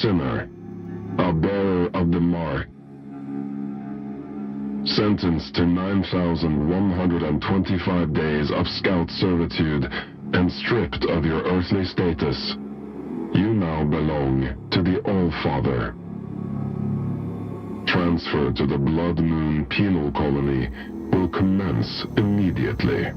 sinner, a bearer of the mark, sentenced to 9,125 days of scout servitude and stripped of your earthly status, you now belong to the All-Father. Transfer to the Blood Moon Penal Colony will commence immediately.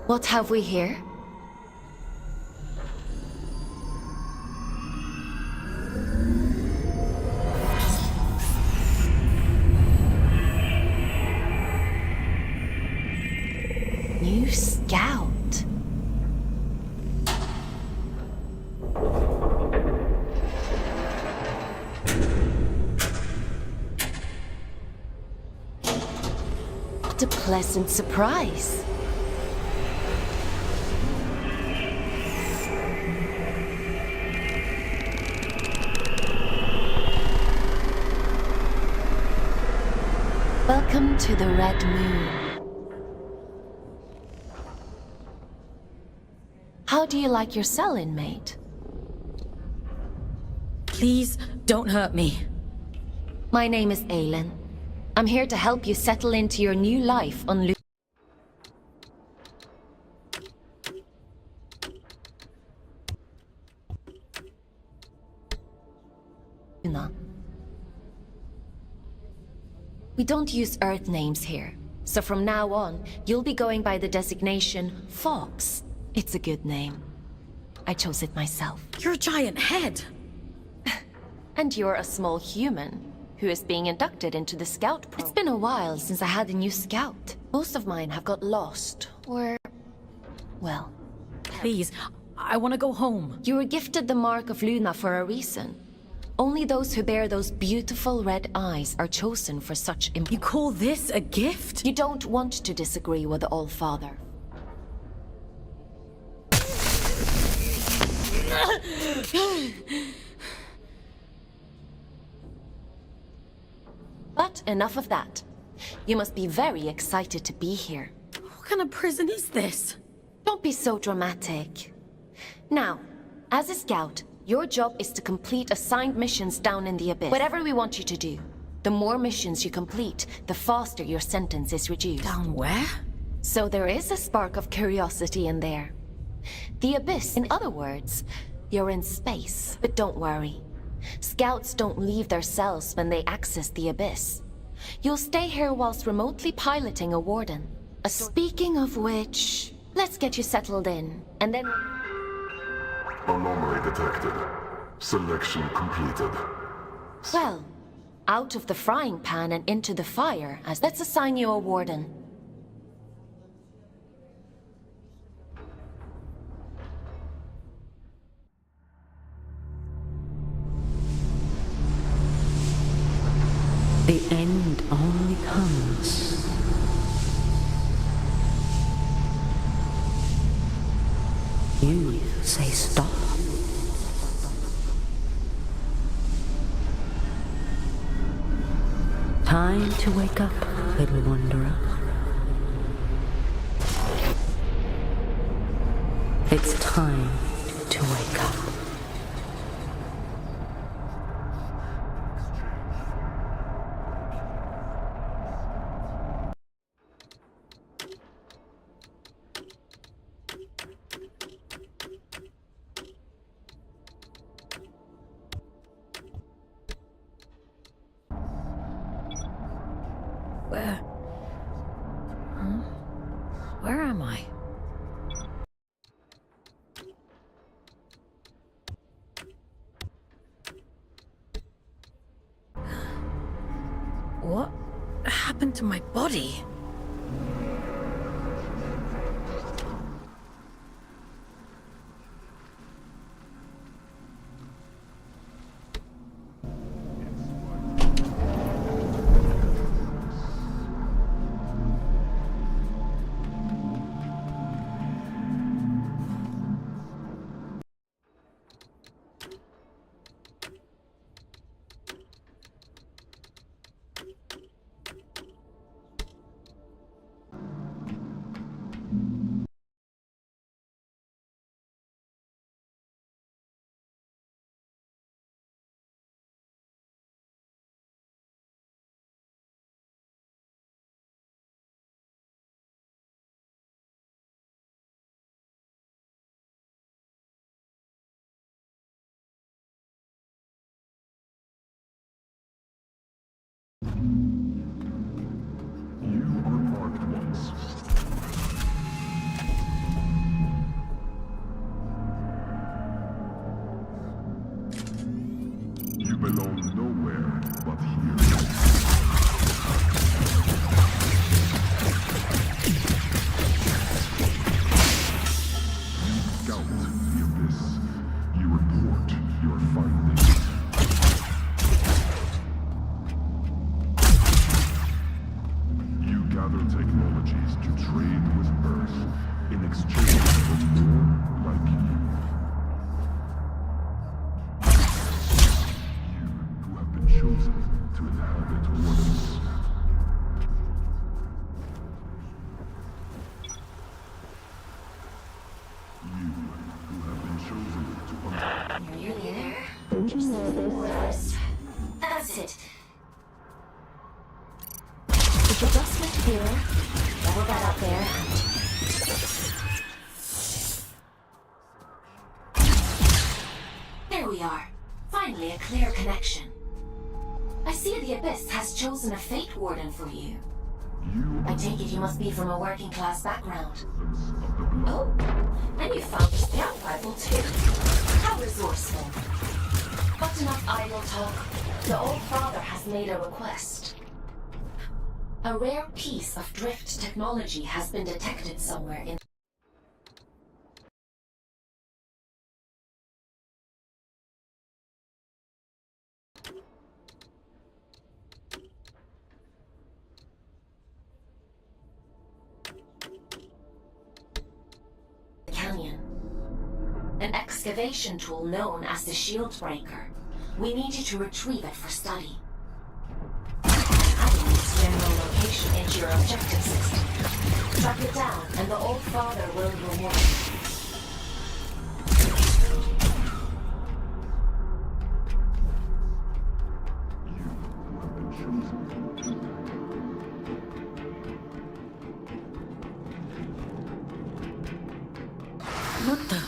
What have we here? New scout. What a pleasant surprise. Welcome to the Red Moon. How do you like your cell, inmate? Please, don't hurt me. My name is Aylin. I'm here to help you settle into your new life on Luna. We don't use Earth names here, so from now on, you'll be going by the designation Fox. It's a good name. I chose it myself. You're a giant head. And you're a small human who is being inducted into the Scout program. It's been a while since I had a new Scout. Most of mine have got lost, or... well... Please, I want to go home. You were gifted the Mark of Luna for a reason. Only those who bear those beautiful red eyes are chosen for such You call this a gift? You don't want to disagree with the All-Father. But enough of that. You must be very excited to be here. What kind of prison is this? Don't be so dramatic. Now, as a scout, your job is to complete assigned missions down in the Abyss. Whatever we want you to do. The more missions you complete, the faster your sentence is reduced. Down where? So there is a spark of curiosity in there. The Abyss, in other words, you're in space. But don't worry. Scouts don't leave their cells when they access the Abyss. You'll stay here whilst remotely piloting a warden. Speaking of which, let's get you settled in, and then... Anomaly detected. Selection completed. Well, out of the frying pan and into the fire, as let's assign you a warden. The end only comes. You say stop. Time to wake up, little wanderer. It's time to wake up. Where? Huh? Where am I? What happened to my body? You are marked ones. You belong nowhere but here. You scout the abyss. You report your findings. You gather technologies to trade with Earth in exchange for more like you. You who have been chosen to inhabit worlds. You who have been chosen to You're nearly there. Orders. That's it. With the adjustment here, level that up there. There we are. Finally, a clear connection. I see the Abyss has chosen a Fate Warden for you. You I take it you must be from a working class background. of the blood. Oh, and you found a scout rifle too. How resourceful. But enough idle talk. The old father has made a request. A rare piece of drift technology has been detected somewhere in the canyon. An excavation tool known as the Shield Breaker. We need you to retrieve it for study. Adding its general location into your objective system. Track it down, and the old father will reward you. You who have been chosen. What the?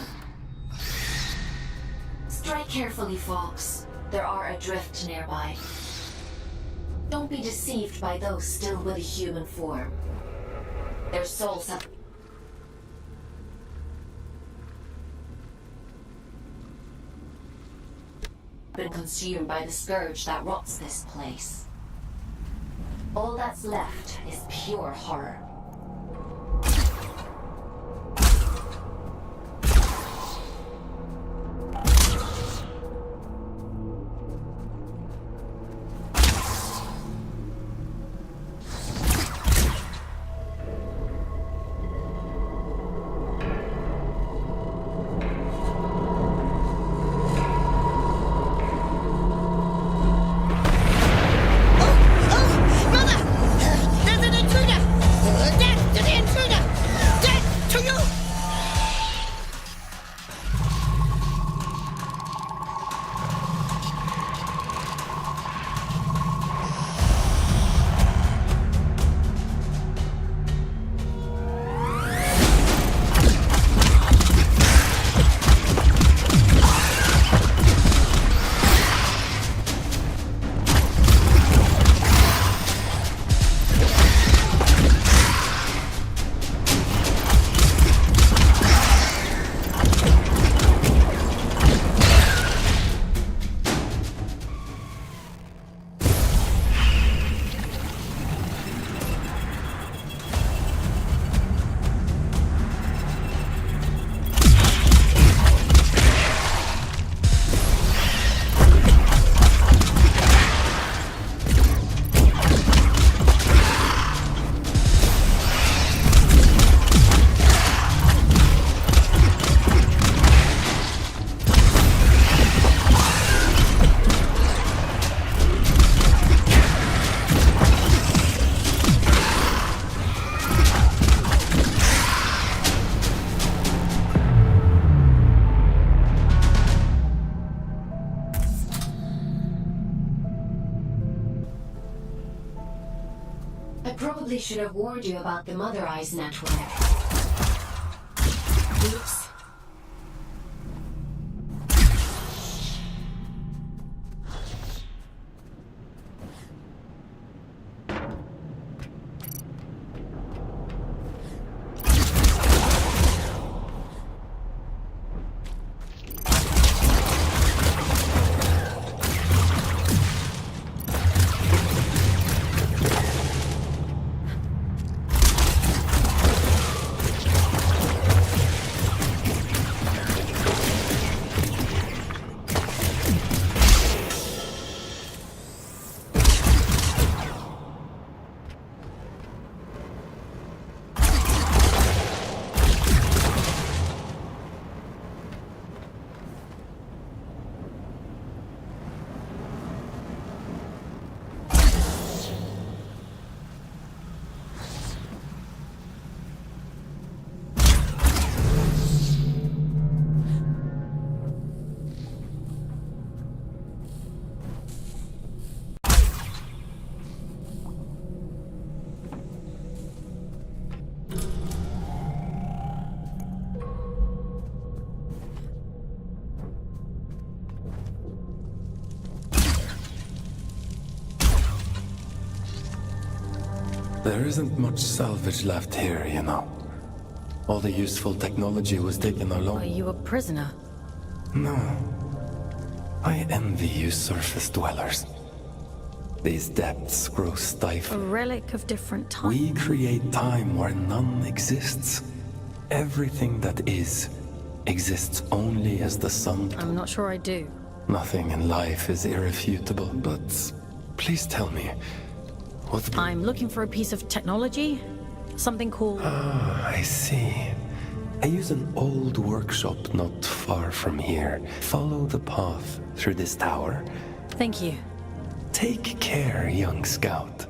Strike carefully, folks. There are adrift nearby. Don't be deceived by those still with a human form. Their souls have been consumed by the scourge that rots this place. All that's left is pure horror. I probably should have warned you about the Mother Eyes network. Oops. There isn't much salvage left here, you know. All the useful technology was taken Are along. you a prisoner? No. I envy you surface dwellers. These depths grow A stifling. relic of different times. We create time where none exists. Everything that is, exists only as the sum. I'm not sure I do. Nothing in life is irrefutable, but please tell me, what... I'm looking for a piece of technology. Something called... Ah, I see. I use an old workshop not far from here. Follow the path through this tower. Thank you. Take care, young scout.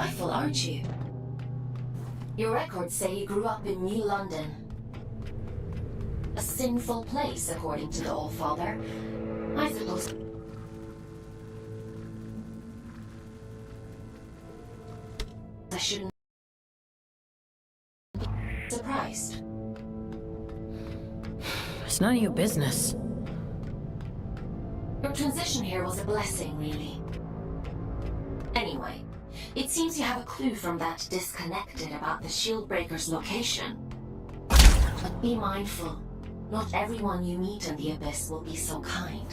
rifle, aren't you? Your records say you grew up in New London. A sinful place, according to the Allfather. I suppose... I shouldn't be surprised. It's none of your business. Your transition here was a blessing, really. Anyway, it seems you have a clue from that disconnected about the Shieldbreaker's location. But be mindful. Not everyone you meet in the Abyss will be so kind.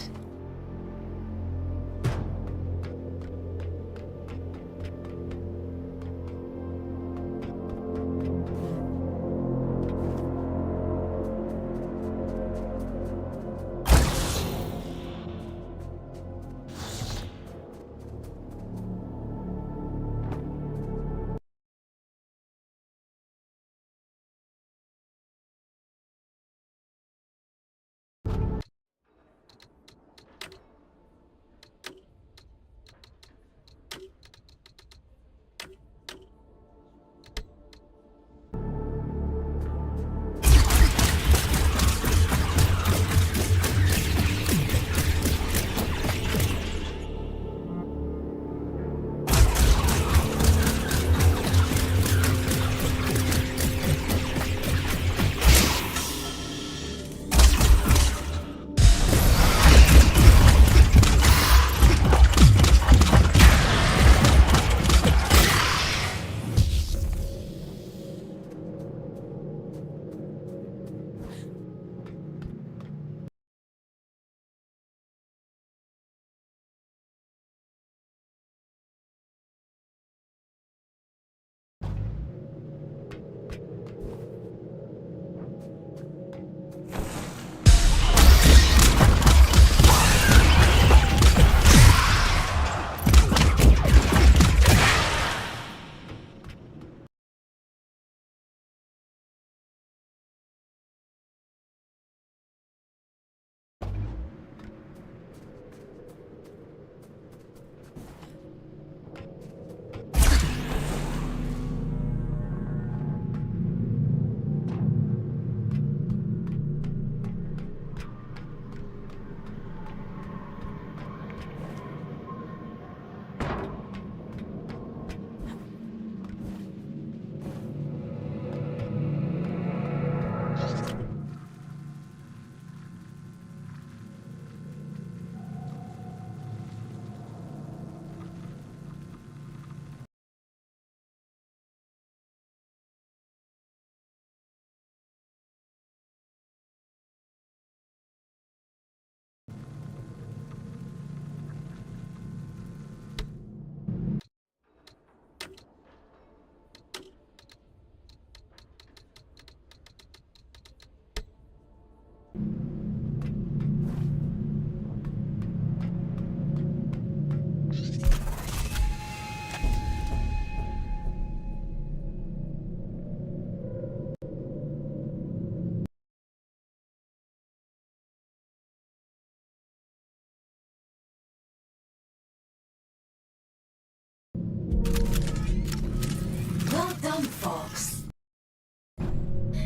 Well done, Fox.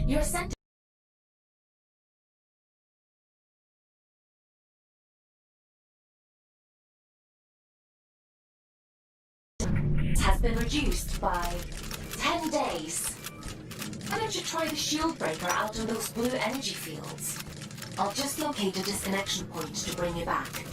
Your sentence has been reduced by 10 days. Why don't you try the Shieldbreaker out in those blue energy fields? I'll just locate a disconnection point to bring you back.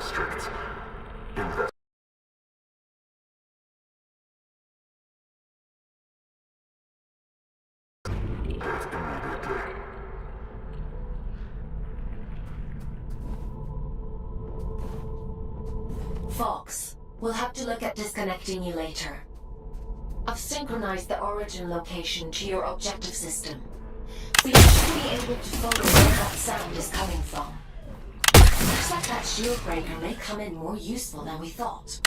district. Investigate immediately. Fox, we'll have to look at disconnecting you later. I've synchronized the origin location to your objective system, so you should be able to follow where that sound is coming from. Looks like that shield breaker may come in more useful than we thought.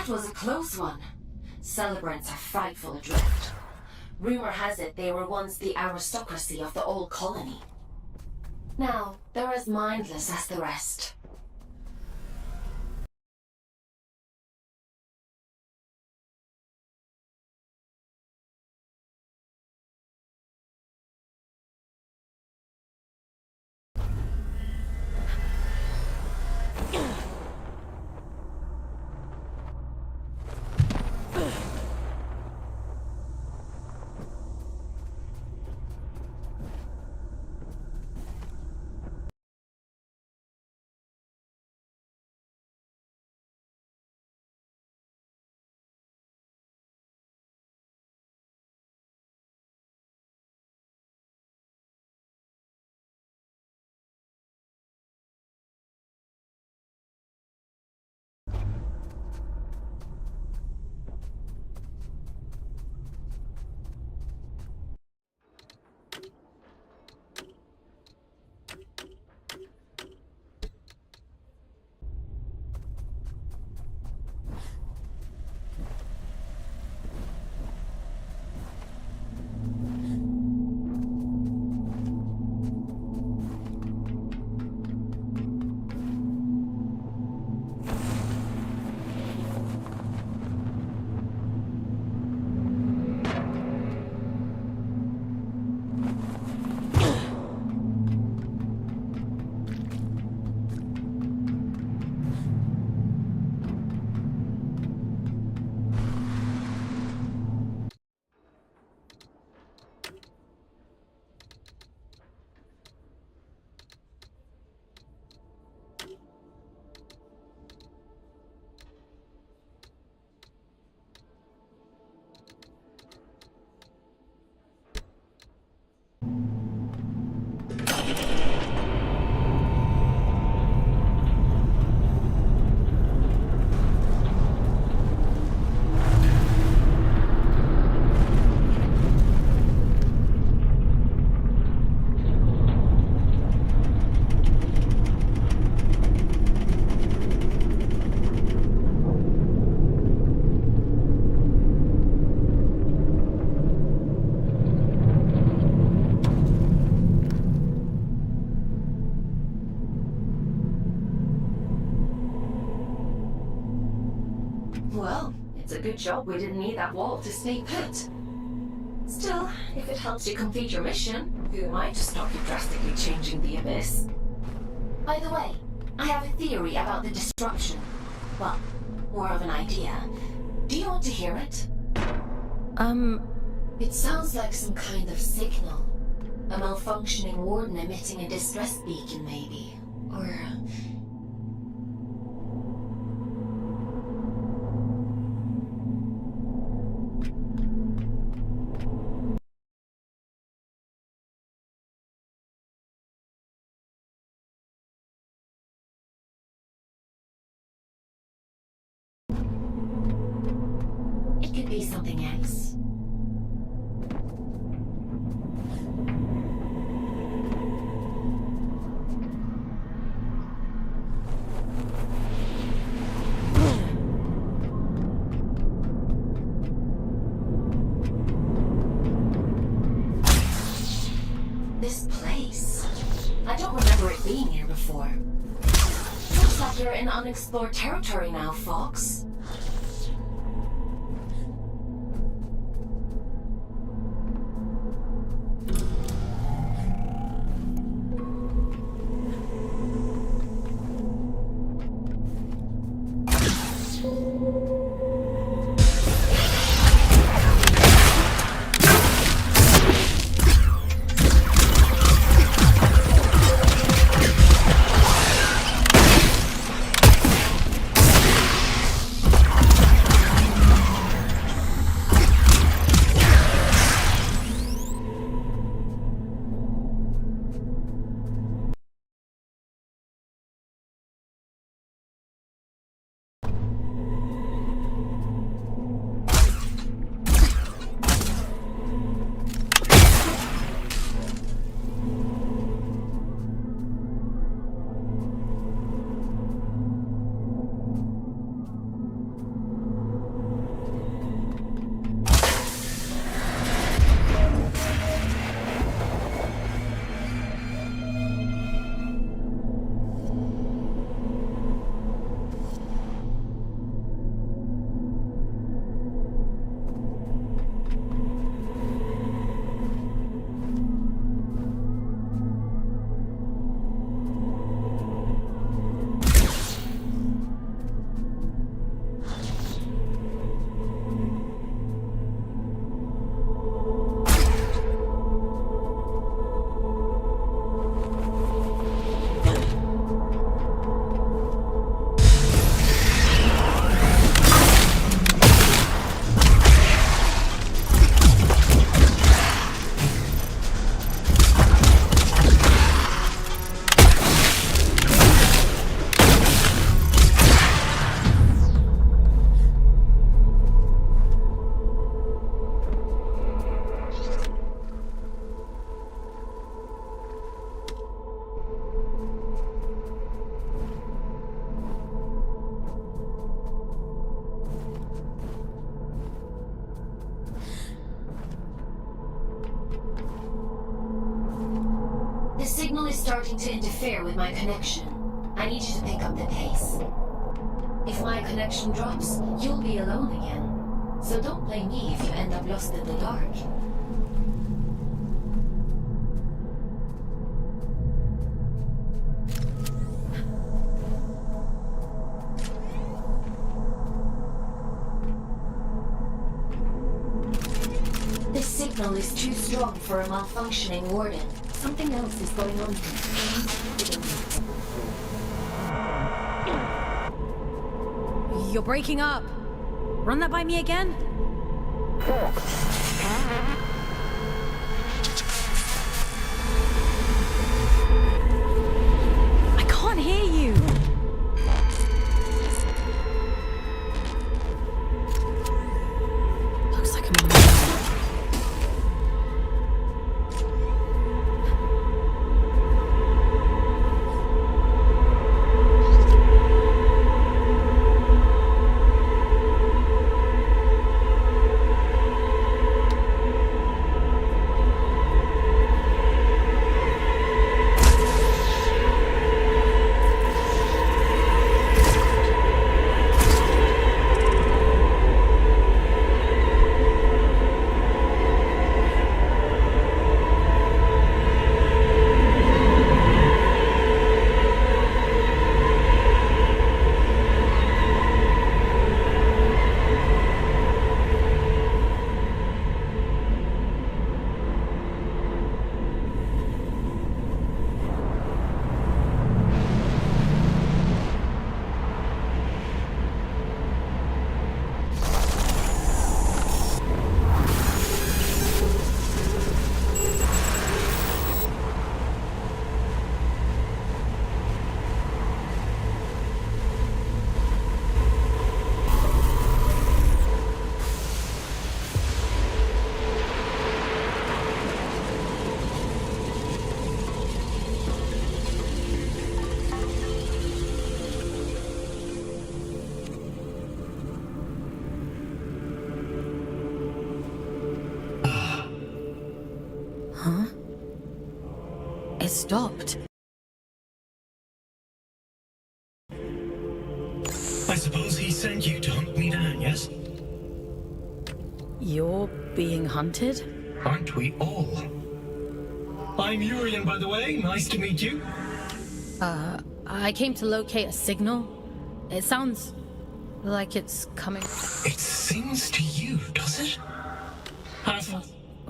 That was a close one. Celebrants are frightful adrift. Rumor has it they were once the aristocracy of the old colony. Now, they're as mindless as the rest. good job we didn't need that wall to stay put. Still, if it helps you complete your mission, who am I to stop you drastically changing the Abyss? By the way, I have a theory about the disruption. Well, more of an idea. Do you want to hear it? It sounds like some kind of signal. A malfunctioning warden emitting a distress beacon, maybe. Or... it could be something else. This place. I don't remember it being here before. Looks like you're in unexplored territory now, Fox. The signal is starting to interfere with my connection. I need you to pick up the pace. If my connection drops, you'll be alone again. So don't blame me if you end up lost in the dark. This signal is too strong for a malfunctioning warden. Something else is going on here. You're breaking up. Run that by me again? I can't hear you. Looks like I'm on. stopped. I suppose he sent you to hunt me down, yes? You're being hunted? Aren't we all? I'm Urian, by the way. Nice to meet you. I came to locate a signal. It sounds like it's coming. It sings to you, does it? Have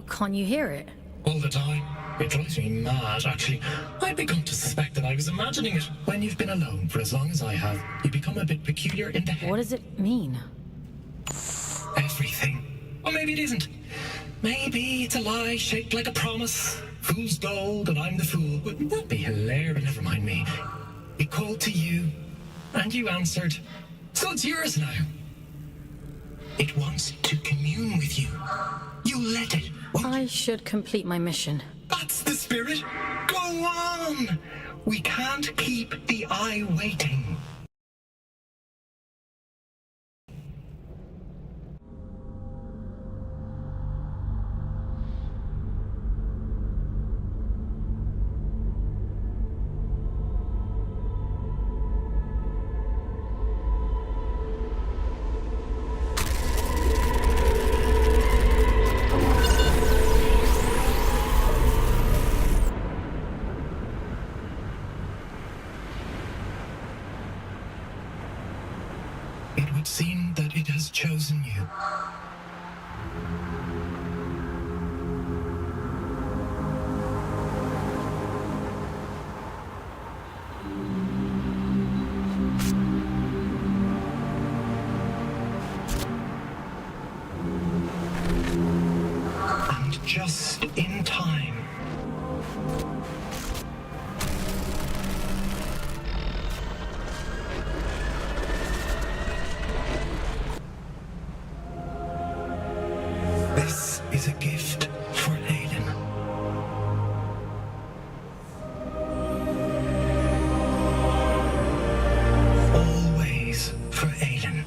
Can't you hear it? all the time. It drives me mad, actually. I've begun to suspect that I was imagining it. When you've been alone for as long as I have, you become a bit peculiar in the head. What does it mean? Everything. Or maybe it isn't. Maybe it's a lie shaped like a promise. Fool's gold and I'm the fool. Wouldn't that be hilarious? Never mind me. It called to you, and you answered. So it's yours now. It wants to commune with you. You let it. I should complete my mission. That's the spirit. Go on. We can't keep the eye waiting. It would seem that it has chosen you. And just in time. This is a gift for Aiden. Always for Aiden.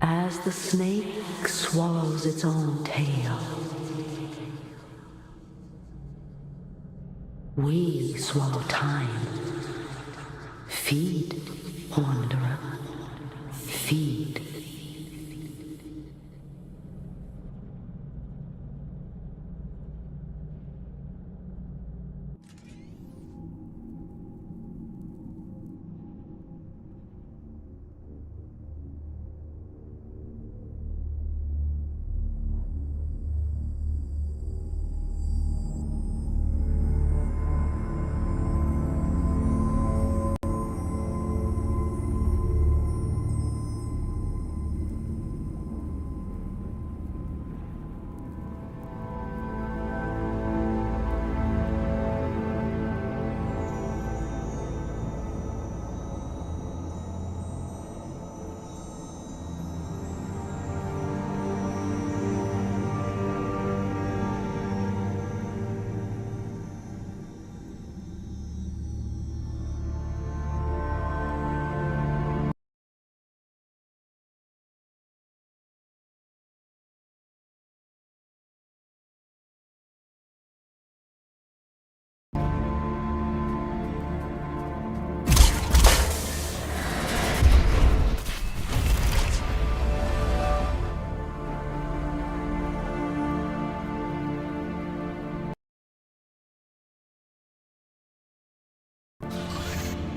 As the snake swallows its own tail, we swallow time. Feed, wanderer, feed.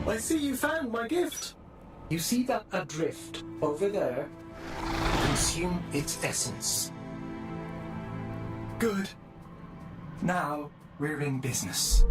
I see you found my gift. You see that adrift over there? Consume its essence. Good. Now we're in business.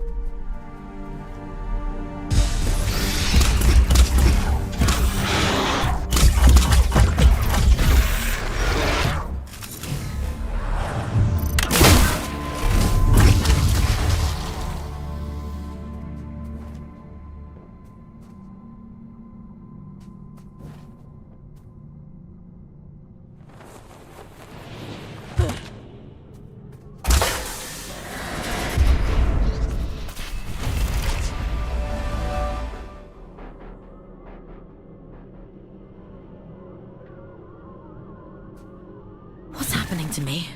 happening to me?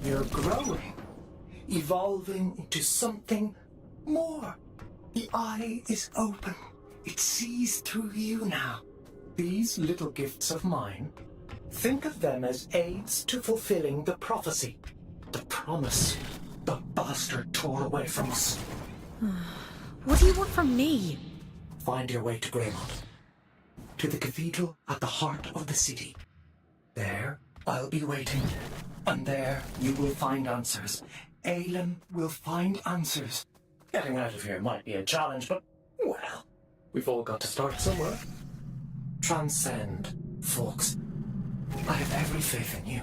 You're growing, evolving into something more. The eye is open. It sees through you now. These little gifts of mine, think of them as aids to fulfilling the prophecy, the promise the bastard tore away from us. What do you want from me? Find your way to Greymont, to the cathedral at the heart of the city. There, I'll be waiting, and there you will find answers. Aelin will find answers. Getting out of here might be a challenge, but, well, we've all got to start somewhere. Transcend, folks. I have every faith in you.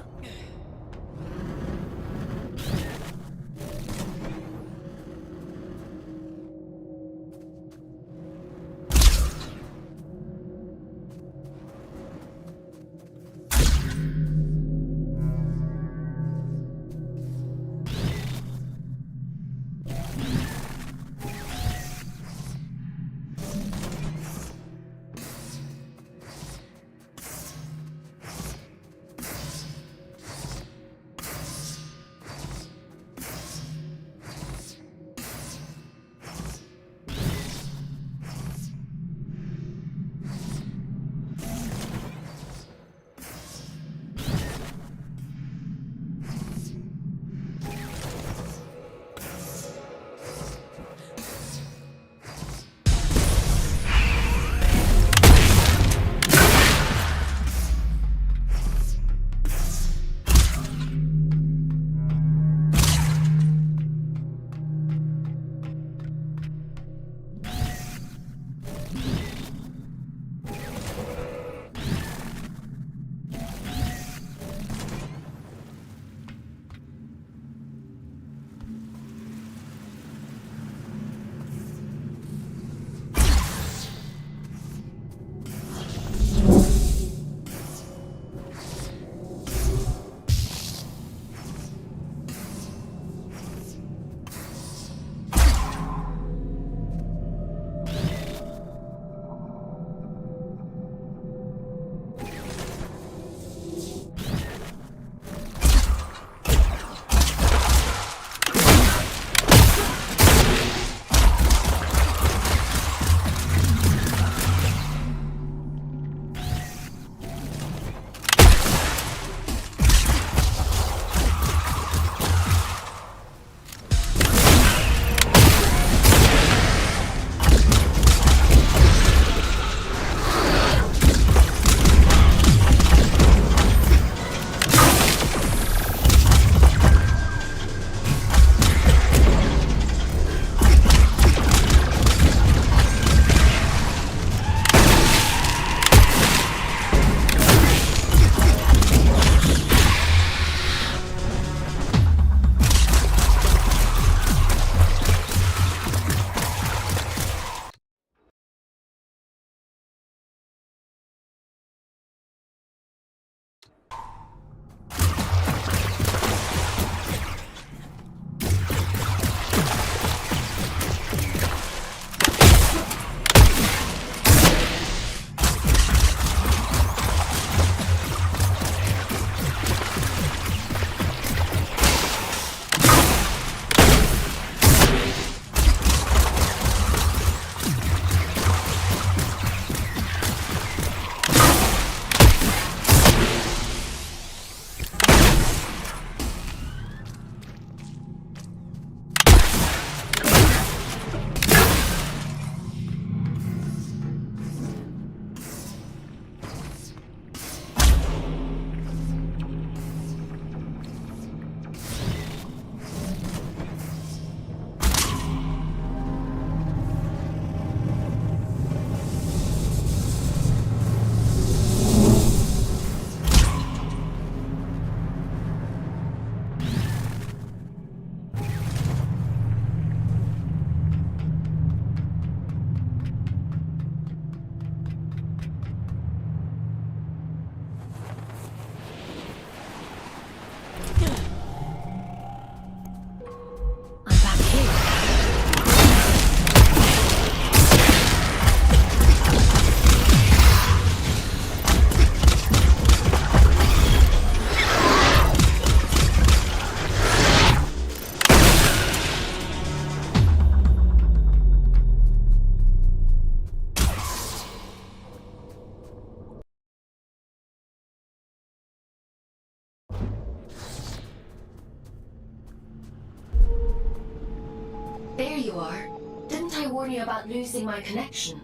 There you are. Didn't I warn you about losing my connection?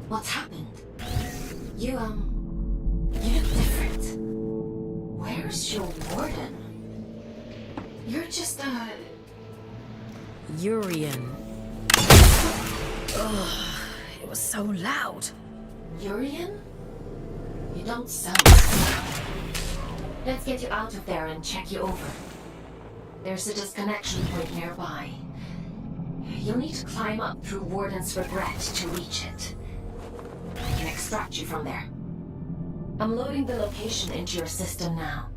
What's happened? You look different. Where's your warden? You're just Urian. Ugh, it was so loud. Urian? You don't sound... Let's get you out of there and check you over. There's a disconnection point nearby. You'll need to climb up through Warden's Regret to reach it. I can extract you from there. I'm loading the location into your system now.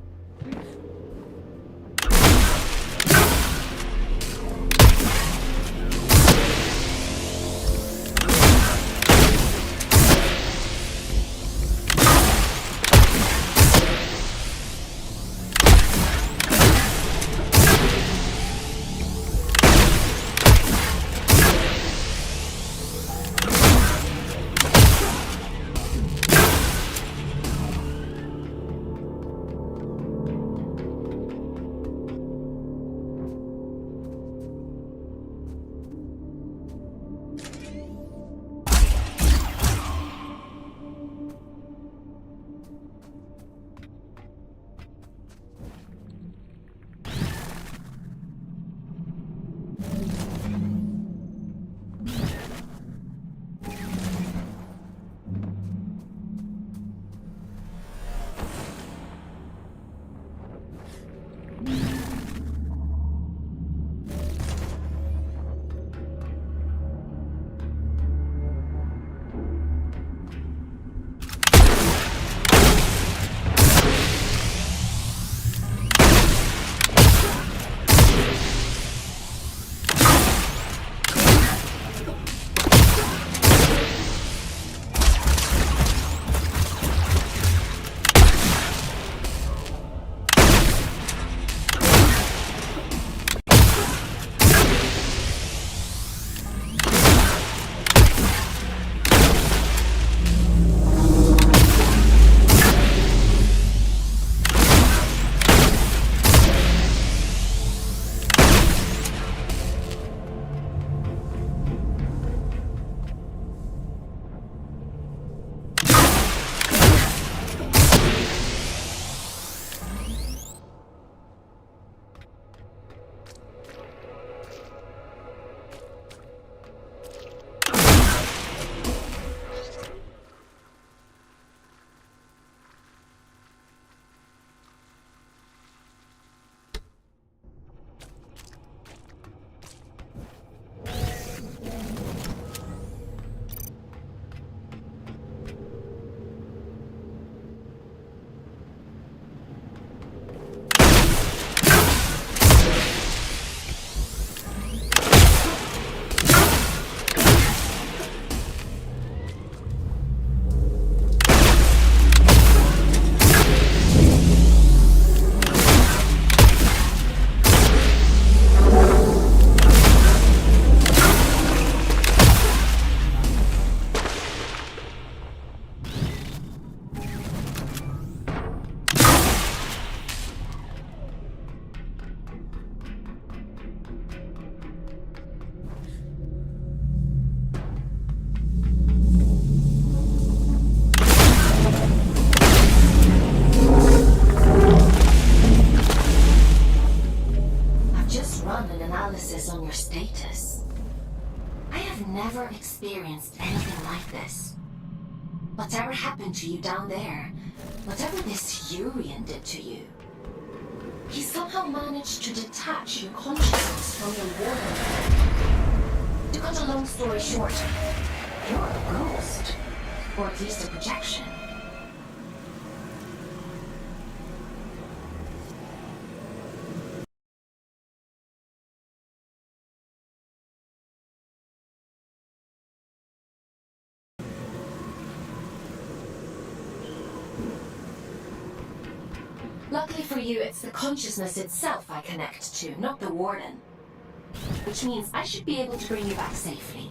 On your status. I have never experienced anything like this. Whatever happened to you down there, whatever this Urian did to you, he somehow managed to detach your consciousness from your warden. To cut a long story short, you're a ghost, or at least a projection. Luckily for you, it's the consciousness itself I connect to, not the warden. Which means I should be able to bring you back safely.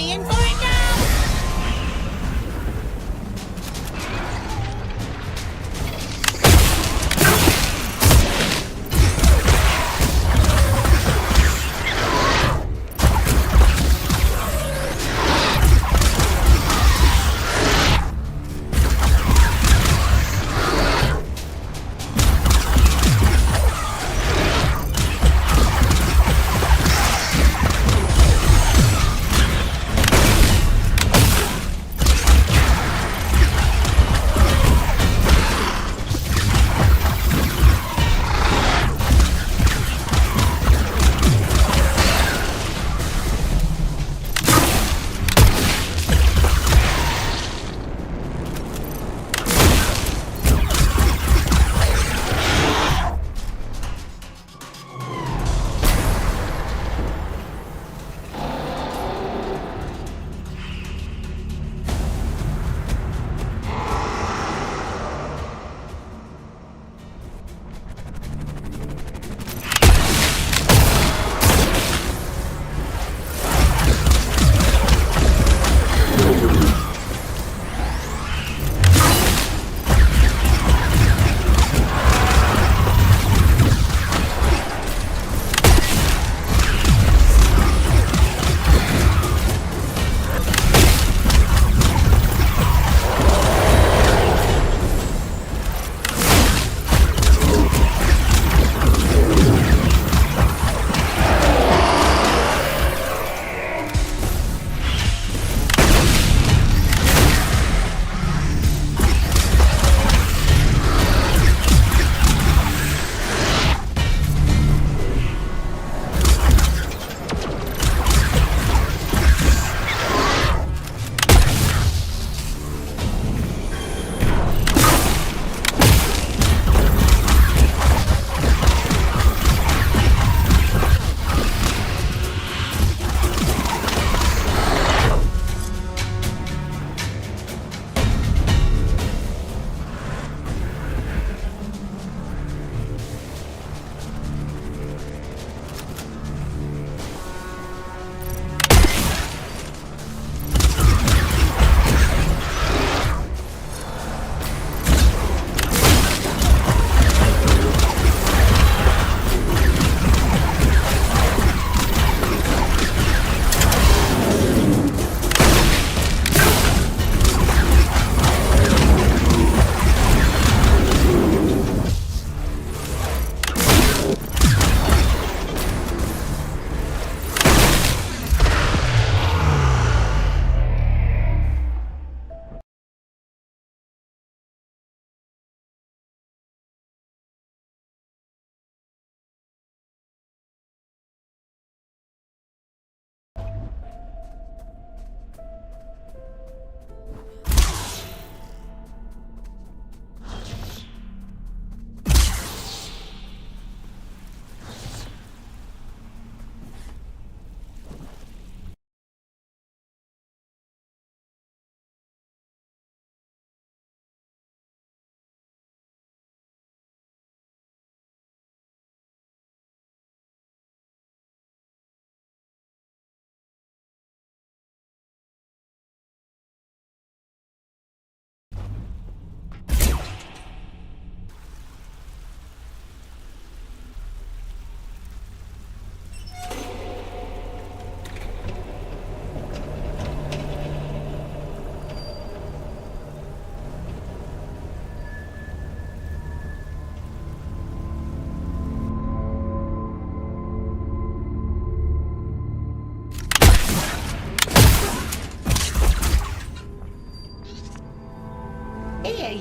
me in for it now!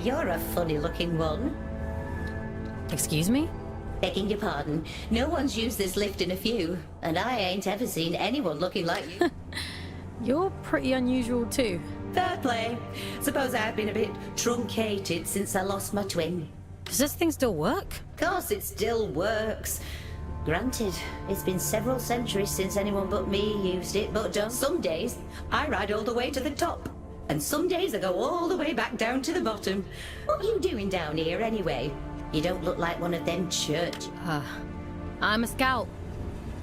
You're a funny-looking one. Excuse me? Begging your pardon. No one's used this lift in a few, and I ain't ever seen anyone looking like you. You're pretty unusual too. Fair play. Suppose I've been a bit truncated since I lost my twin. Does this thing still work? Of course it still works. Granted, it's been several centuries since anyone but me used it, but some days I ride all the way to the top. And some days I go all the way back down to the bottom. What you doing down here anyway? You don't look like one of them church... I'm a scout.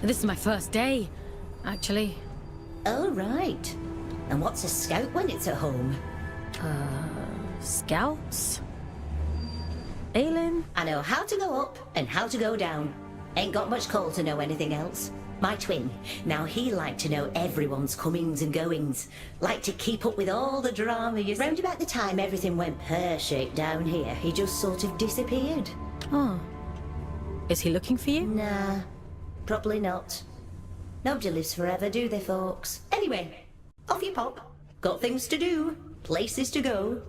This is my first day, actually. Oh, right. And what's a scout when it's at home? Scouts? Aelin? I know how to go up and how to go down. Ain't got much call to know anything else. My twin, now he liked to know everyone's comings and goings. Liked to keep up with all the drama. Round about the time everything went pear-shaped down here, he just sort of disappeared. Oh. Is he looking for you? Nah, probably not. Nobody lives forever, do they, folks? Anyway, off you pop. Got things to do, places to go.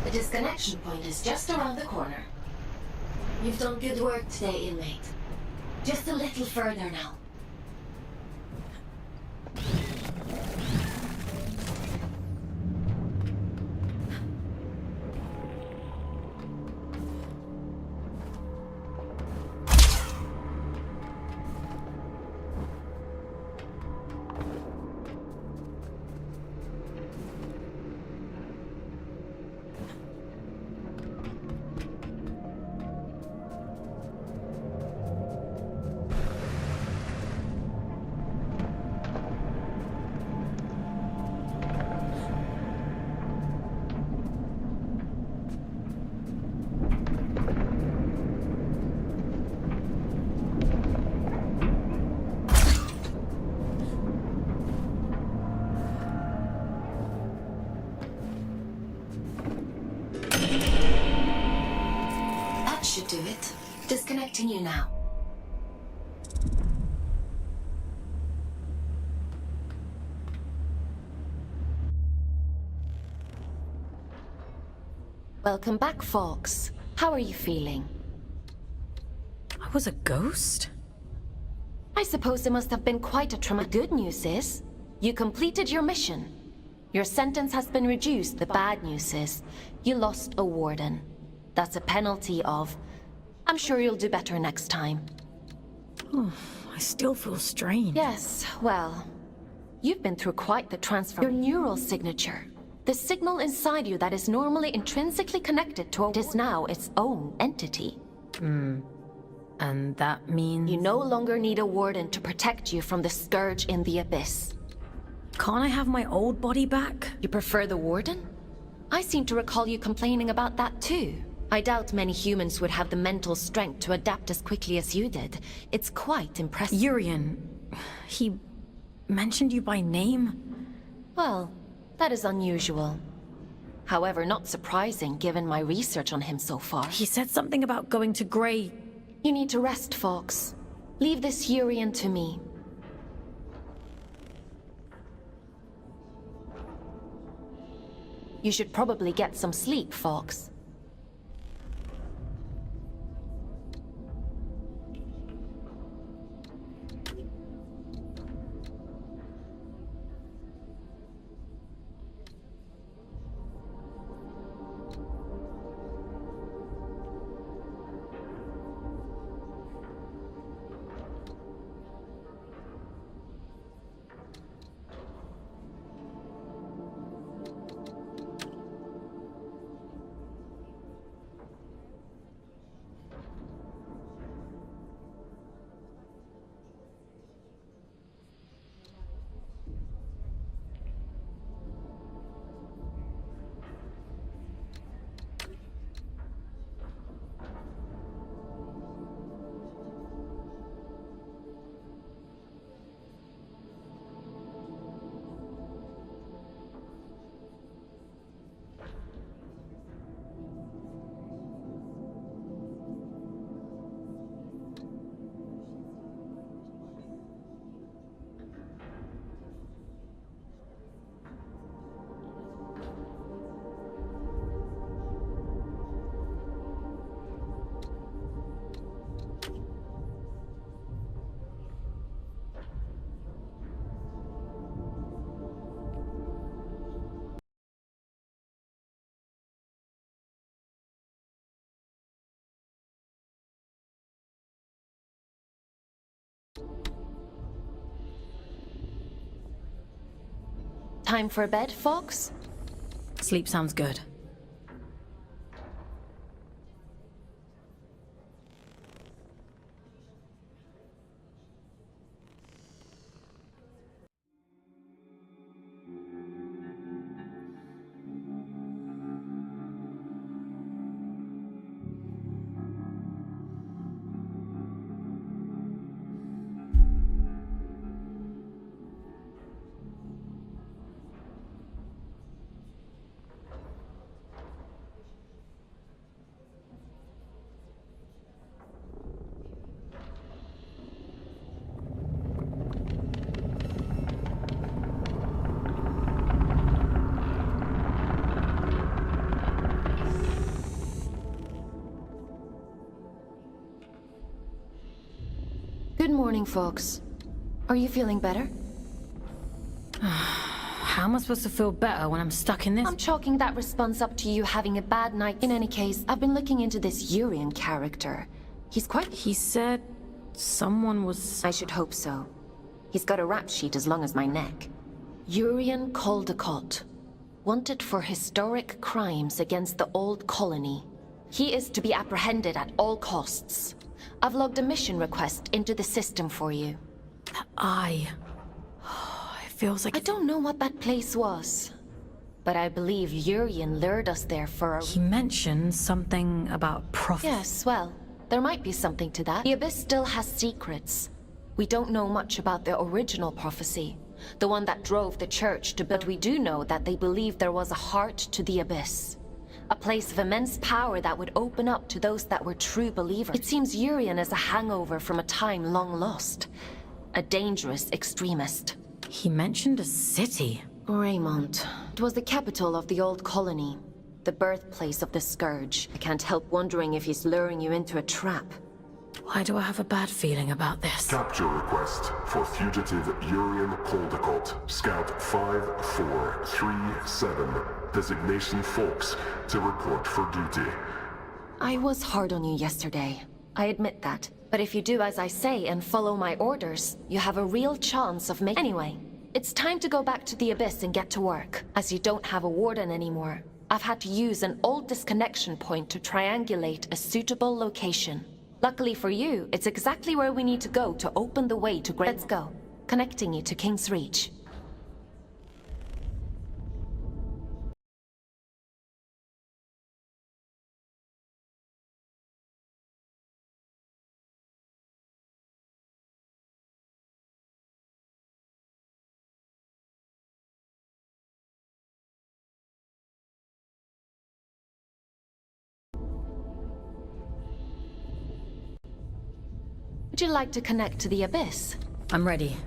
The disconnection point is just around the corner. You've done good work today, inmate. Just a little further now. Should do it. Disconnecting you now. Welcome back, Fox. How are you feeling? I was a ghost? I suppose it must have been quite a trauma. The good news is, you completed your mission. Your sentence has been reduced. The bad news is, you lost a warden. That's a penalty of... I'm sure you'll do better next time. Oh, I still feel strange. Yes, well... You've been through quite the transfer. Your neural signature. The signal inside you that is normally intrinsically connected to is now its own entity. And that means... You no longer need a warden to protect you from the scourge in the abyss. Can't I have my old body back? You prefer the warden? I seem to recall you complaining about that too. I doubt many humans would have the mental strength to adapt as quickly as you did. It's quite impressive. Urian, he mentioned you by name? Well, that is unusual. However, not surprising given my research on him so far. He said something about going to Grey. You need to rest, Fox. Leave this Urian to me. You should probably get some sleep, Fox. Time for bed, Fox? Sleep sounds good. Good morning, Fox. Are you feeling better? How am I supposed to feel better when I'm stuck in this? I'm chalking that response up to you having a bad night. In any case, I've been looking into this Urian character. He's quite... He said someone was... I should hope so. He's got a rap sheet as long as my neck. Urian Caldecott. Wanted for historic crimes against the old colony. He is to be apprehended at all costs. I've logged a mission request into the system for you. That eye... It feels like... I don't know what that place was, but I believe Urian lured us there for a... He mentioned something about prophet... Yes, well, there might be something to that. The Abyss still has secrets. We don't know much about the original prophecy, the one that drove the church to build. But we do know that they believed there was a heart to the Abyss. A place of immense power that would open up to those that were true believers. It seems Urian is a hangover from a time long lost. A dangerous extremist. He mentioned a city. Greymont. It was the capital of the old colony. The birthplace of the Scourge. I can't help wondering if he's luring you into a trap. Why do I have a bad feeling about this? Capture request for fugitive Urian Caldecott, Scout 5437, designation Fox, to report for duty. I was hard on you yesterday. I admit that. But if you do as I say and follow my orders, you have a real chance of making... Anyway, it's time to go back to the Abyss and get to work. As you don't have a warden anymore, I've had to use an old disconnection point to triangulate a suitable location. Luckily for you, it's exactly where we need to go to open the way to Let's go. Connecting you to King's Reach. Would you like to connect to the Abyss? I'm ready.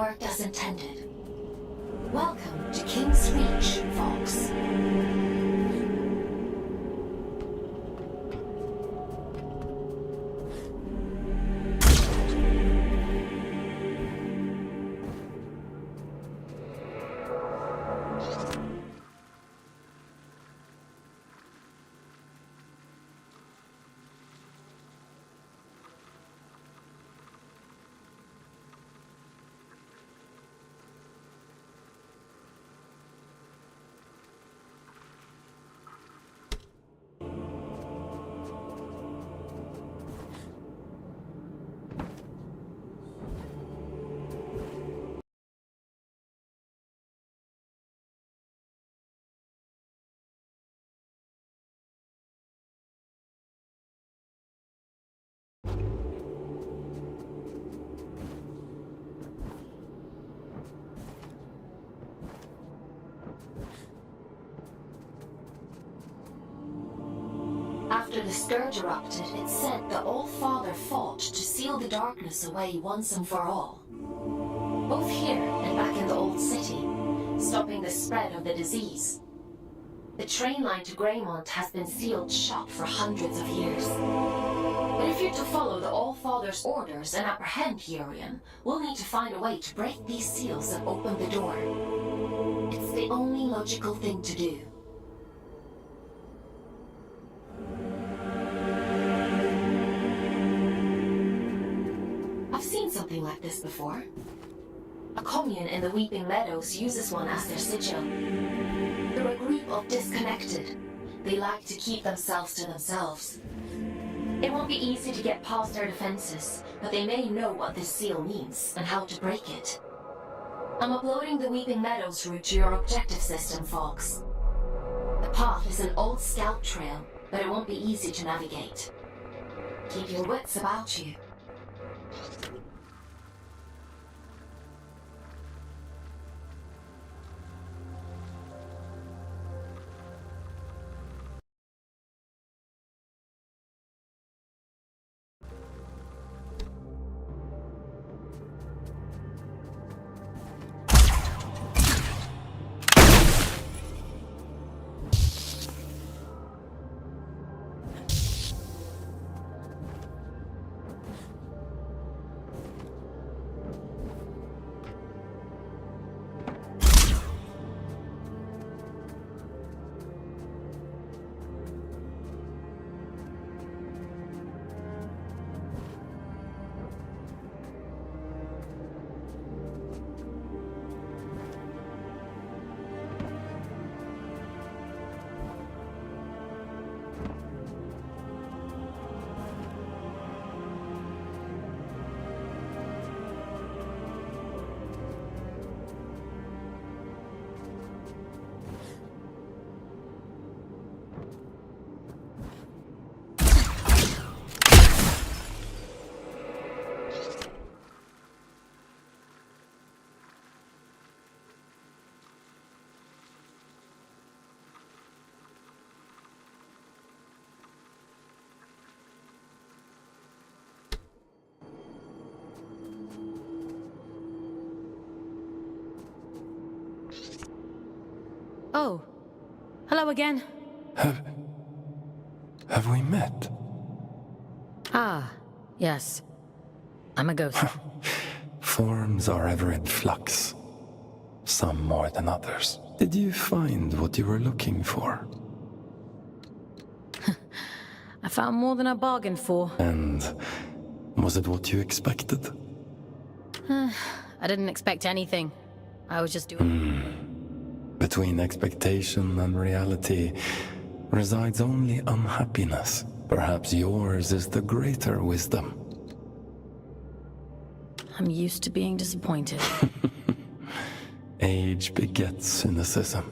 worked as intended. Welcome to King's Reach, Fox. After the scourge erupted, it said the All-Father fought to seal the darkness away once and for all. Both here and back in the old city, stopping the spread of the disease. The train line to Greymont has been sealed shut for hundreds of years. But if you're to follow the All-Father's orders and apprehend Urian, we'll need to find a way to break these seals and open the door. It's the only logical thing to do. I've seen something like this before. A commune in the Weeping Meadows uses one as their sigil. They're a group of disconnected. They like to keep themselves to themselves. It won't be easy to get past their defenses, but they may know what this seal means and how to break it. I'm uploading the Weeping Meadows route to your objective system, Fox. The path is an old scout trail, but it won't be easy to navigate. Keep your wits about you. Oh, hello again. Have we met? Ah, yes. I'm a ghost. Forms are ever in flux. Some more than others. Did you find what you were looking for? I found more than I bargained for. And was it what you expected? I didn't expect anything. I was just doing... Between expectation and reality resides only unhappiness. Perhaps yours is the greater wisdom. I'm used to being disappointed. Age begets cynicism.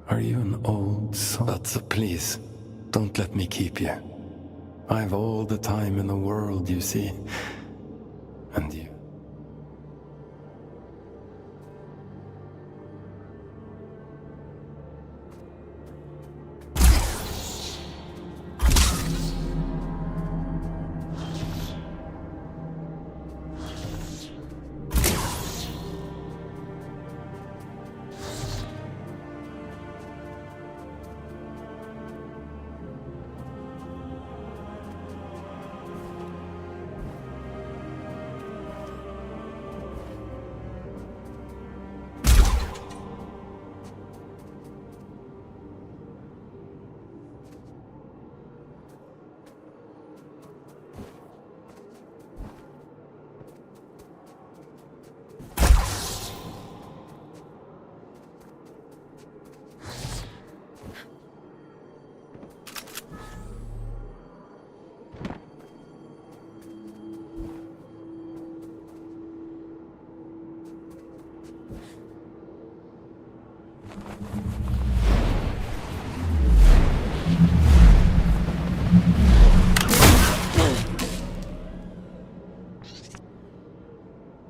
Are you an old soul? But please, don't let me keep you. I've all the time in the world, you see. And you.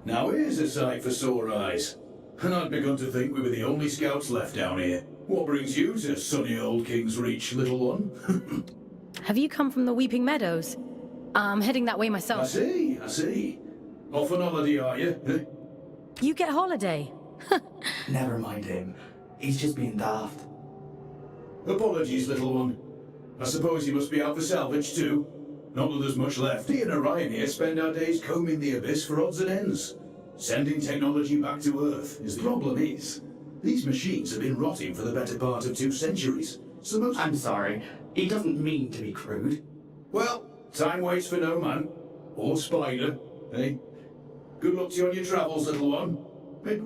Now here's a sight for sore eyes. And I'd begun to think we were the only scouts left down here. What brings you to sunny old King's Reach, little one? Have you come from the Weeping Meadows? I'm heading that way myself. I see. Off on holiday, are you? Eh? You get holiday? Never mind him. He's just being daft. Apologies, little one. I suppose you must be out for salvage too. Not that there's much left. He and Orion here spend our days combing the abyss for odds and ends. Sending technology back to Earth is the problem is. These machines have been rotting for the better part of 2 centuries. So most... I'm sorry. He doesn't mean to be crude. Well, time waits for no man. Or spider, eh? Good luck to you on your travels, little one. Maybe...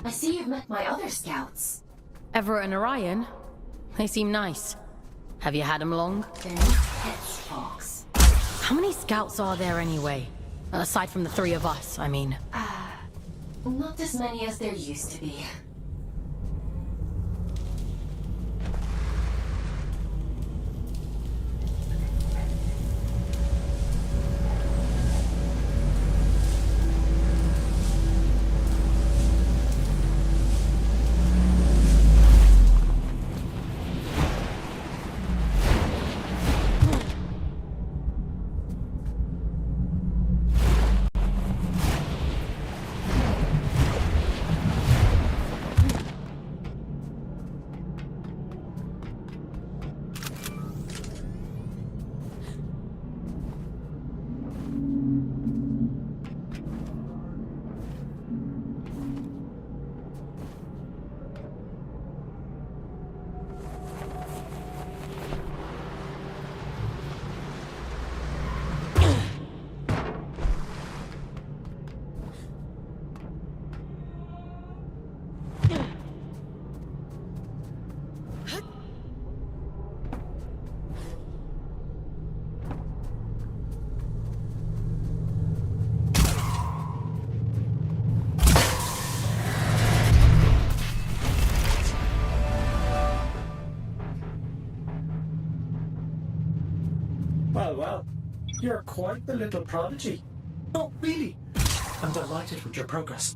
I see you've met my other scouts. Everett and Orion? They seem nice. Have you had them long? They're not pets, Fox. How many scouts are there anyway? Aside from the 3 of us, I mean. Not as many as there used to be. Well, you're quite the little prodigy. Oh, really? I'm delighted with your progress.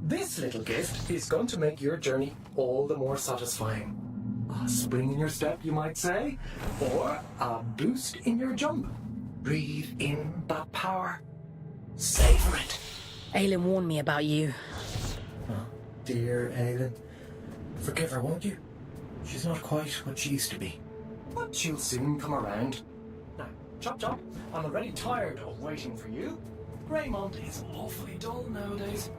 This little gift is going to make your journey all the more satisfying. A spring in your step, you might say, or a boost in your jump. Breathe in that power. Savor it. Aelin warned me about you. Oh, dear Aelin. Forgive her, won't you? She's not quite what she used to be. But she'll soon come around. Now, chop chop, I'm already tired of waiting for you. Greymont is awfully dull nowadays.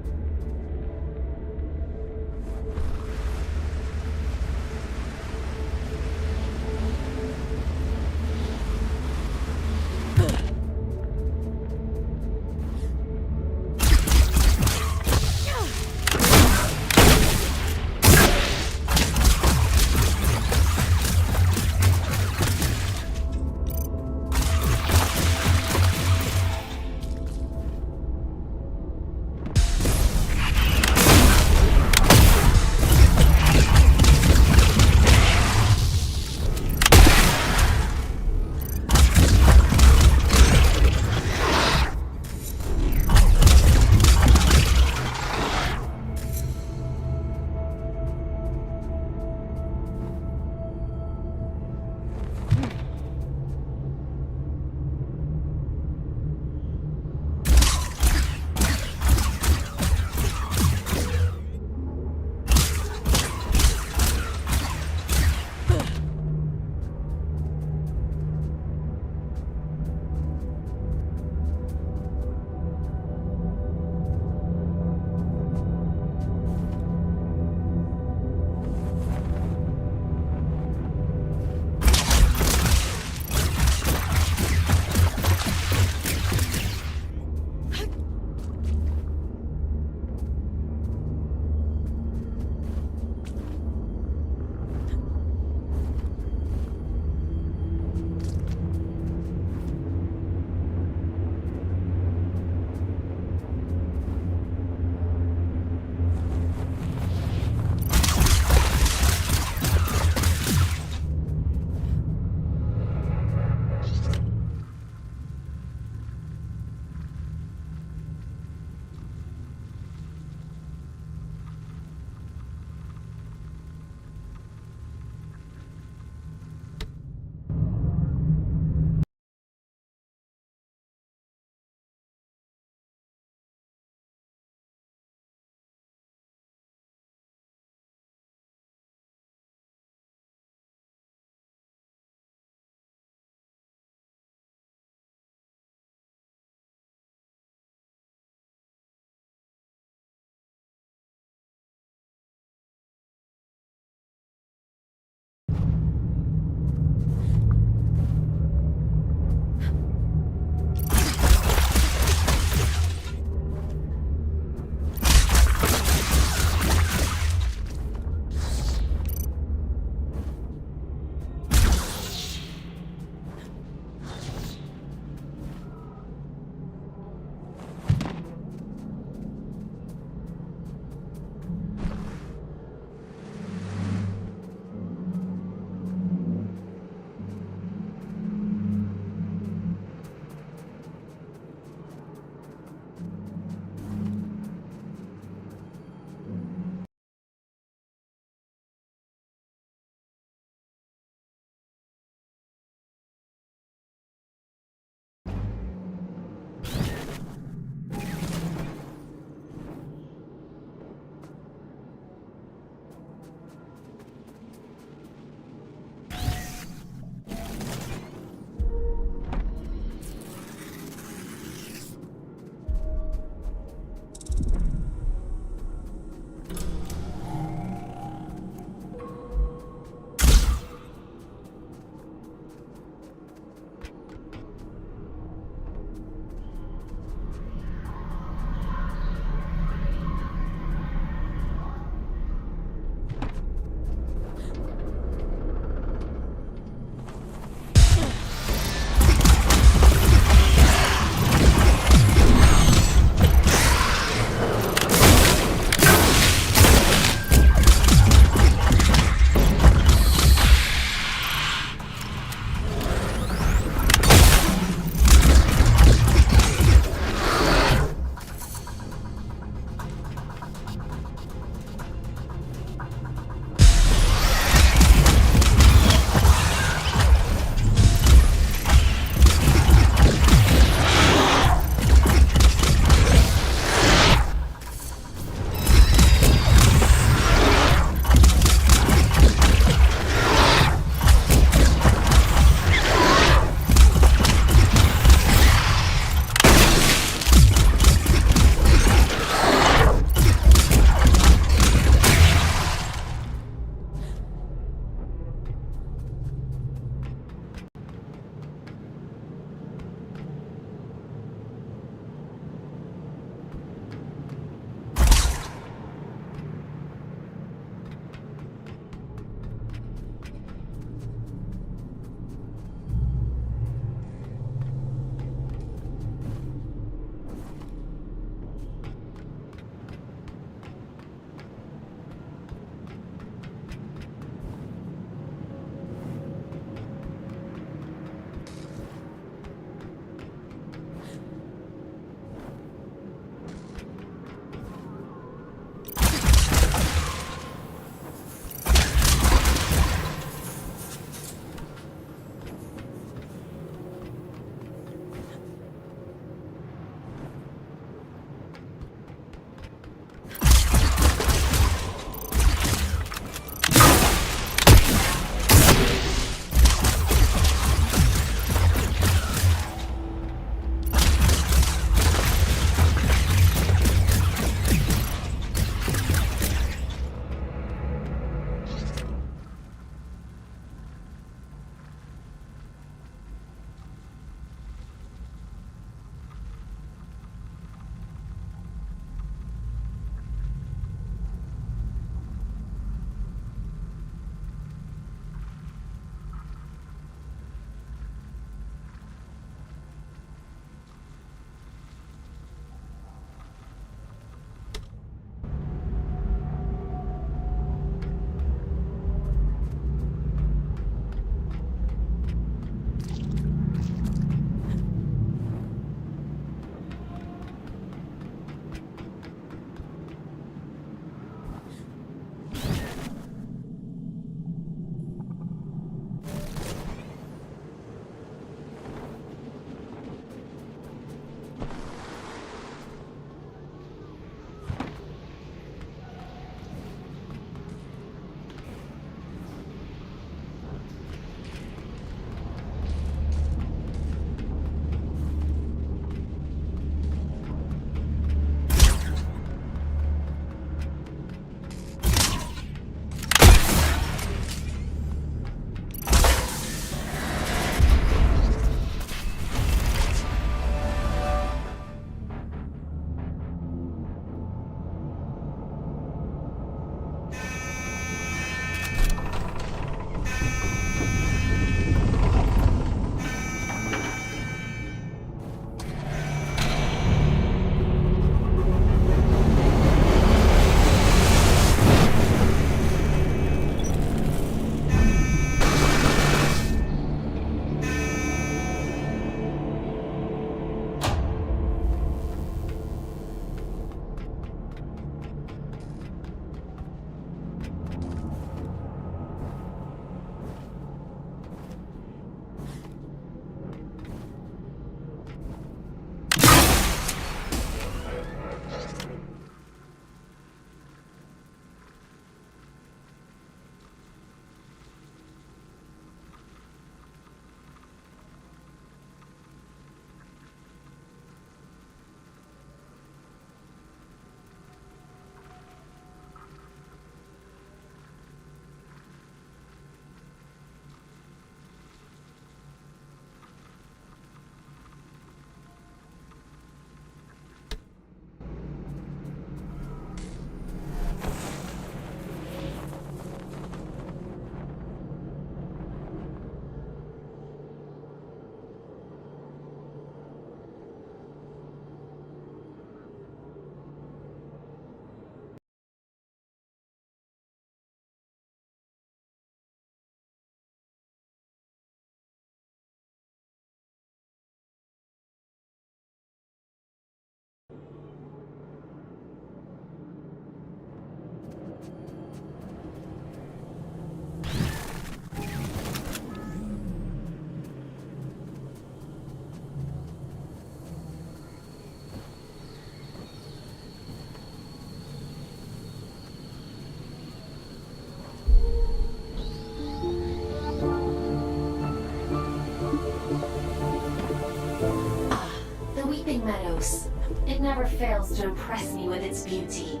meadows. It never fails to impress me with its beauty.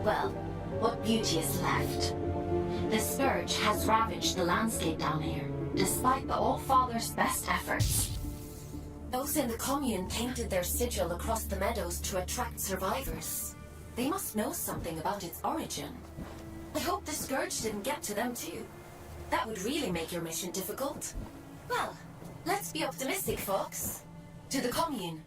Well, what beauty is left? The scourge has ravaged the landscape down here, despite the All-Father's best efforts. Those in the commune painted their sigil across the meadows to attract survivors. They must know something about its origin. I hope the scourge didn't get to them too. That would really make your mission difficult. Well, let's be optimistic, folks. To the commune.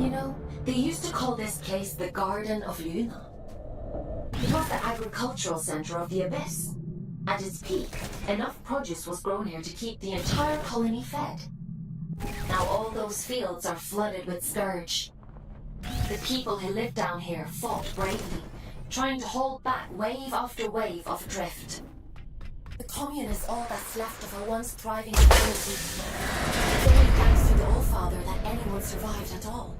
You know, they used to call this place the Garden of Luna. It was the agricultural center of the Abyss. At its peak, enough produce was grown here to keep the entire colony fed. Now all those fields are flooded with scourge. The people who lived down here fought bravely, trying to hold back wave after wave of drift. The commune is all that's left of a once thriving community. It's only thanks to the Allfather that anyone survived at all.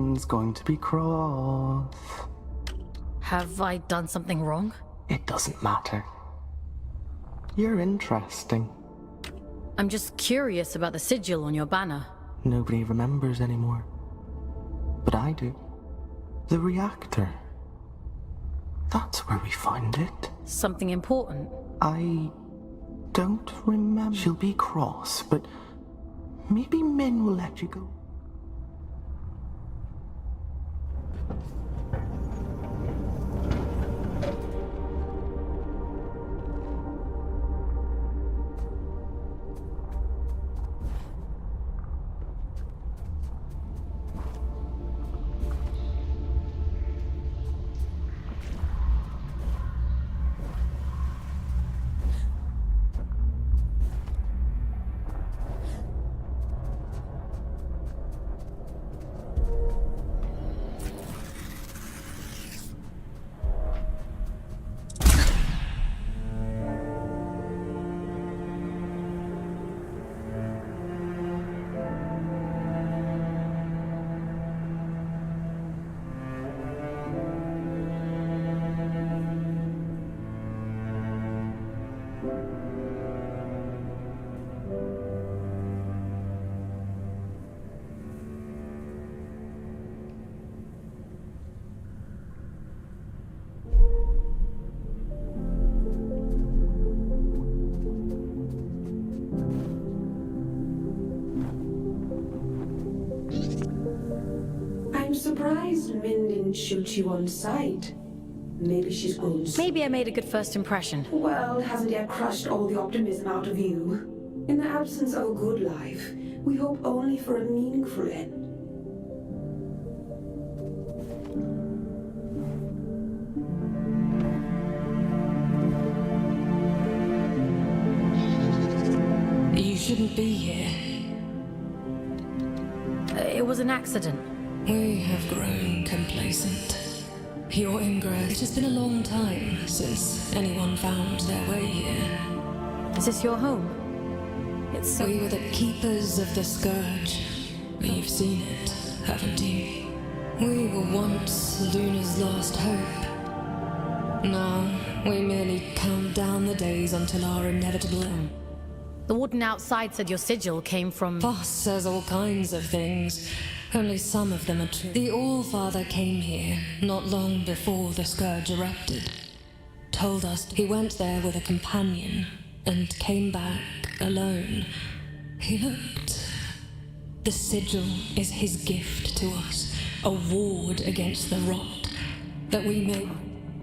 everyone's going to be cross. Have I done something wrong? It doesn't matter. You're interesting. I'm just curious about the sigil on your banner. Nobody remembers anymore. But I do. The reactor. That's where we find it. Something important? I don't remember. She'll be cross, but maybe Min will let you go. I'm surprised Min didn't shoot you on sight. Maybe she's grown. Maybe I made a good first impression. Well, hasn't yet crushed all the optimism out of you. In the absence of a good life, we hope only for a meaningful end. You shouldn't be here. It was an accident. We have grown complacent. Your ingress. It has been a long time since anyone found their way here. Is this your home? It's so... We were the keepers of the scourge. You've seen it, haven't you? We were once Luna's last hope. Now, we merely count down the days until our inevitable end. The warden outside said your sigil came from... Boss says all kinds of things. Only some of them are true. The All-Father came here not long before the scourge erupted. Told us he went there with a companion and came back alone. He looked. The sigil is his gift to us, a ward against the rot that we may...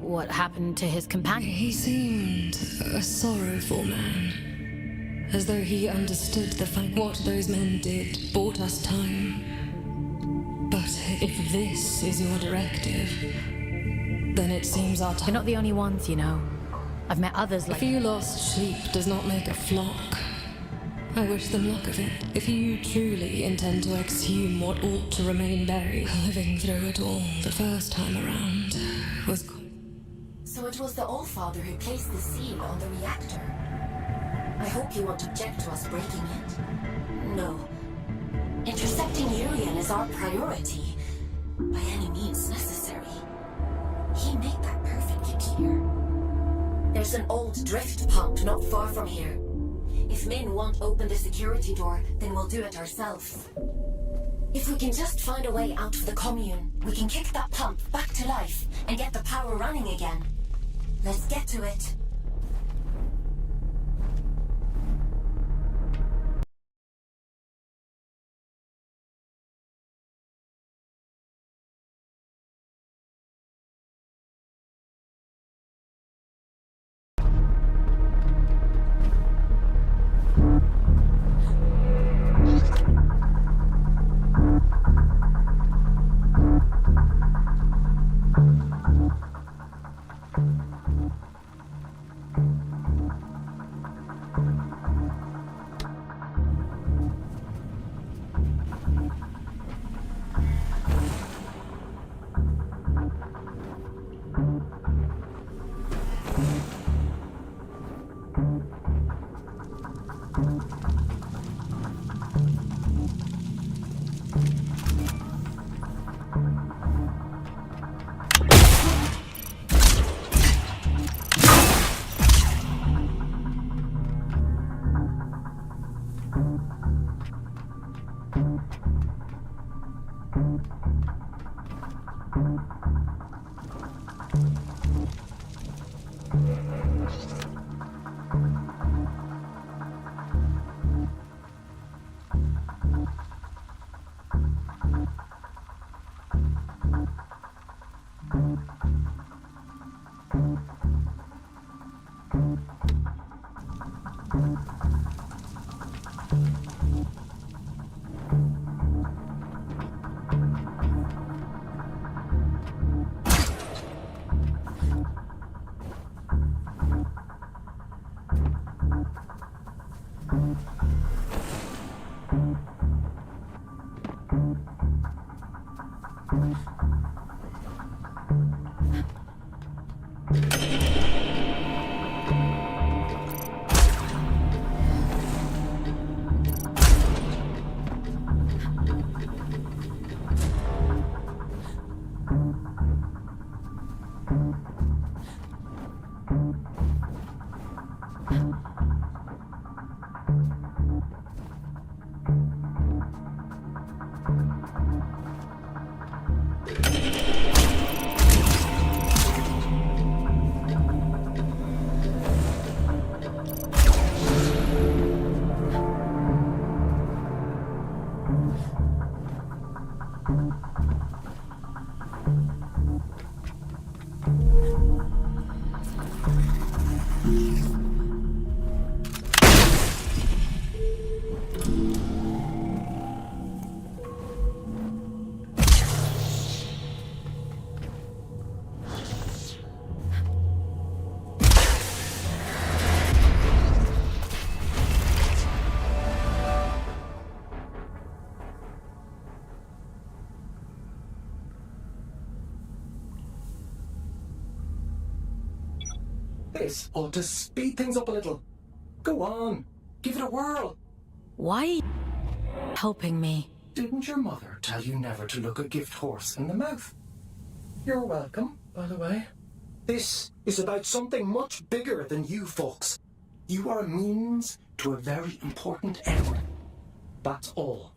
What happened to his companion? He seemed a sorrowful man, as though he understood the fact what those men did bought us time. But if this is your directive, then it seems our time... You're not the only ones, you know. I've met others like... A few lost sheep does not make a flock. I wish them luck of it. If you truly intend to exhume what ought to remain buried, living through it all the first time around was... So it was the All-Father who placed the seal on the reactor. I hope you won't object to us breaking it. No. Intercepting Urian is our priority, by any means necessary. He made that perfectly clear. There's an old drift pump not far from here. If Min won't open the security door, then we'll do it ourselves. If we can just find a way out of the commune, we can kick that pump back to life and get the power running again. Let's get to it. This ought to speed things up a little. Go on, give it a whirl. Why helping me? Didn't your mother tell you never to look a gift horse in the mouth? You're welcome, by the way. This is about something much bigger than you folks. You are a means to a very important end. That's all.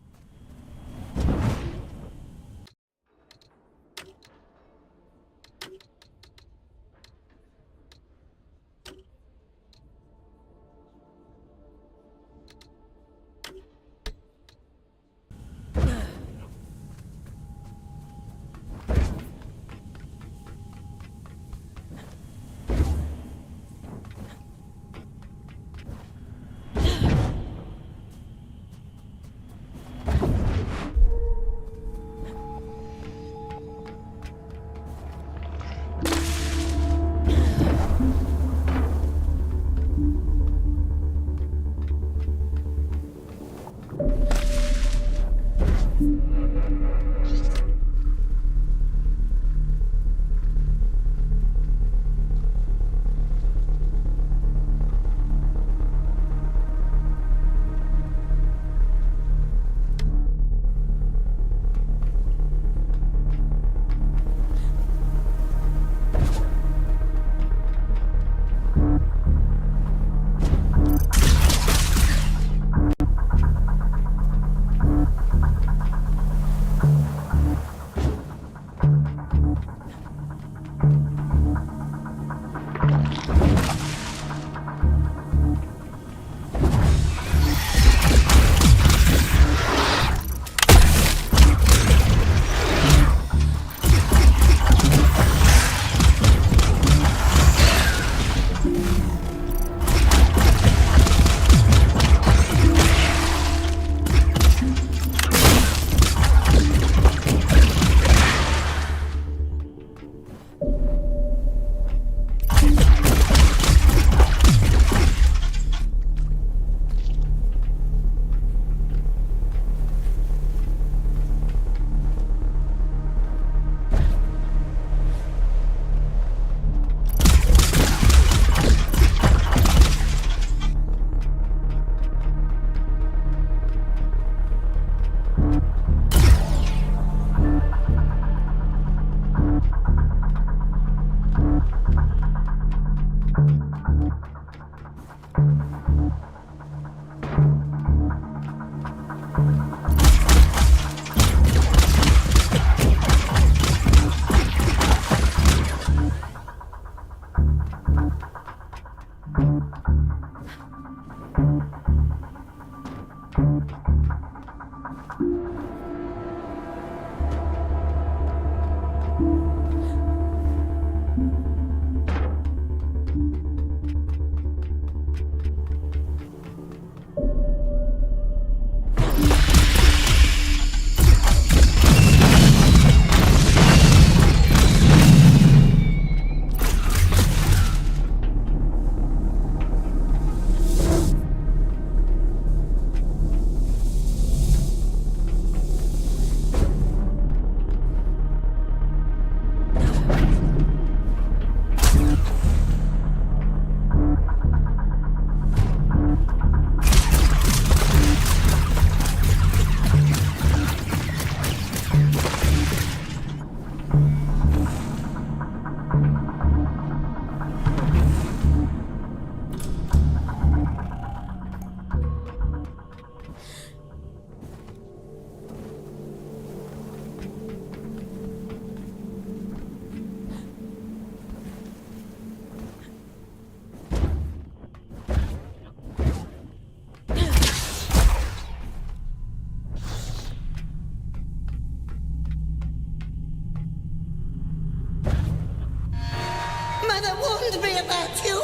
Mother warned me about you.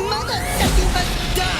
Mother said you must die.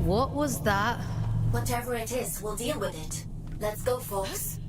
What was that? Whatever it is, we'll deal with it. Let's go, folks.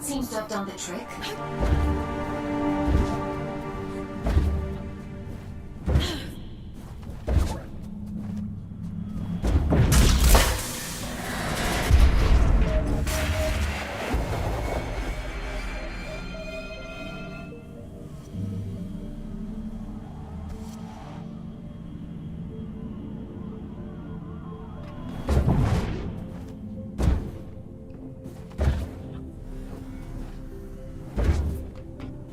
Seems to have done the trick.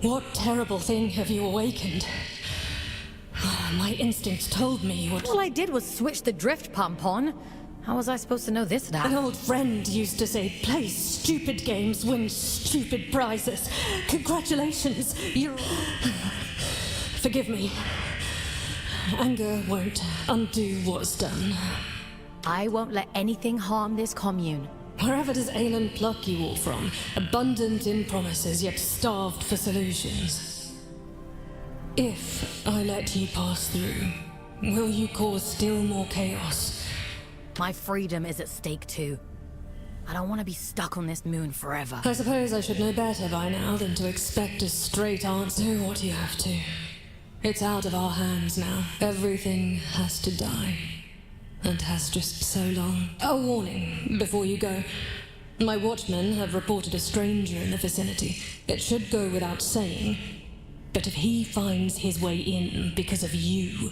What terrible thing have you awakened? My instincts told me you would... All I did was switch the drift pump on. How was I supposed to know this now? An old friend used to say, play stupid games, win stupid prizes. Congratulations, you're... Forgive me. Anger won't undo what's done. I won't let anything harm this commune. Wherever does Aelin pluck you all from? Abundant in promises, yet starved for solutions. If I let you pass through, will you cause still more chaos? My freedom is at stake too. I don't want to be stuck on this moon forever. I suppose I should know better by now than to expect a straight answer. Do what you have to. It's out of our hands now. Everything has to die. And has just so long. A warning before you go. My watchmen have reported a stranger in the vicinity. It should go without saying, but if he finds his way in because of you...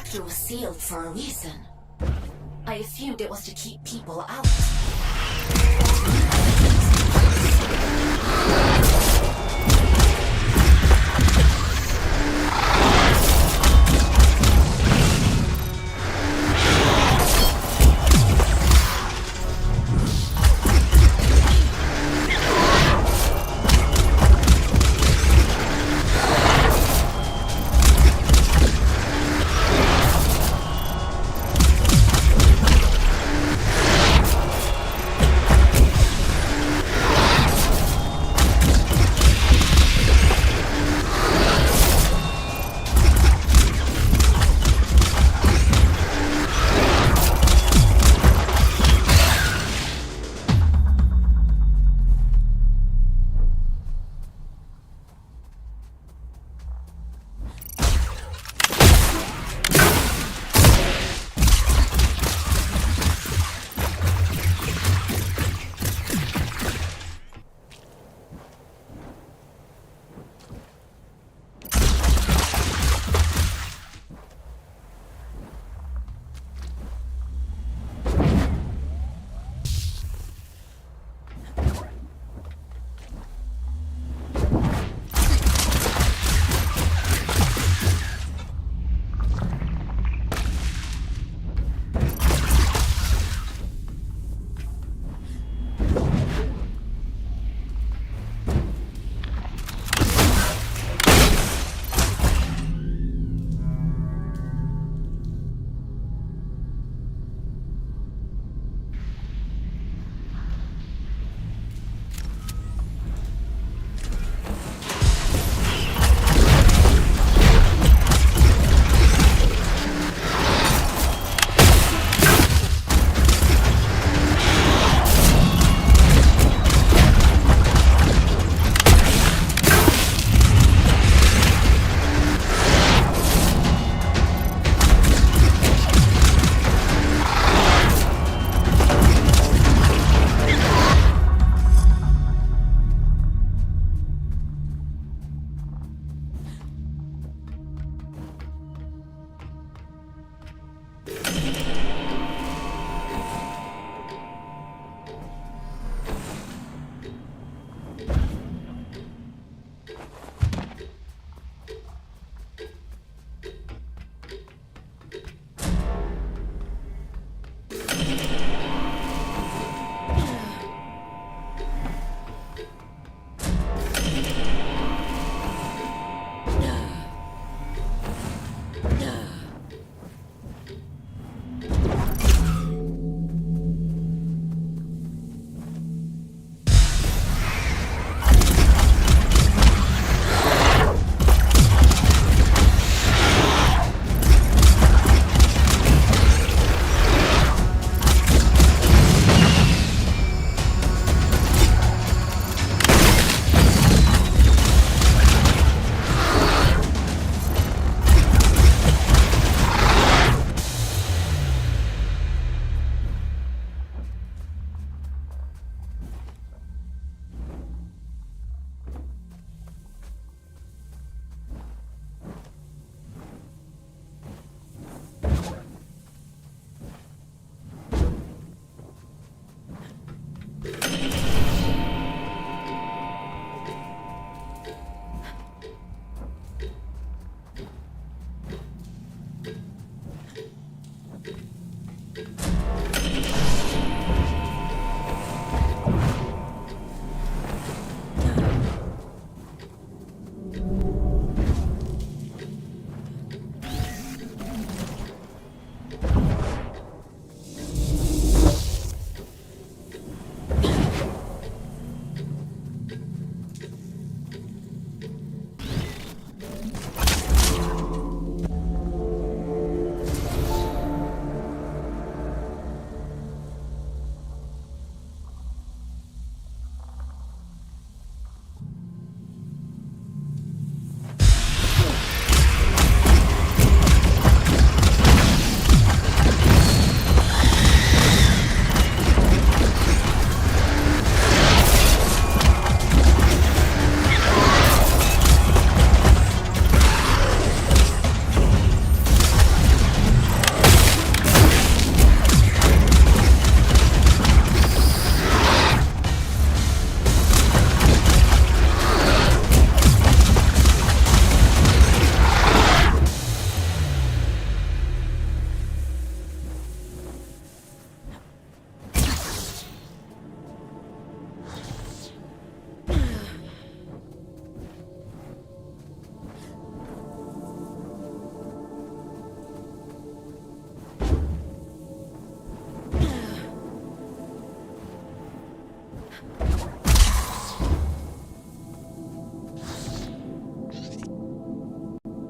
reactor was sealed for a reason. I assumed it was to keep people out.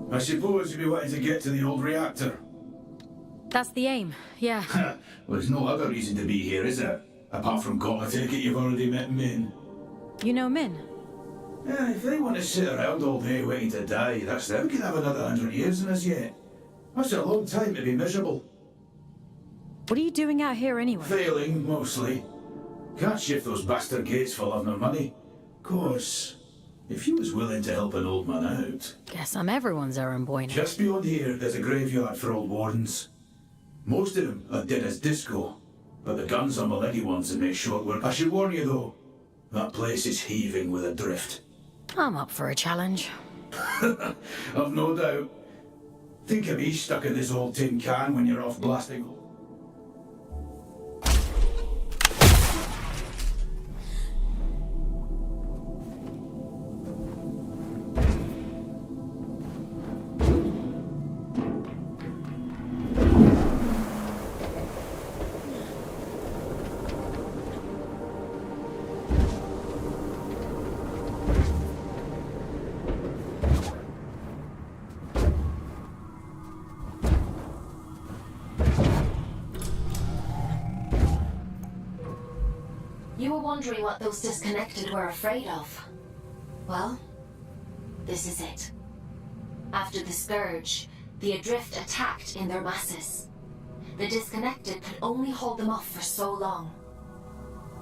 I suppose you'll be wanting to get to the old reactor. That's the aim, yeah. Well, there's no other reason to be here, is there? Apart from calling, I take it you've already met Min. You know Min? Yeah, if they want to sit around all day waiting to die, that's them can have another 100 years in us yet. That's a long time to be miserable. What are you doing out here anyway? Failing, mostly. Can't shift those bastard gates for love nor money. Course, if you was willing to help an old man out... Guess I'm everyone's errand boy now. Just beyond here, there's a graveyard for old wardens. Most of them are dead as disco, but the guns are my leggy ones and make short work. I should warn you though, that place is heaving with a drift. I'm up for a challenge. I've no doubt. Think of me stuck in this old tin can when you're off blasting. You were wondering what those disconnected were afraid of. Well, this is it. After the Scourge, the Adrift attacked in their masses. The disconnected could only hold them off for so long.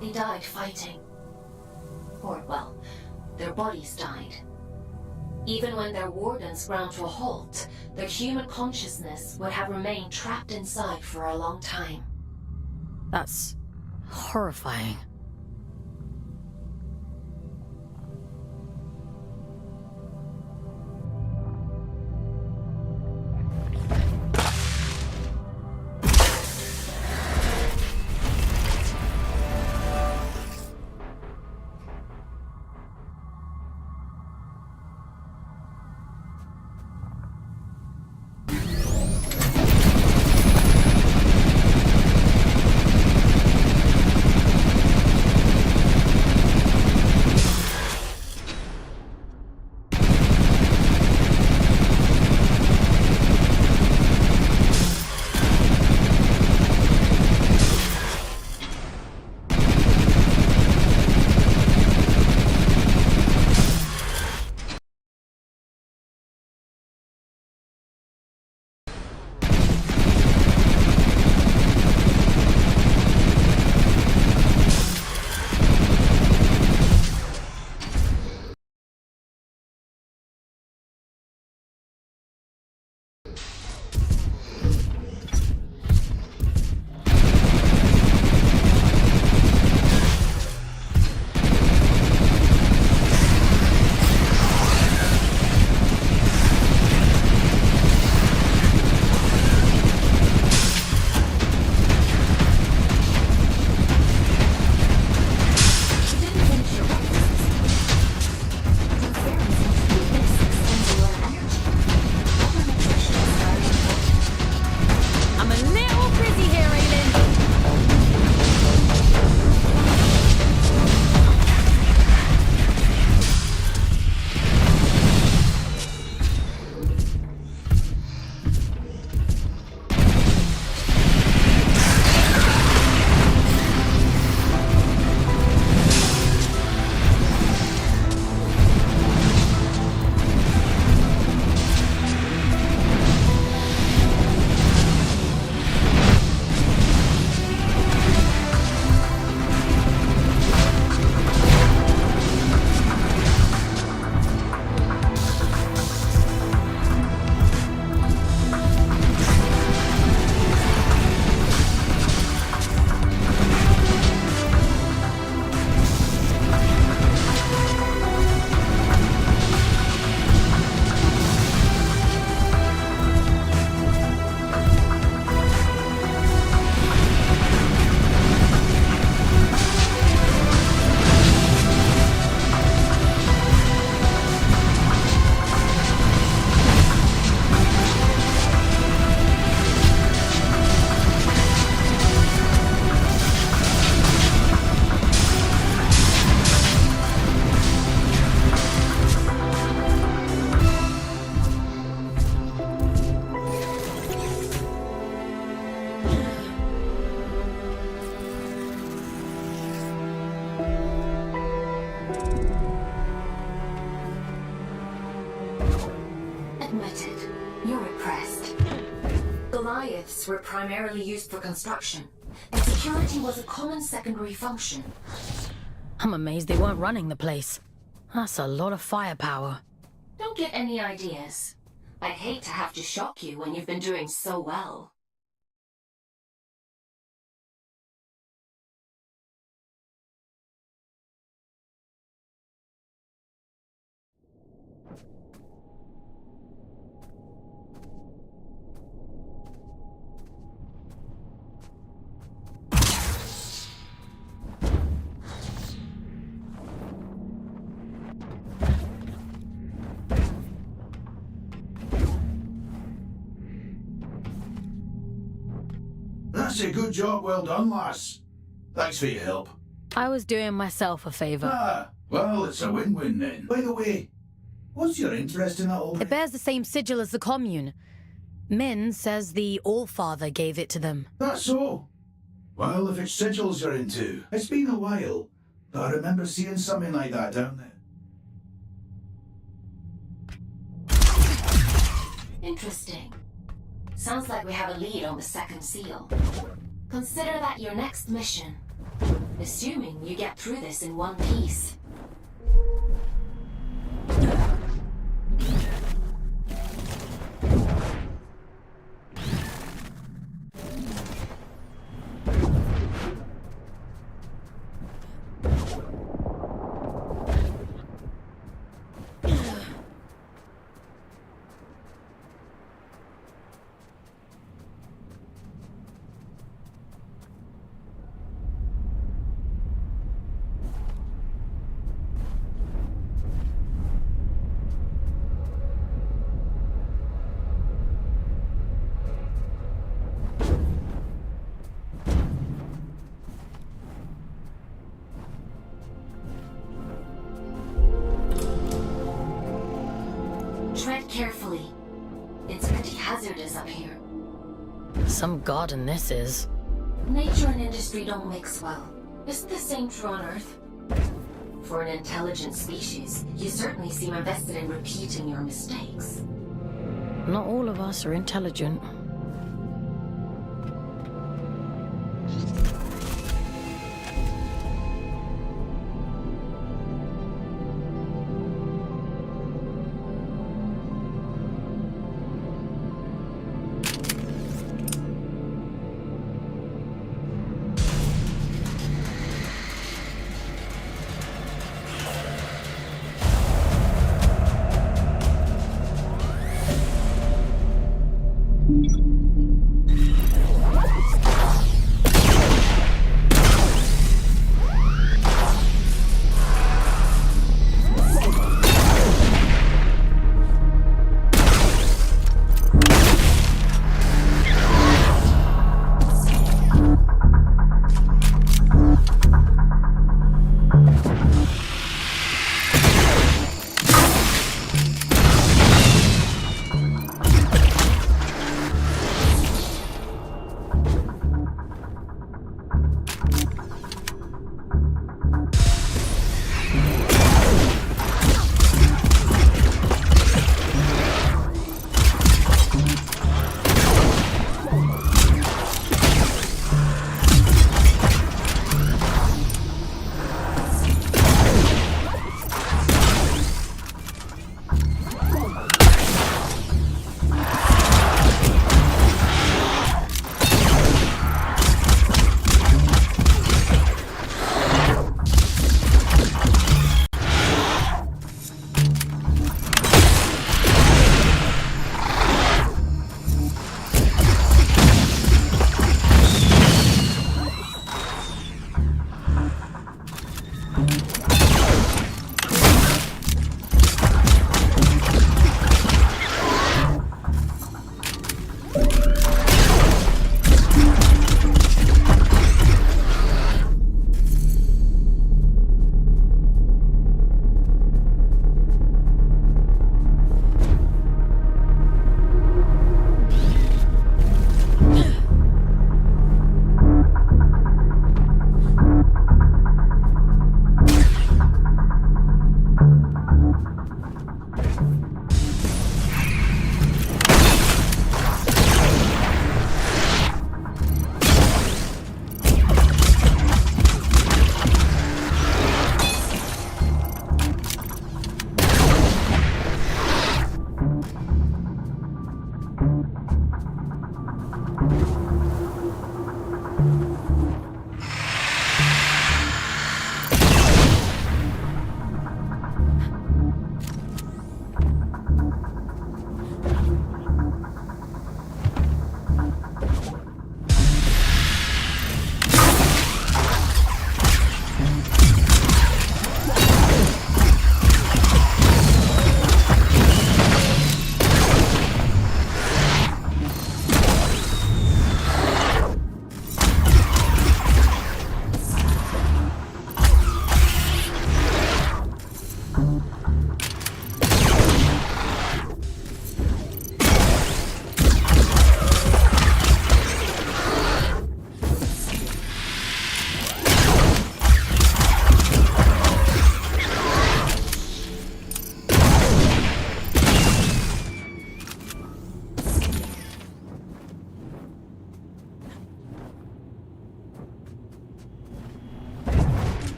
They died fighting. Or, well, their bodies died. Even when their wardens ground to a halt, their human consciousness would have remained trapped inside for a long time. That's horrifying. Goliaths were primarily used for construction, and security was a common secondary function. I'm amazed they weren't running the place. That's a lot of firepower. Don't get any ideas. I'd hate to have to shock you when you've been doing so well. That's a good job well done, lass. Thanks for your help. I was doing myself a favor. Ah, well, it's a win-win then. By the way, what's your interest in that old... It bears the same sigil as the commune. Min says the Allfather gave it to them. That's so? Well, if it's sigils you're into, it's been a while, but I remember seeing something like that down there. Interesting. Sounds like we have a lead on the second seal. Consider that your next mission. Assuming you get through this in one piece. Tread carefully. It's pretty hazardous up here. Some garden this is. Nature and industry don't mix well. Isn't the same true on Earth? For an intelligent species, you certainly seem invested in repeating your mistakes. Not all of us are intelligent.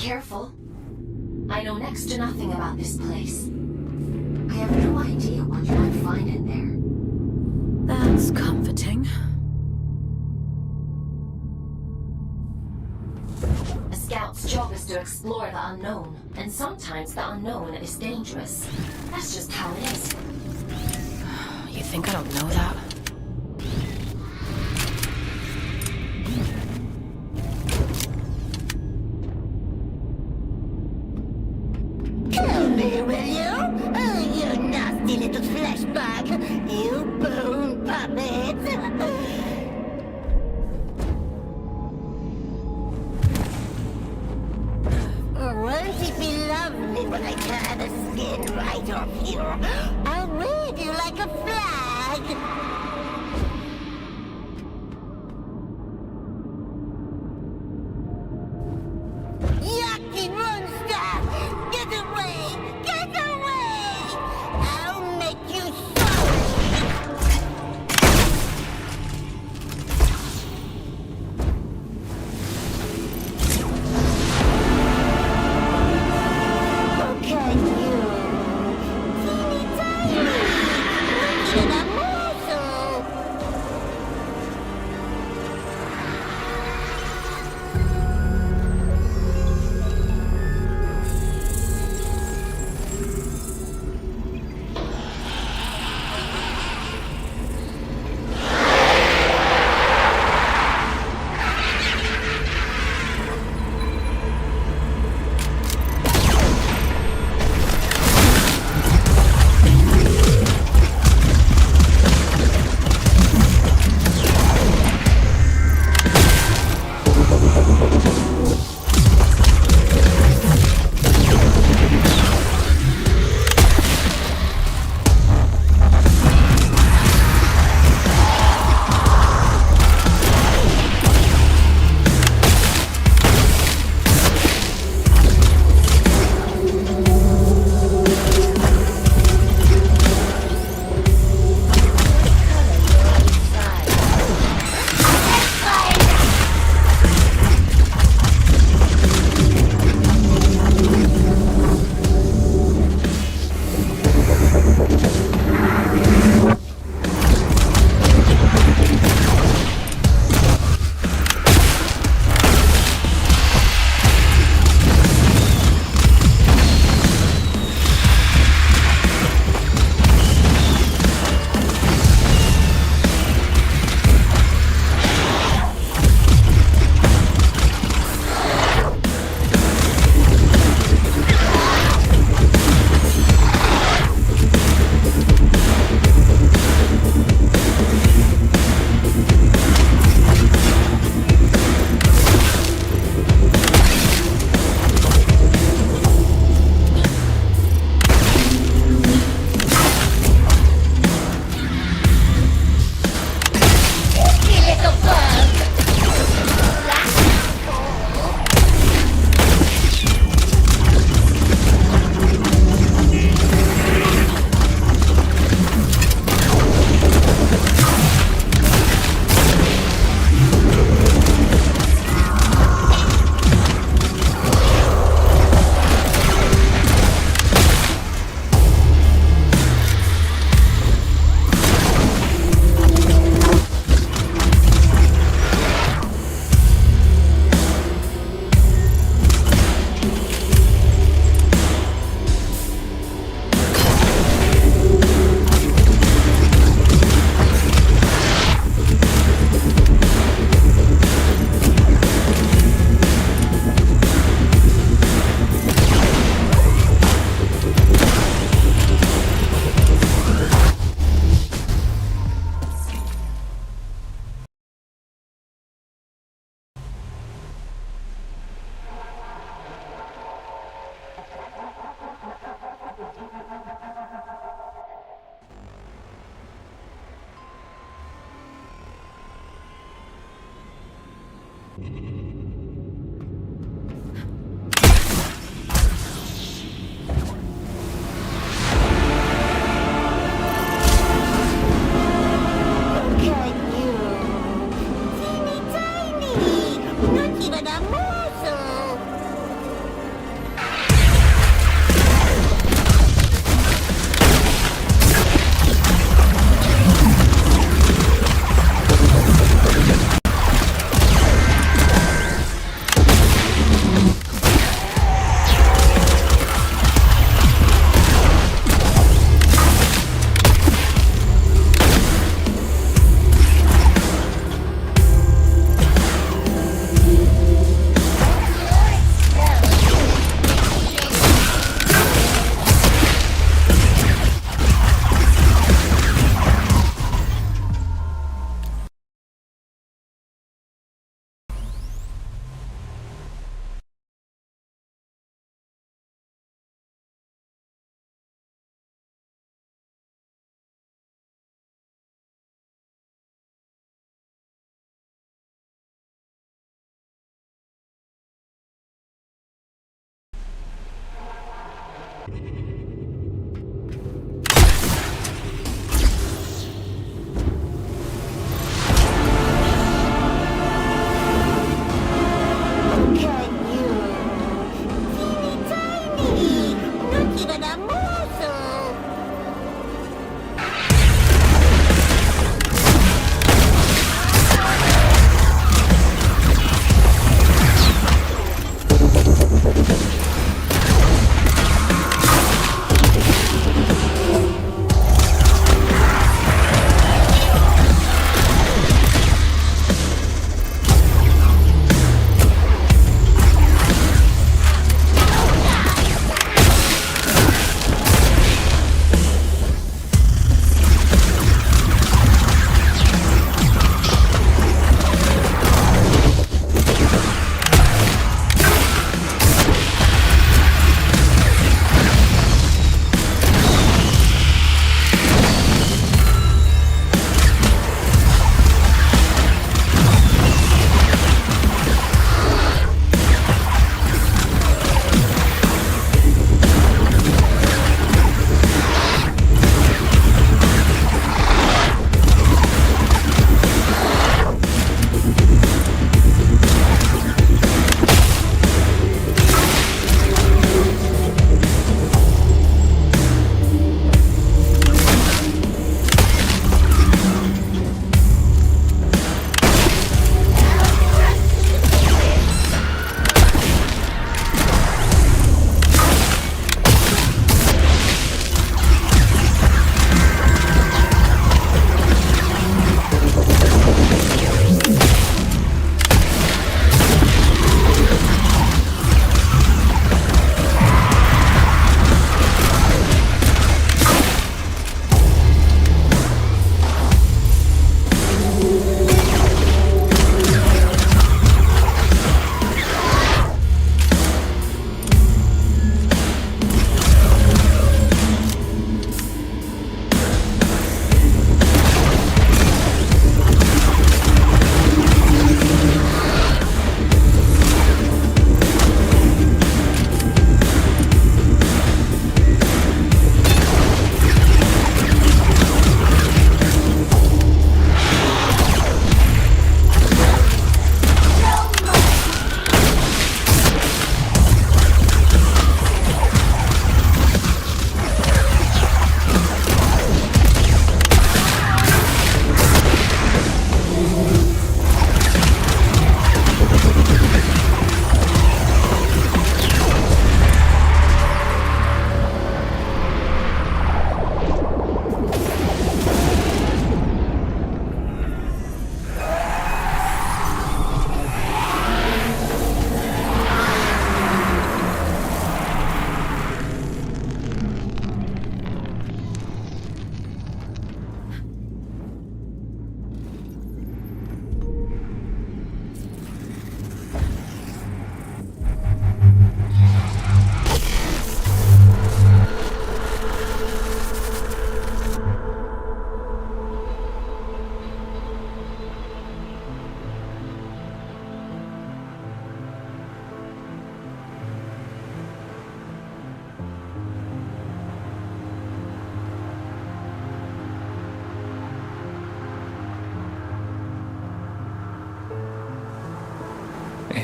careful. I know next to nothing about this place. I have no idea what you might find in there. That's comforting. A scout's job is to explore the unknown, and sometimes the unknown is dangerous. That's just how it is. You think I don't know that? Come here, will you? Oh, you nasty little flesh bag. You bone puppet. Won't it be lovely when I tear the skin right off you? I'll wave you like a flag. Yucky monster! Get away! Get away! I'll make you okay, you. Teeny tiny! Look at a morsel!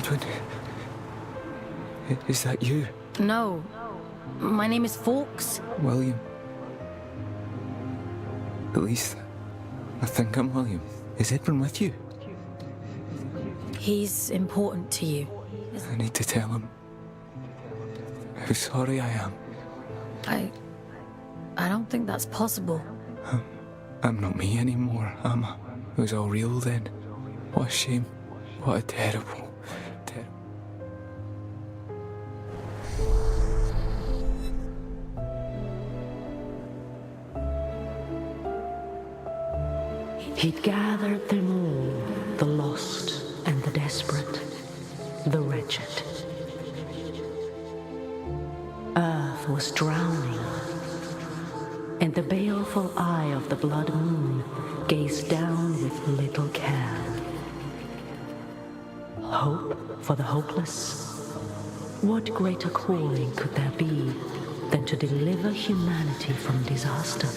Edwin? Is that you? No. My name is Fawkes. William. At least, I think I'm William. Is Edwin with you? He's important to you. I need to tell him how sorry I am. I don't think that's possible. I'm not me anymore, am I? It was all real then. What a shame. What a terrible. He'd gathered them all, the lost and the desperate, the wretched. Earth was drowning, and the baleful eye of the blood moon gazed down with little care. Hope for the hopeless? What greater calling could there be than to deliver humanity from disaster?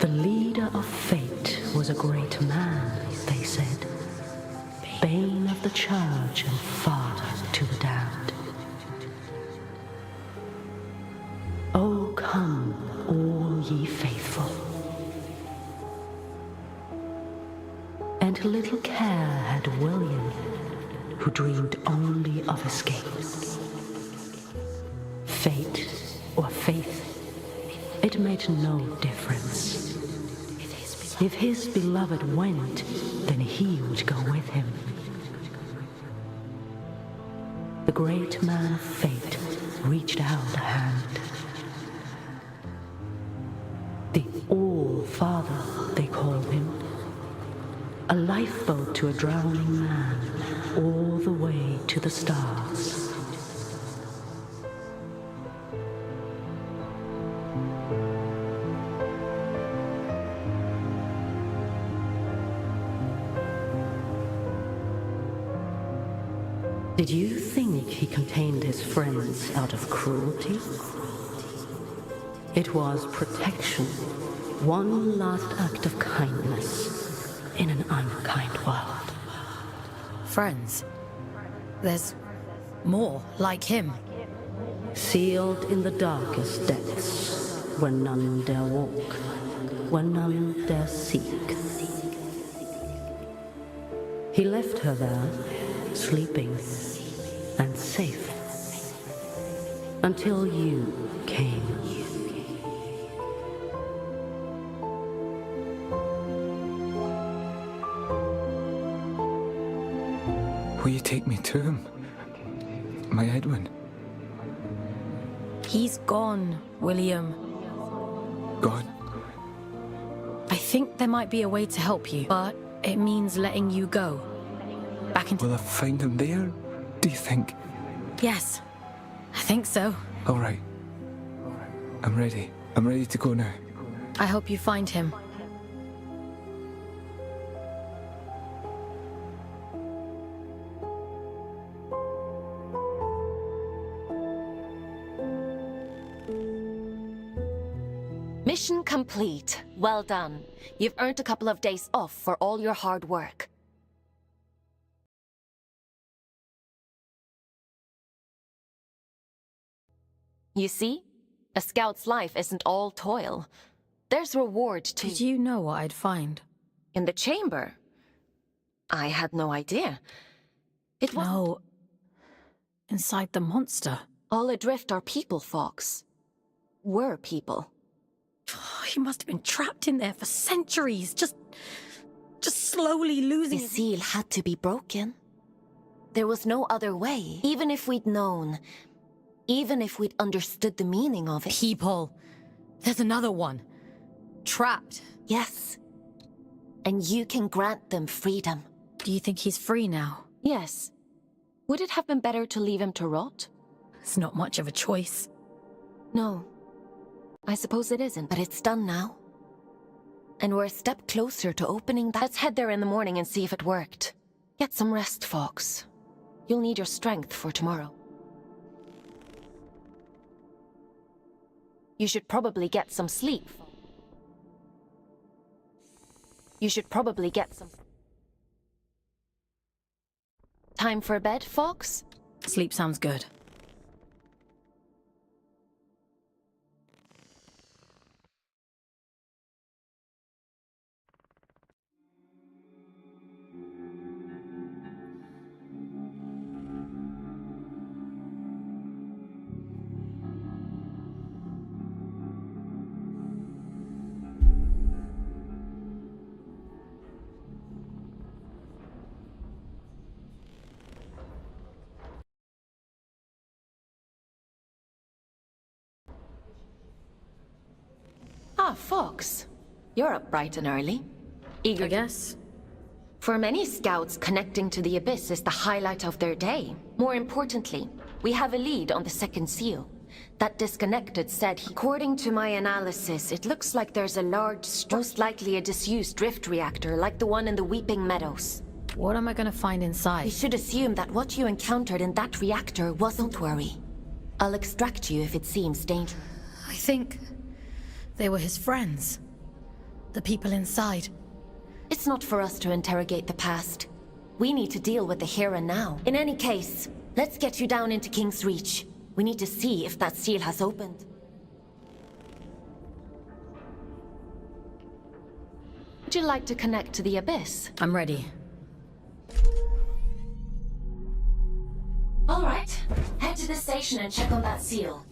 The leader of fate was a great man, they said, bane of the church and father to the damned. Oh, come, all ye faithful. And little care had William, who dreamed only of escape. Fate or faith, it made no difference. If his beloved went, then he would go with him. The great man of fate reached out a hand. The All-Father, they called him. A lifeboat to a drowning man, all the way to the stars. Did you think he contained his friends out of cruelty? It was protection, one last act of kindness in an unkind world. Friends? There's more like him. Sealed in the darkest depths, where none dare walk, where none dare seek. He left her there, sleeping and safe, until you came. Will you take me to him? My Edwin? He's gone, William. Gone? I think there might be a way to help you, but it means letting you go. Back into... Will I find him there, do you think? Yes, I think so. All right. I'm ready. I'm ready to go now. I hope you find him. Mission complete. Well done. You've earned a couple of days off for all your hard work. You see? A scout's life isn't all toil. There's reward too. Did you know what I'd find? In the chamber? I had no idea. It was... No. Inside the monster. All adrift are people, Fox. Were people. He must have been trapped in there for centuries, just slowly losing... The seal had to be broken. There was no other way. Even if we'd known, even if we'd understood the meaning of it. People. There's another one. Trapped. Yes. And you can grant them freedom. Do you think he's free now? Yes. Would it have been better to leave him to rot? It's not much of a choice. No. I suppose it isn't, but it's done now. And we're a step closer to opening that. Let's head there in the morning and see if it worked. Get some rest, Fox. You'll need your strength for tomorrow. You should probably get some sleep. You should probably get some... Time for bed, Fox? Sleep sounds good. Ah, Fox. You're up bright and early. Eager, I guess. For many scouts, connecting to the Abyss is the highlight of their day. More importantly, we have a lead on the second seal. That disconnected said, according to my analysis, it looks like there's a large, most likely a disused drift reactor like the one in the Weeping Meadows. What am I gonna find inside? We should assume that what you encountered in that reactor wasn't worry. I'll extract you if it seems dangerous. I think they were his friends. The people inside. It's not for us to interrogate the past. We need to deal with the here and now. In any case, let's get you down into King's Reach. We need to see if that seal has opened. Would you like to connect to the Abyss? I'm ready. All right. Head to the station and check on that seal.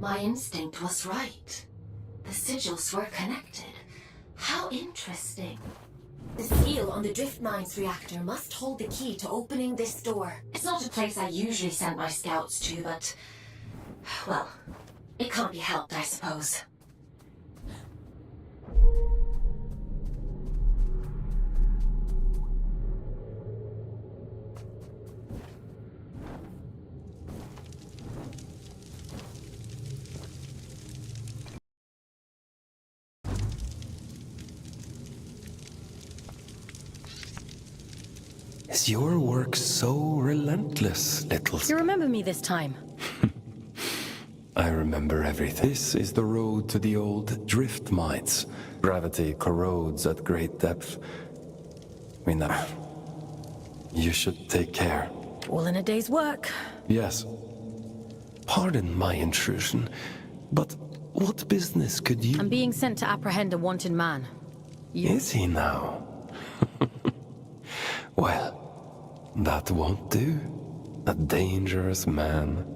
My instinct was right. The sigils were connected. How interesting. The seal on the drift mine's reactor must hold the key to opening this door. It's not a place I usually send my scouts to, but... well, it can't be helped, I suppose. Is your work so relentless, little... You remember me this time? I remember everything. This is the road to the old drift mines. Gravity corrodes at great depth. We know. You should take care. All in a day's work. Yes. Pardon my intrusion, but what business could you... I'm being sent to apprehend a wanted man. Is he now? Well, that won't do. A dangerous man.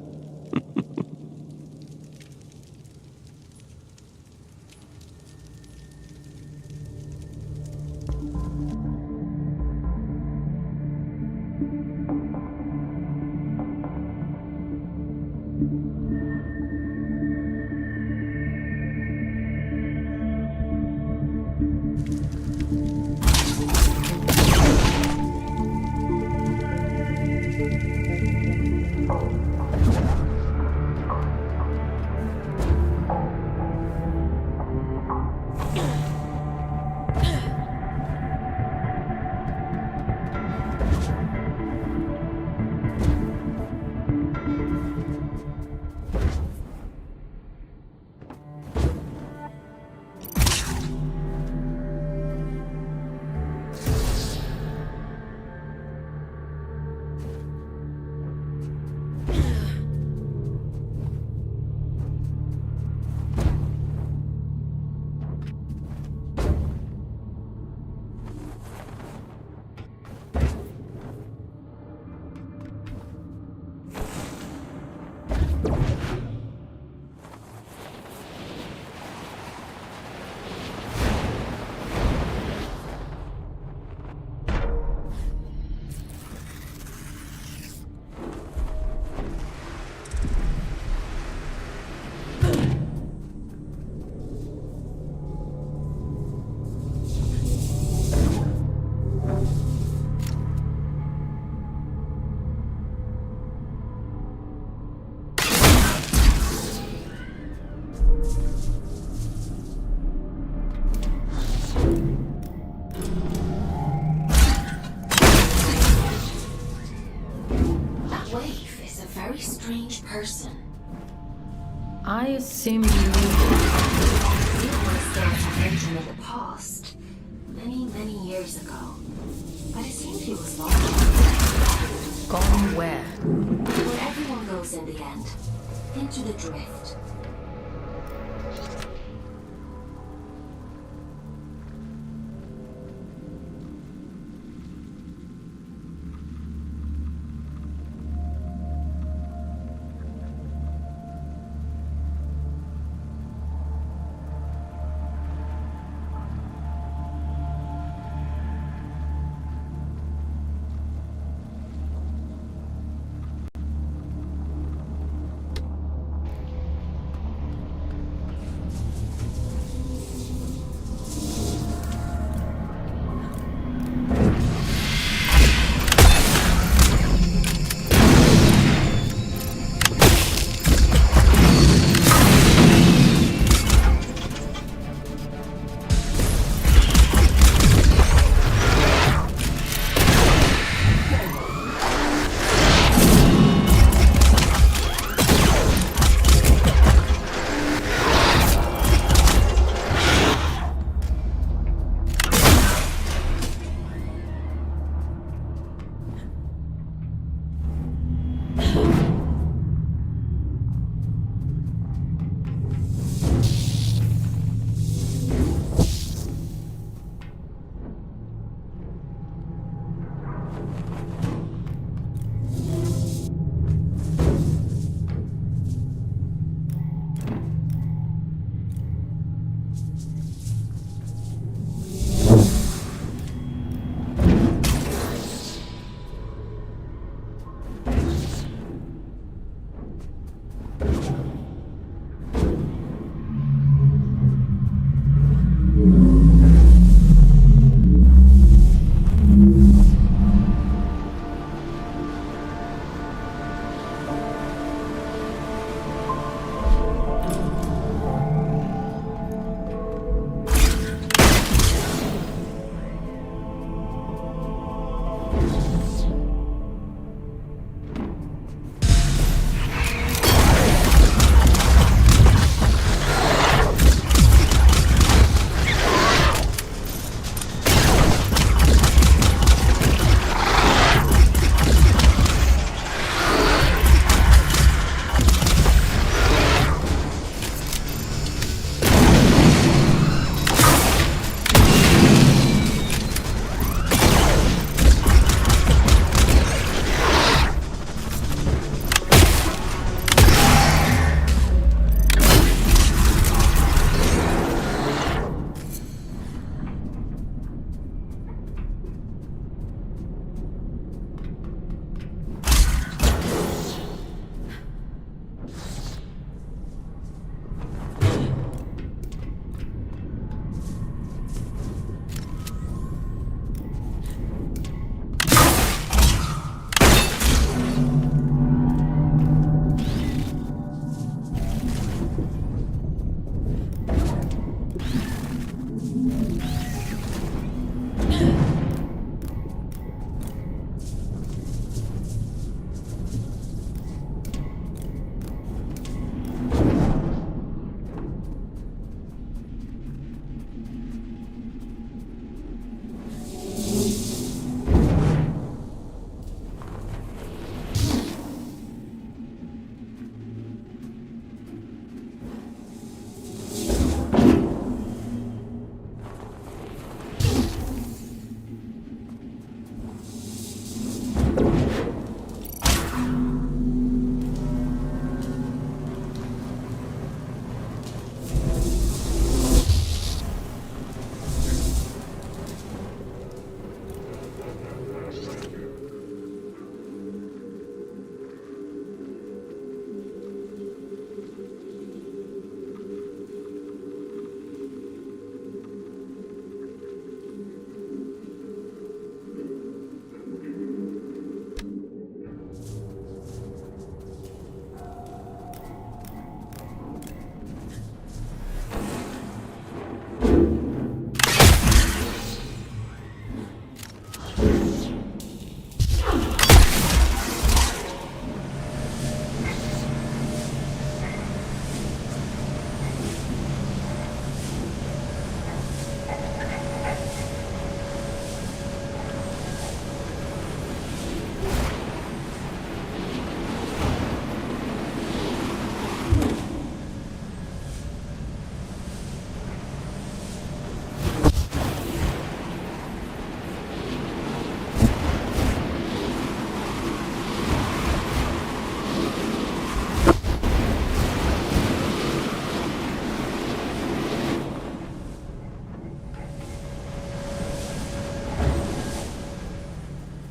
Person. I assume you knew it was a version of the past. Many years ago. But it seemed he was lost. Gone where? Where everyone goes in the end. Into the drift.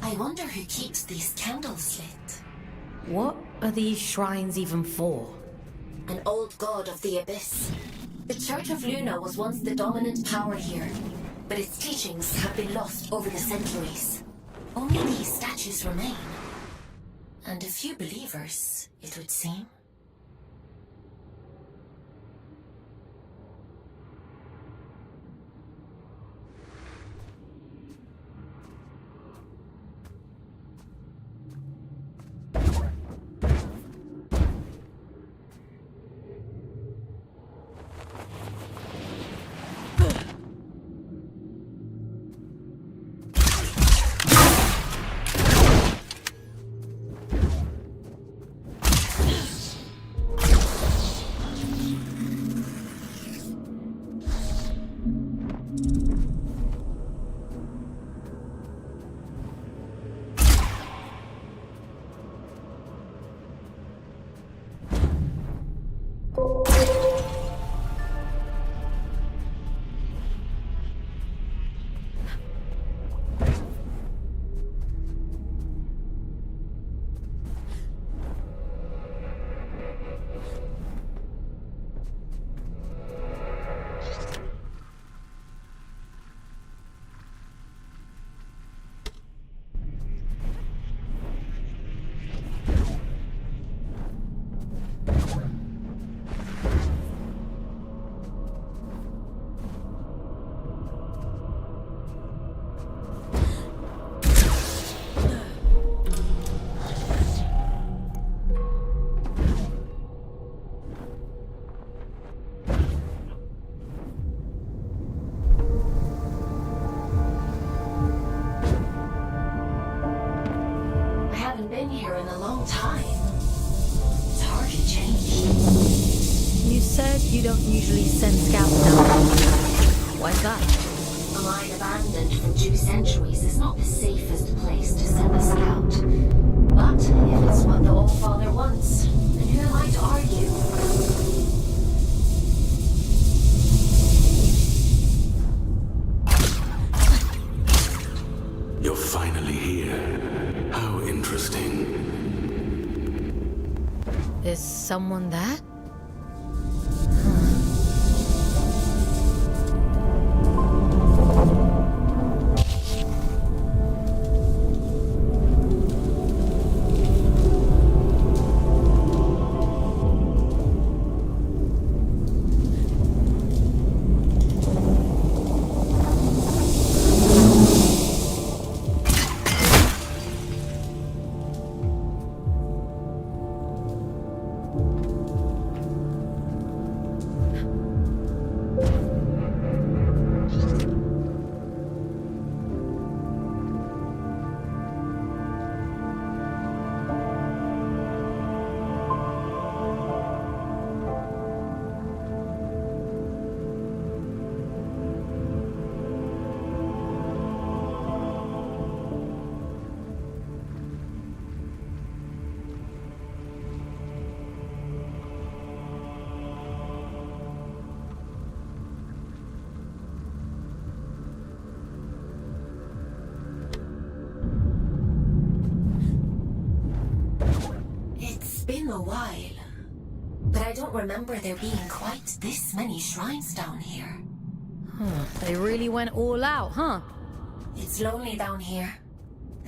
I wonder who keeps these candles lit. What are these shrines even for? An old god of the abyss. The Church of Luna was once the dominant power here, but its teachings have been lost over the centuries. Only these statues remain. And a few believers, it would seem. Been here in a long time. It's hardly changed. You said you don't usually send scouts down. Why's that? A mine abandoned for 2 centuries is not the safest place to send a scout. But if it's what the All-Father wants, then who am I to argue? You're finally here. How interesting. Is someone there? Been a while, but I don't remember there being quite this many shrines down here. They really went all out, huh? It's lonely down here,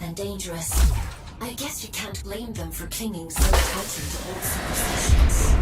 and dangerous. I guess you can't blame them for clinging so tightly to old superstitions.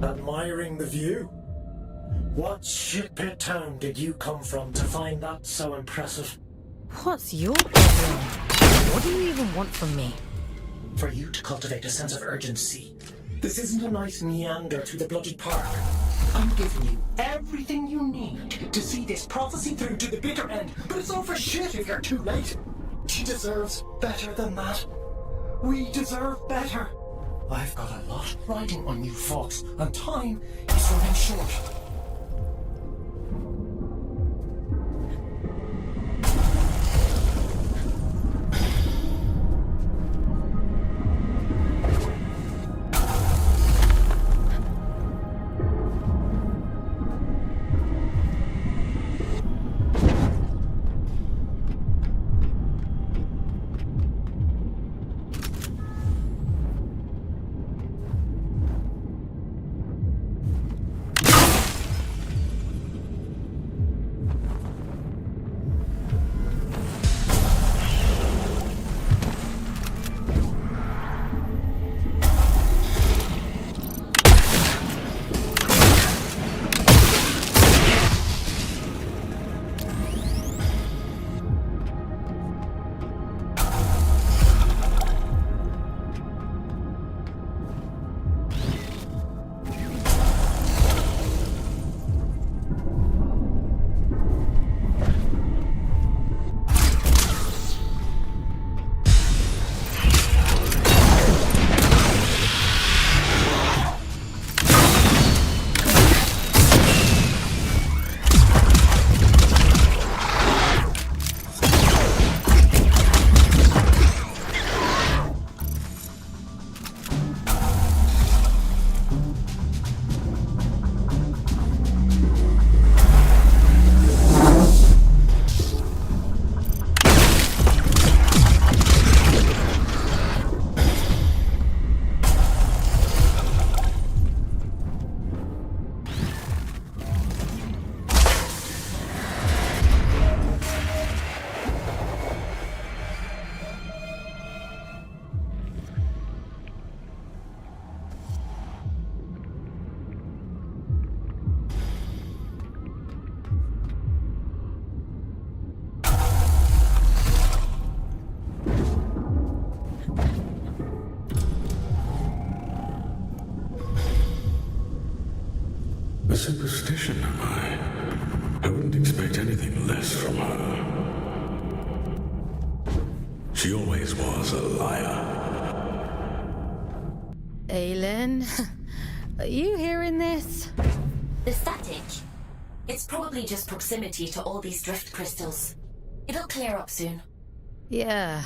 Admiring the view? What shitpit town did you come from to find that so impressive? What's your problem? What do you even want from me? For you to cultivate a sense of urgency. This isn't a nice meander through the bloody park. I'm giving you everything you need to see this prophecy through to the bitter end, but it's all for shit if you're too late. She deserves better than that. We deserve better. I've got a lot riding on you folks, and time is running short. A superstition, am I? I wouldn't expect anything less from her. She always was a liar. Aylin, are you hearing this? The static. It's probably just proximity to all these drift crystals. It'll clear up soon. Yeah.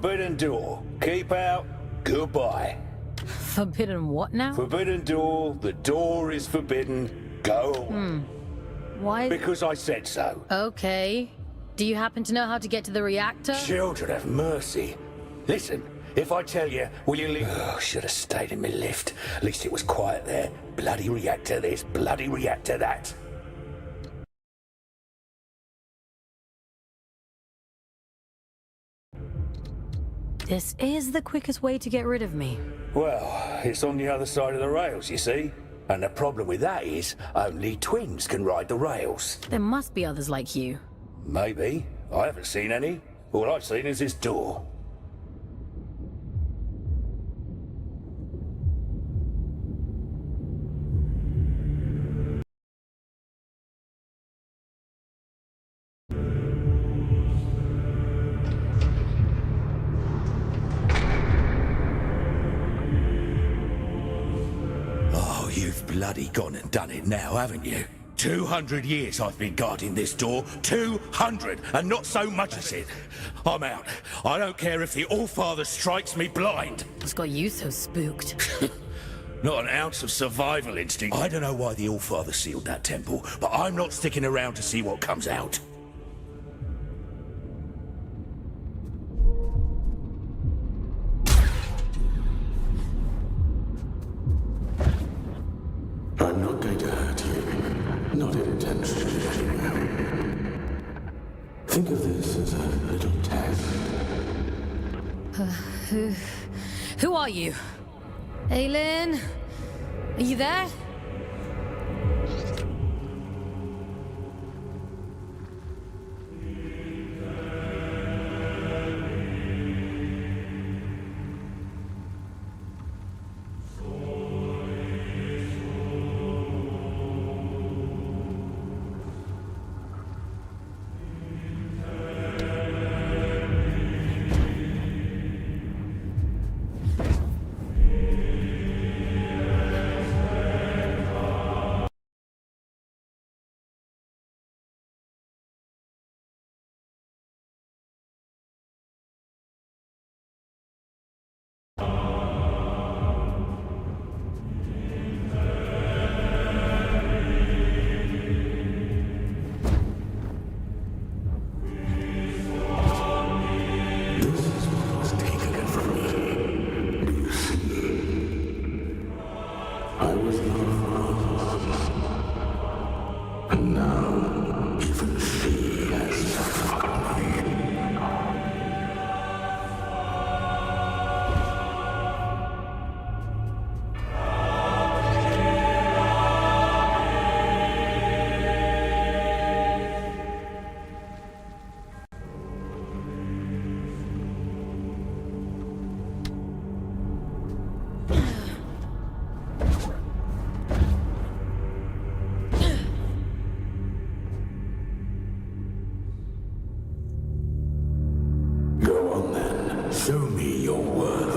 Forbidden door. Keep out. Goodbye. Forbidden what now? Forbidden door. The door is forbidden. Go away. Why? Because I said so. Okay. Do you happen to know how to get to the reactor? Children have mercy. Listen, if I tell you, will you leave? Oh, should have stayed in my lift. At least it was quiet there. Bloody reactor this, bloody reactor that. This is the quickest way to get rid of me. Well, it's on the other side of the rails, you see? And the problem with that is, only twins can ride the rails. There must be others like you. Maybe. I haven't seen any. All I've seen is this door. Oh, you've bloody gone and done it now, haven't you? 200 years I've been guarding this door. 200, and not so much as it. I'm out. I don't care if the All-Father strikes me blind. What's got you so spooked? Not an ounce of survival instinct. I don't know why the All-Father sealed that temple, but I'm not sticking around to see what comes out. I'm not going to hurt you. Not intentionally, anyhow. Think of this as a little test. Who are you? Aylin? Are you there? Show me your worth.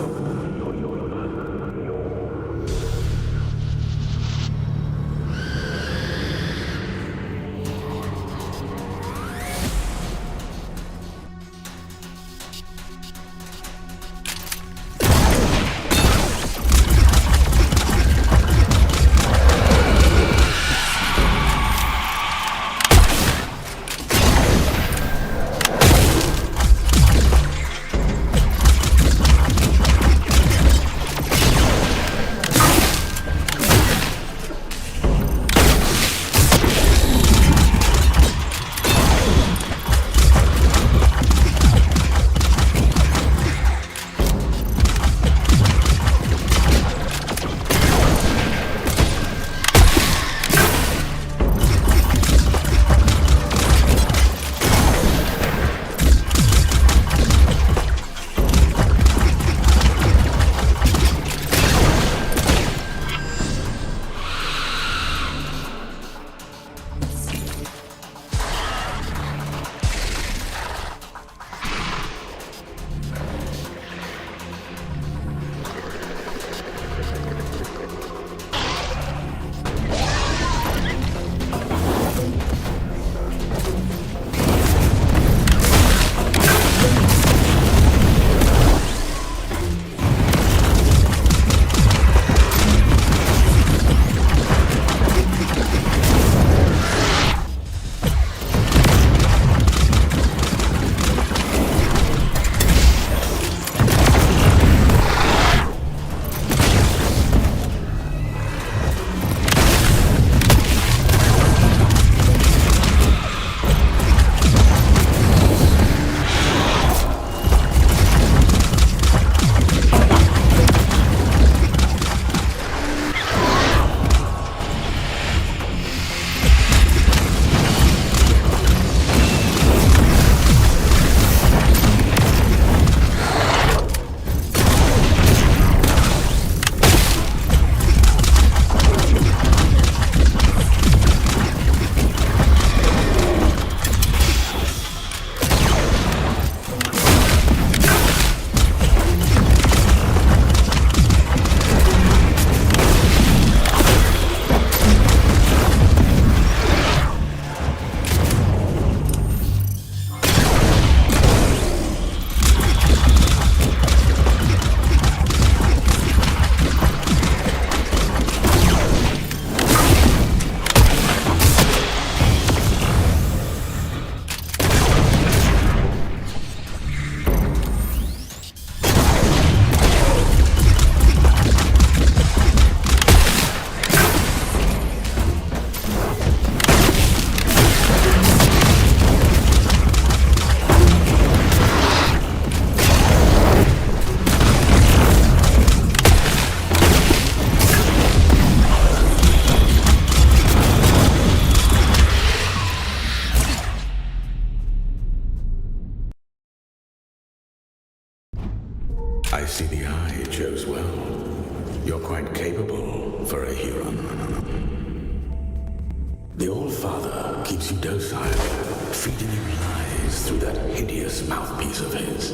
quite capable for a Huron. The All-Father keeps you docile, feeding you lies through that hideous mouthpiece of his.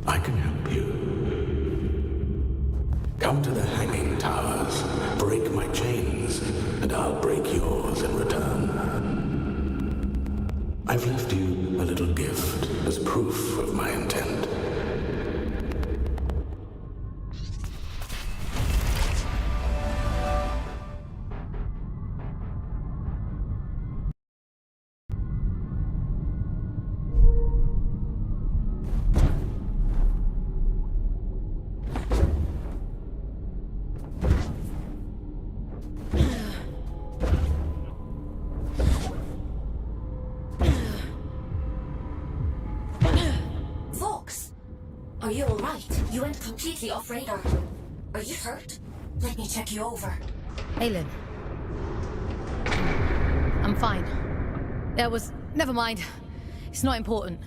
I can help you. Come to the hanging towers, break my chains, and I'll break yours in return. I've left you a little gift as proof of my intent. Are you alright? You went completely off radar. Are you hurt? Let me check you over. Aylin. I'm fine. Never mind. It's not important.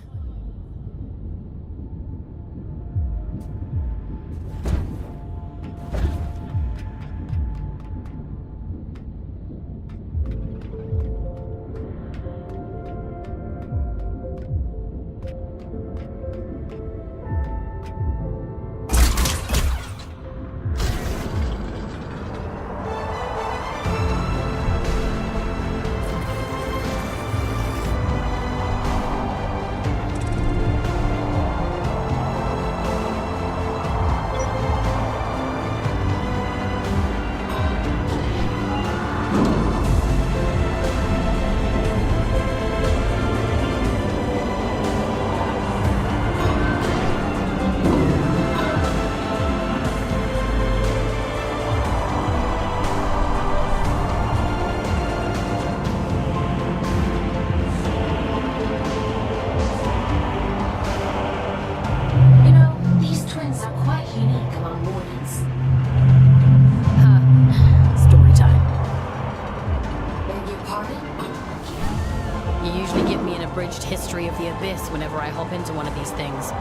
History of the Abyss whenever I hop into one of these things. The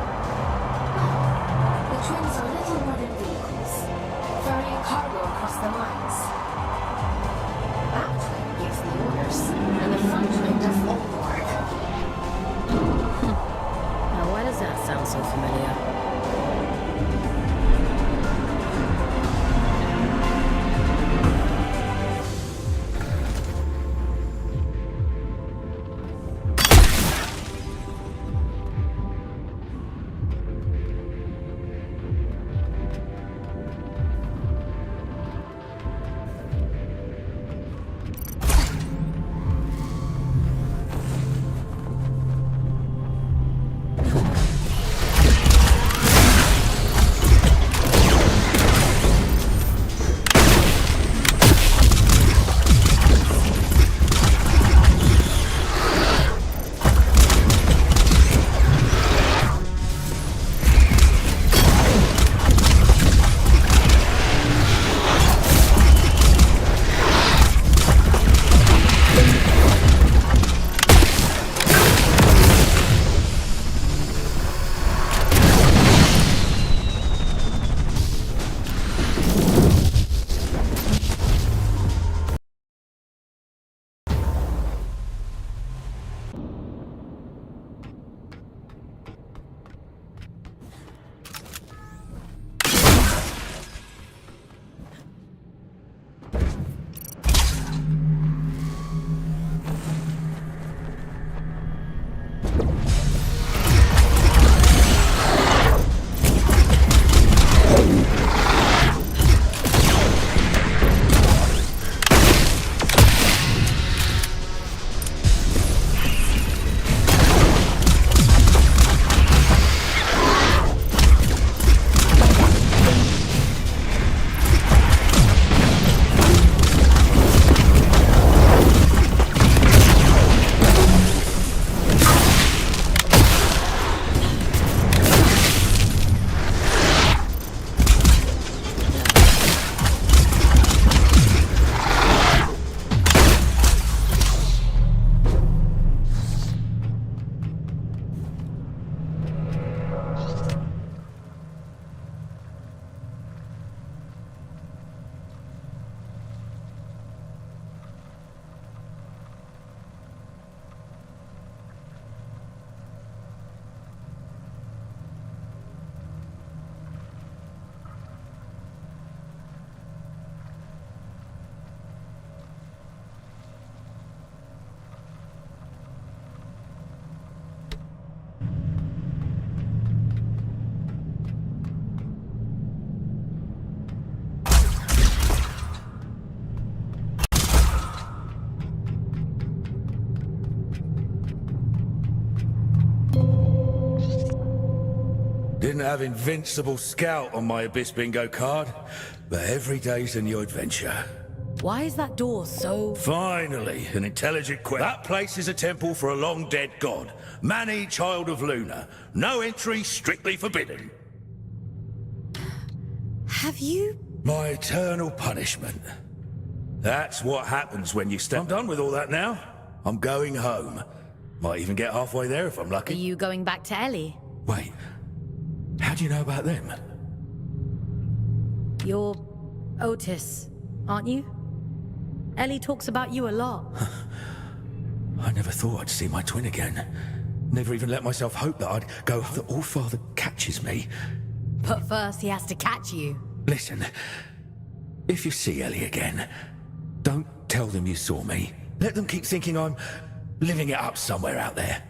twins are little modern vehicles, ferrying cargo across the lines. The back twin gives the orders, and the front twin does all the work. Now why does that sound so familiar? Didn't have Invincible Scout on my Abyss bingo card, but every day's a new adventure. Why is that door so... Finally, an intelligent question. That place is a temple for a long-dead god. Mani, child of Luna. No entry, strictly forbidden. Have you... My eternal punishment. That's what happens when you step... I'm done with all that now. I'm going home. Might even get halfway there if I'm Are lucky. you going back to Ellie? Wait, how do you know about them? You're Otis, aren't you? Ellie talks about you a lot. I never thought I'd see my twin again. Never even let myself hope that I'd go if the Allfather catches me. But first he has to catch you. Listen, if you see Ellie again, don't tell them you saw me. Let them keep thinking I'm living it up somewhere out there.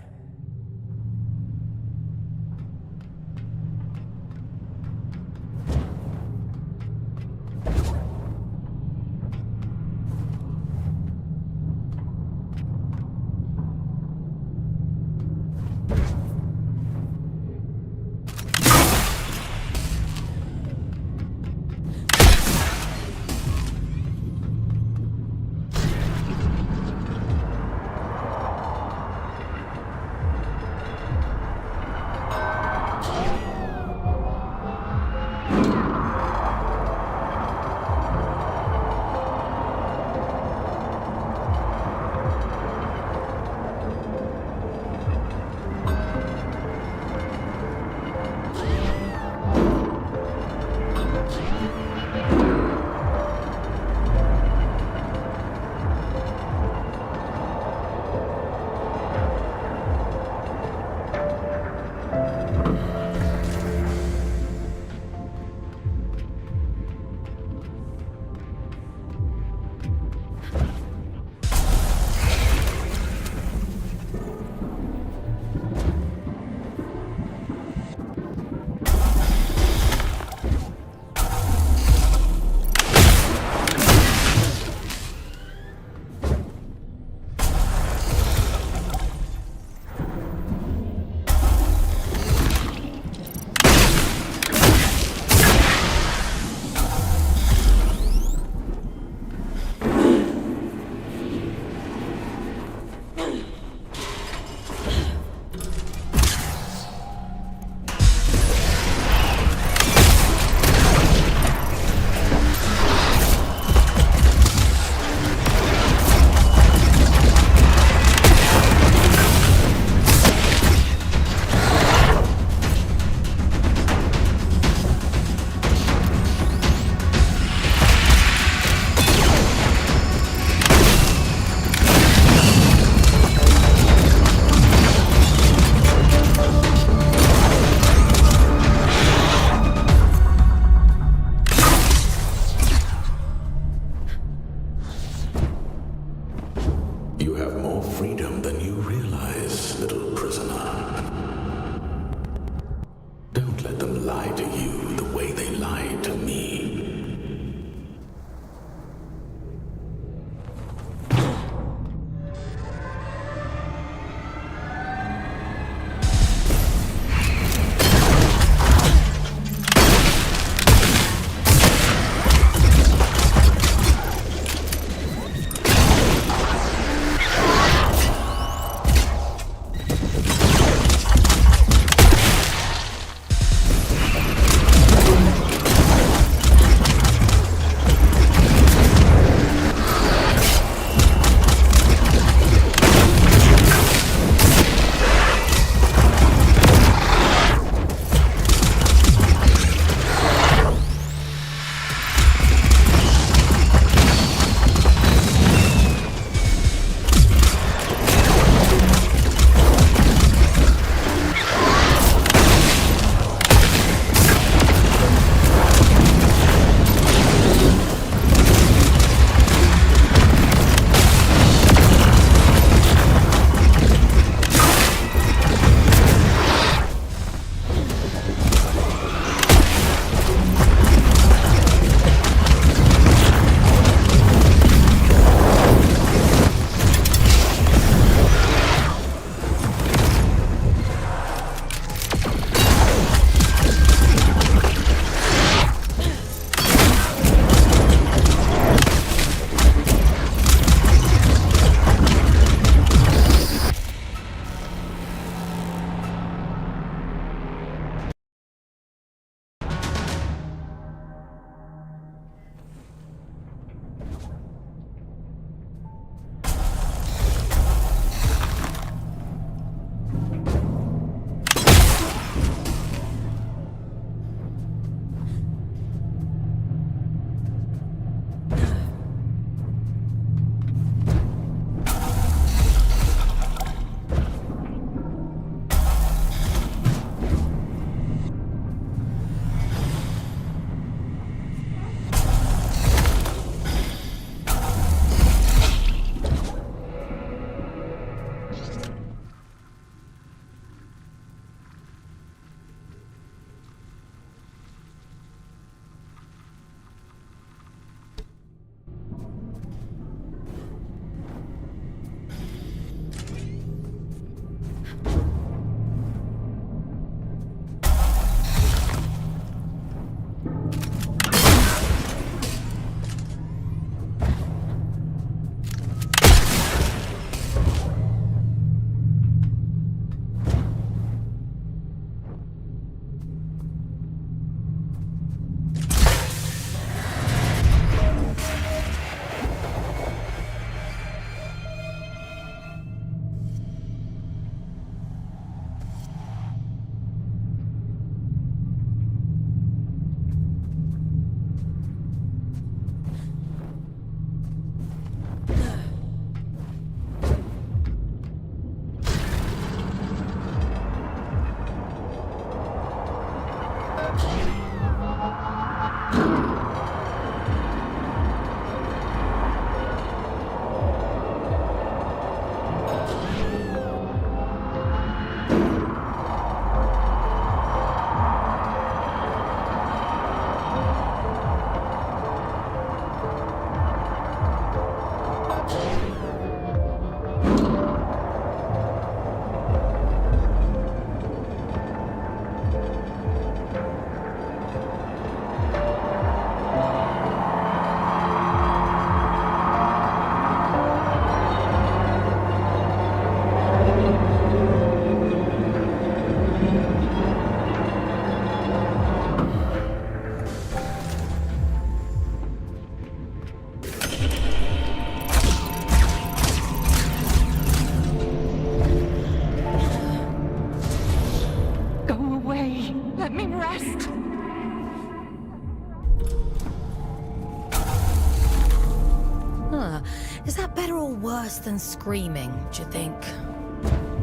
Is that better or worse than screaming, do you think?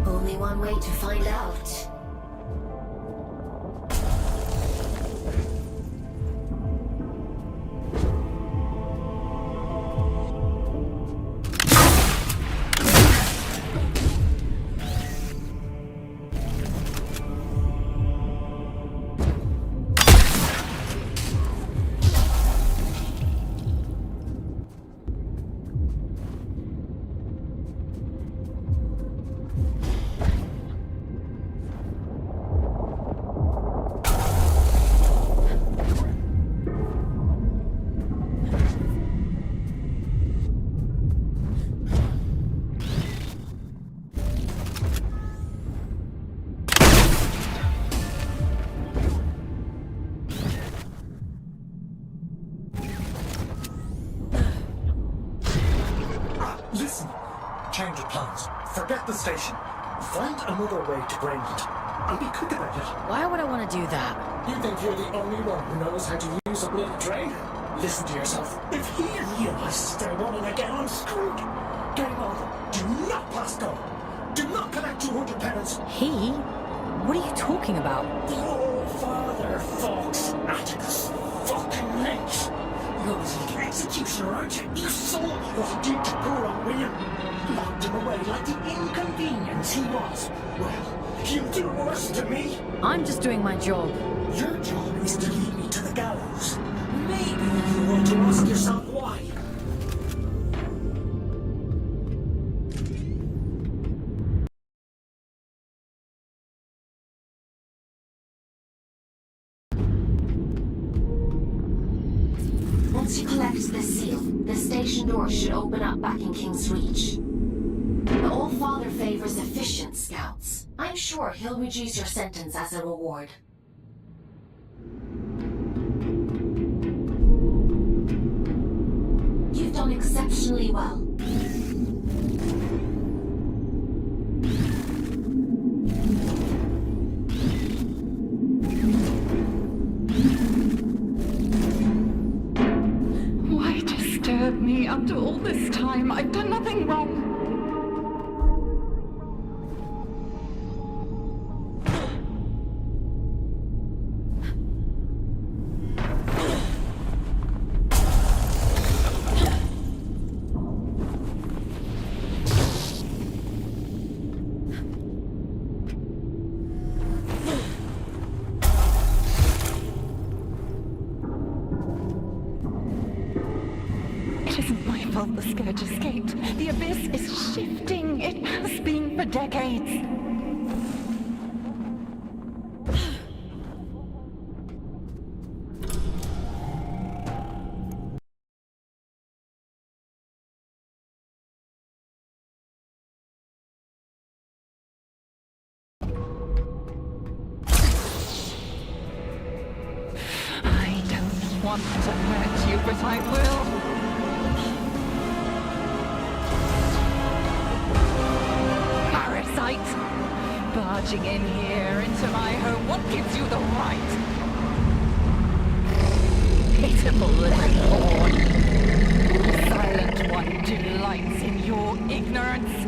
Only one way to find out. Listen, change of plans. Forget the station. Find another way to Greenland. And be quick about it. Why would I want to do that? You think you're the only one who knows how to use a bloody train? Listen to yourself. If he realizes they're running again, I'm screwed. Game over. Do not pass go. Do not collect 200 penance. He? What are you talking about? The old father, Fox. Atticus. Fucking Lynch. You're his little executioner, aren't you? You saw what he did to poor old William. Locked him away like the inconvenience he was. Well, he'll do worse to me. I'm just doing my job. Your job is to lead me to the gallows. Maybe you want to ask yourself why. Once you collect this seal, the station doors should open up back in King's Reach. The Old Father favors efficient scouts. I'm sure he'll reduce your sentence as a reward. You've done exceptionally well. Why disturb me after all this time? I've done nothing wrong. It isn't my fault the Scourge escaped. The Abyss is shifting. It has been for decades. I don't want to hurt you, but I will. Parasite! Barging in here into my home, what gives you the right? Pitiful little lord. The silent one delights in your ignorance.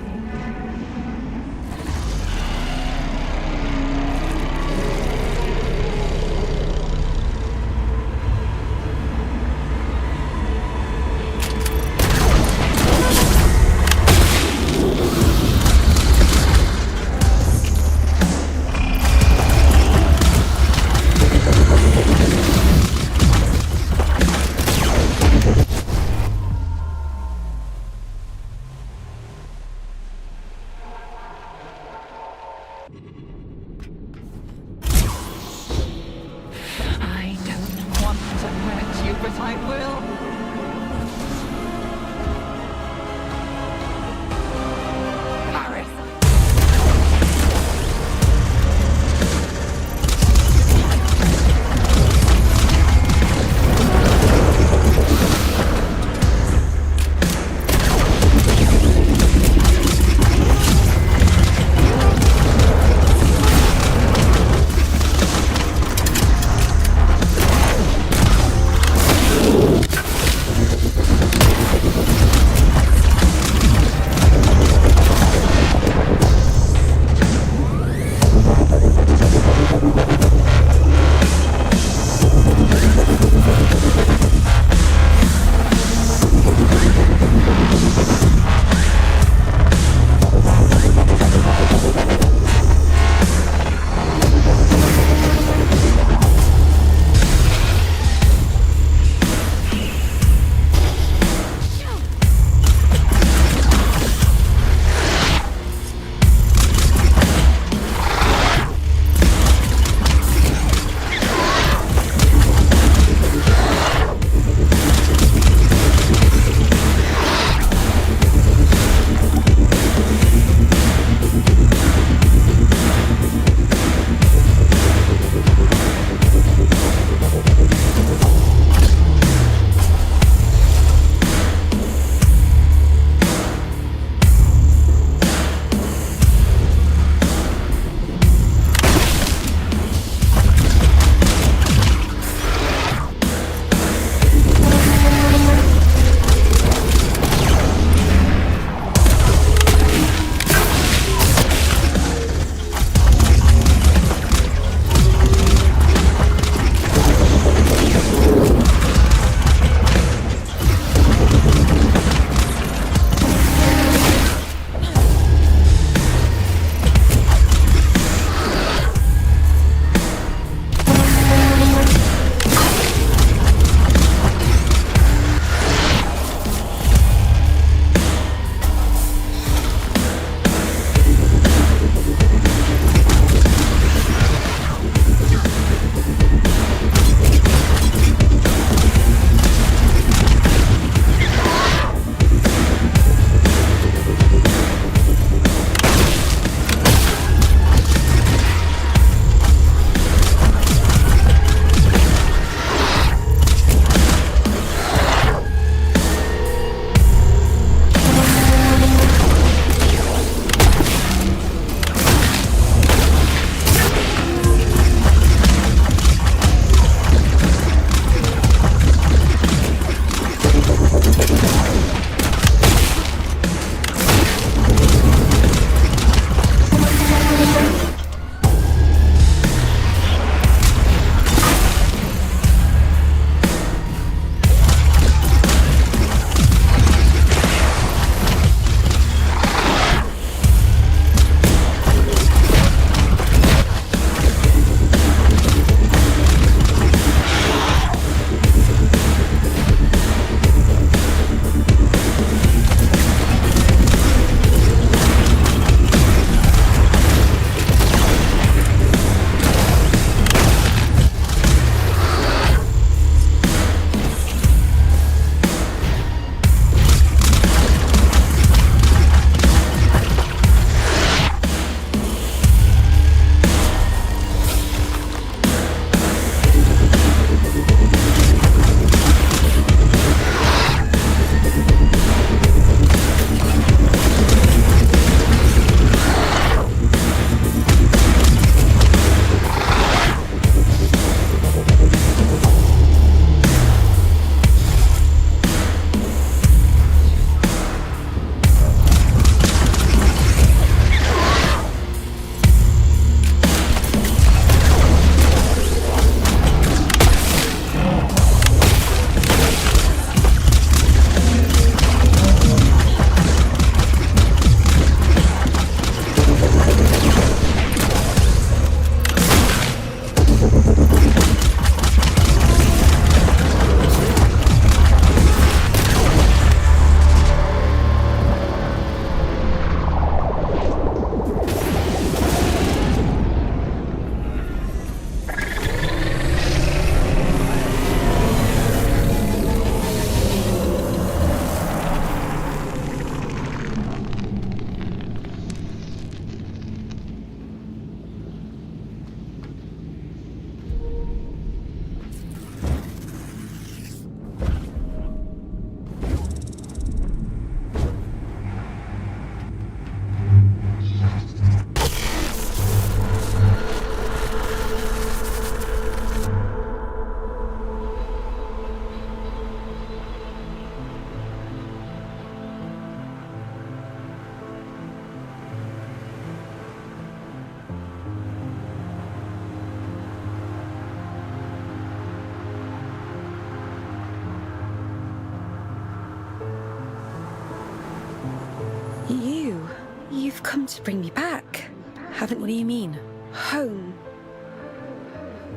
You've come to bring me back, haven't you? What do you mean? Home.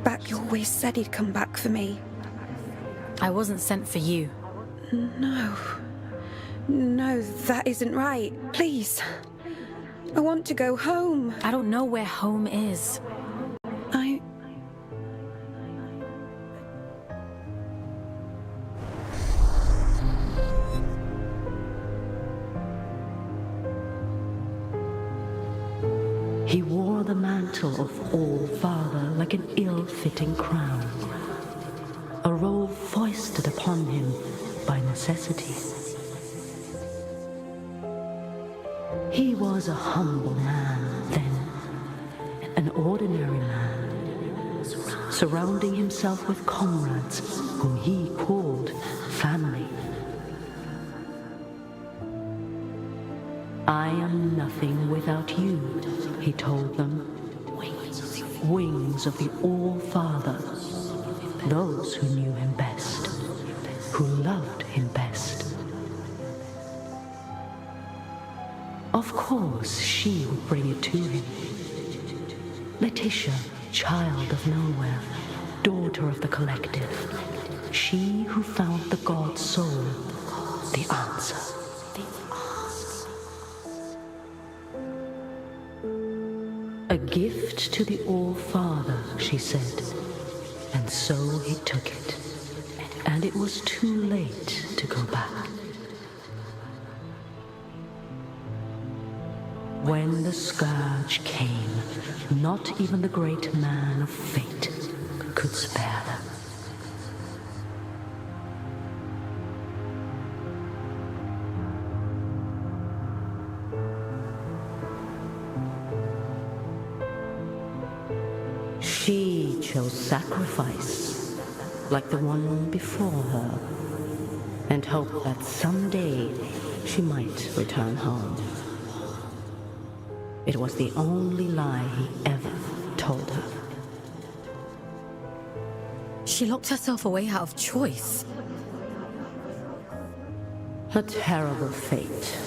Back, you always said he'd come back for me. I wasn't sent for you. No. No, that isn't right. Please. I want to go home. I don't know where home is. He wore the mantle of All-Father like an ill-fitting crown, a role foisted upon him by necessity. He was a humble man then, an ordinary man, surrounding himself with comrades whom he called family. I am nothing without you, he told them. Wings of the All-Father, those who knew him best, who loved him best. Of course, she would bring it to him. Letitia, child of nowhere, daughter of the collective, she who found the god soul, the answer. A gift to the All-Father, she said, and so he took it, and it was too late to go back. When the scourge came, not even the great man of fate could spare them. She chose sacrifice, like the one before her, and hoped that someday she might return home. It was the only lie he ever told her. She locked herself away out of choice. A terrible fate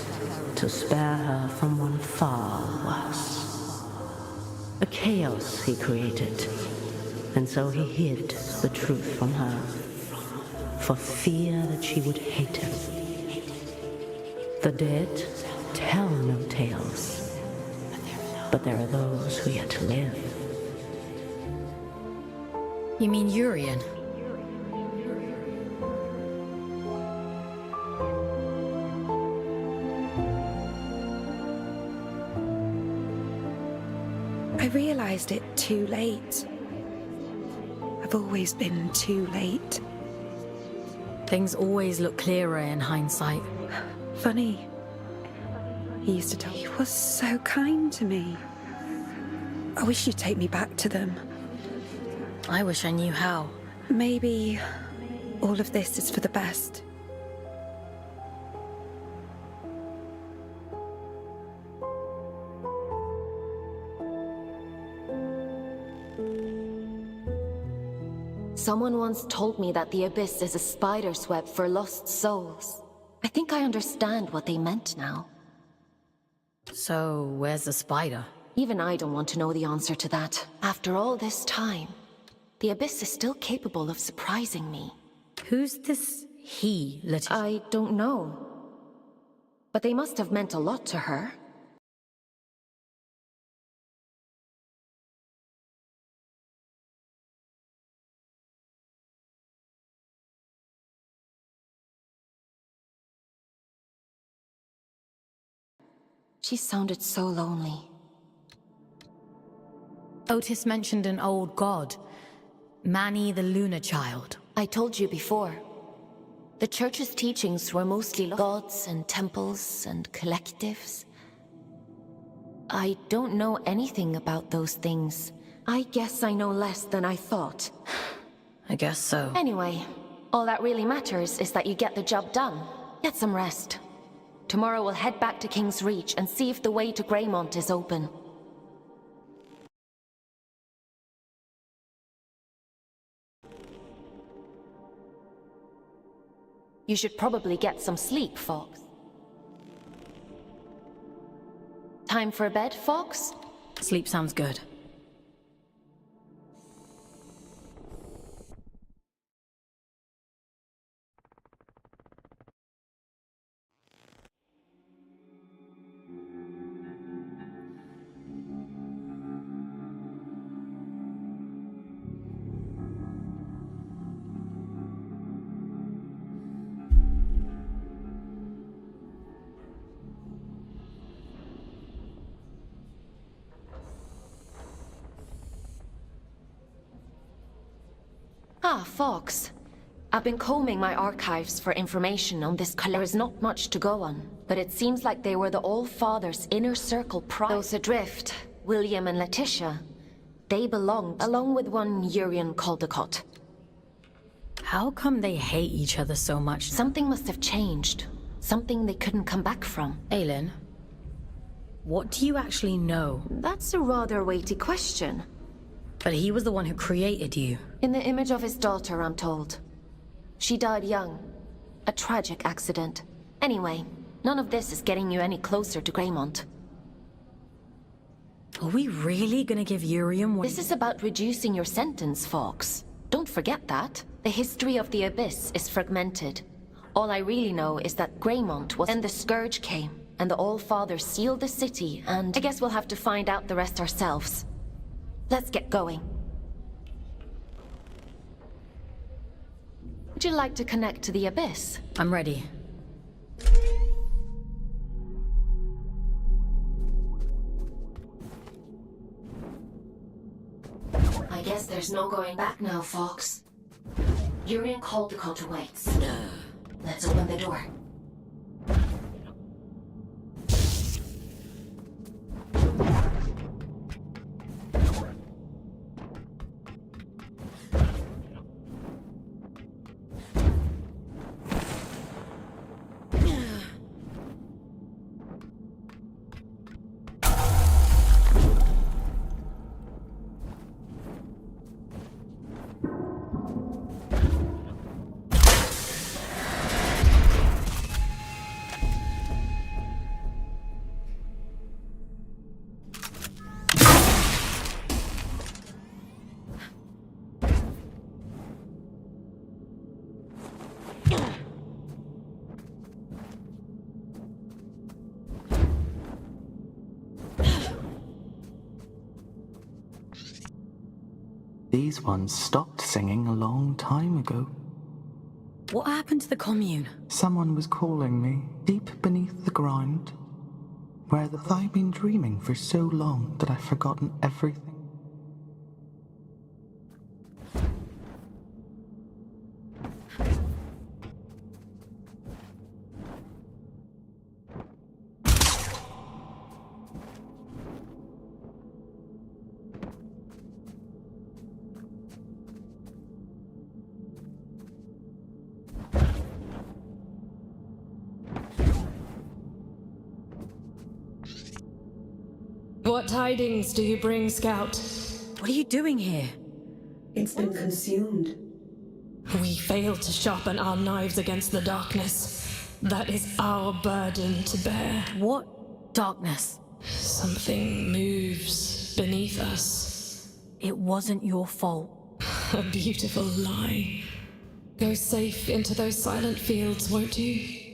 to spare her from one far worse. A chaos he created, and so he hid the truth from her, for fear that she would hate him. The dead tell no tales, but there are those who yet live. You mean Urian? I realized it too late. I've always been too late. Things always look clearer in hindsight. Funny. He used to tell me he was so kind to me. I wish you'd take me back to them. I wish I knew how. Maybe all of this is for the best. Someone once told me that the Abyss is a spider's web for lost souls. I think I understand what they meant now. So, where's the spider? Even I don't want to know the answer to that. After all this time, the Abyss is still capable of surprising me. Who's this he, Letitia? I don't know. But they must have meant a lot to her. She sounded so lonely. Otis mentioned an old god. Manny the Lunar Child. I told you before. The Church's teachings were mostly gods and temples and collectives. I don't know anything about those things. I guess I know less than I thought. I guess so. Anyway, all that really matters is that you get the job done. Get some rest. Tomorrow we'll head back to King's Reach and see if the way to Greymont is open. You should probably get some sleep, Fox. Time for bed, Fox? Sleep sounds good. Ah, Fox. I've been combing my archives for information on this color. There is not much to go on, but it seems like they were the All-Father's inner circle those adrift, William and Letitia. They belonged, along with one Urian Caldecott. How come they hate each other so much? Something must have changed. Something they couldn't come back from. Aelin, what do you actually know? That's a rather weighty question. But he was the one who created you. In the image of his daughter, I'm told. She died young. A tragic accident. Anyway, none of this is getting you any closer to Greymont. Are we really gonna give Urium one? This is about reducing your sentence, Fox. Don't forget that. The history of the Abyss is fragmented. All I really know is that Greymont was... Then the Scourge came, and the All-Father sealed the city, and... I guess we'll have to find out the rest ourselves. Let's get going. Would you like to connect to the Abyss? I'm ready. I guess there's no going back now, Fox. Urian Caldecott awaits. Let's open the door. These ones stopped singing a long time ago. What happened to the commune? Someone was calling me deep beneath the ground, where I've been dreaming for so long that I've forgotten everything. What tidings do you bring, Scout? What are you doing here? It's been consumed. We failed to sharpen our knives against the darkness. That is our burden to bear. What darkness? Something moves beneath us. It wasn't your fault. A beautiful lie. Go safe into those silent fields, won't you?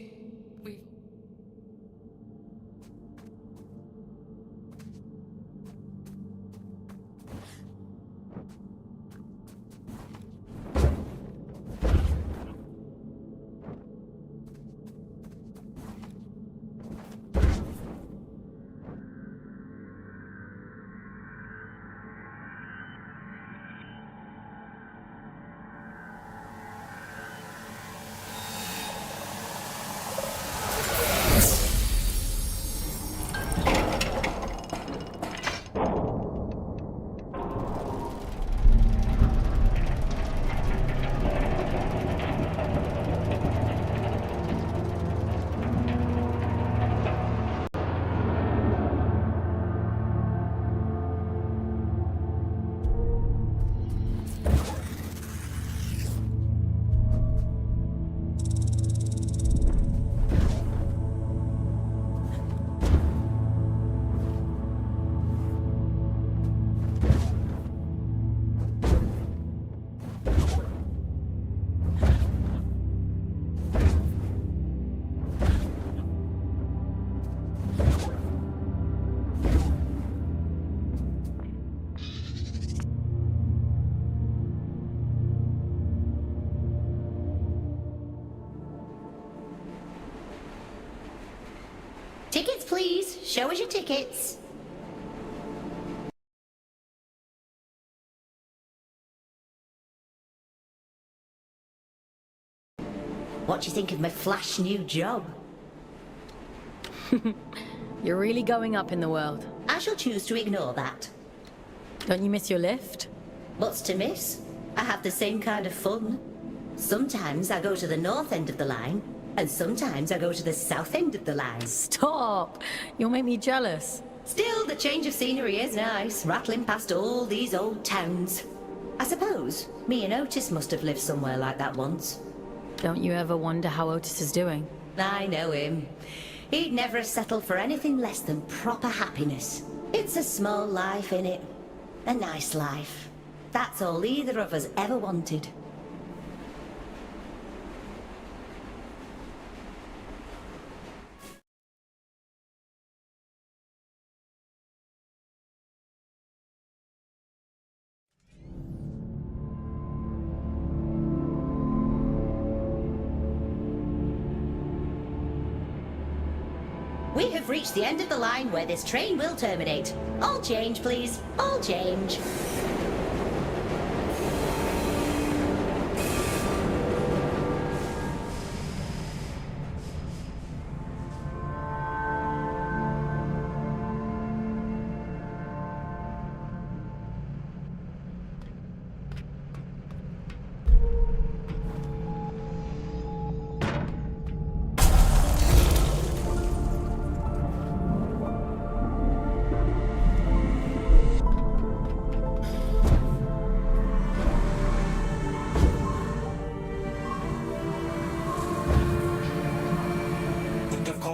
Tickets, please. Show us your tickets. What do you think of my flash new job? You're really going up in the world. I shall choose to ignore that. Don't you miss your lift? What's to miss? I have the same kind of fun. Sometimes I go to the north end of the line, and sometimes I go to the south end of the line. Stop! You'll make me jealous. Still, the change of scenery is nice, rattling past all these old towns. I suppose me and Otis must have lived somewhere like that once. Don't you ever wonder how Otis is doing? I know him. He'd never have settled for anything less than proper happiness. It's a small life, innit? A nice life. That's all either of us ever wanted. We have reached the end of the line where this train will terminate. All change, please. All change.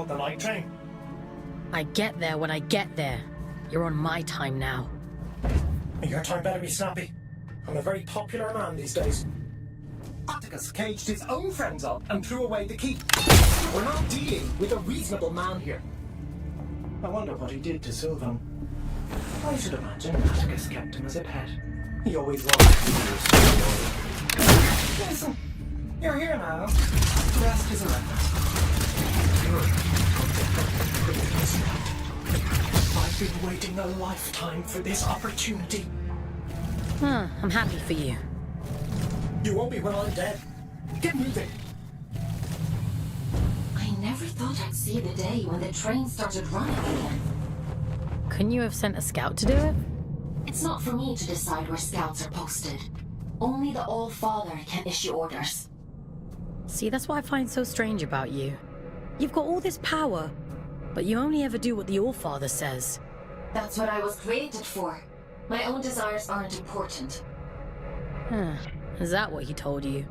The night train. I get there when I get there. You're on my time now. Your time better be snappy. I'm a very popular man these days. Atticus caged his own friends up and threw away the key. We're not dealing with a reasonable man here. I wonder what he did to Sylvan. I should imagine Atticus kept him as a pet. He always was. Listen, you're here now. The rest is a reference. I've been waiting a lifetime for this opportunity. I'm happy for you. You won't be when I'm dead. Get moving. I never thought I'd see the day when the train started running again. Couldn't you have sent a scout to do it? It's not for me to decide where scouts are posted. Only the All-Father can issue orders. See, that's what I find so strange about you. You've got all this power, but you only ever do what the All-Father says. That's what I was created for. My own desires aren't important. Is that what he told you?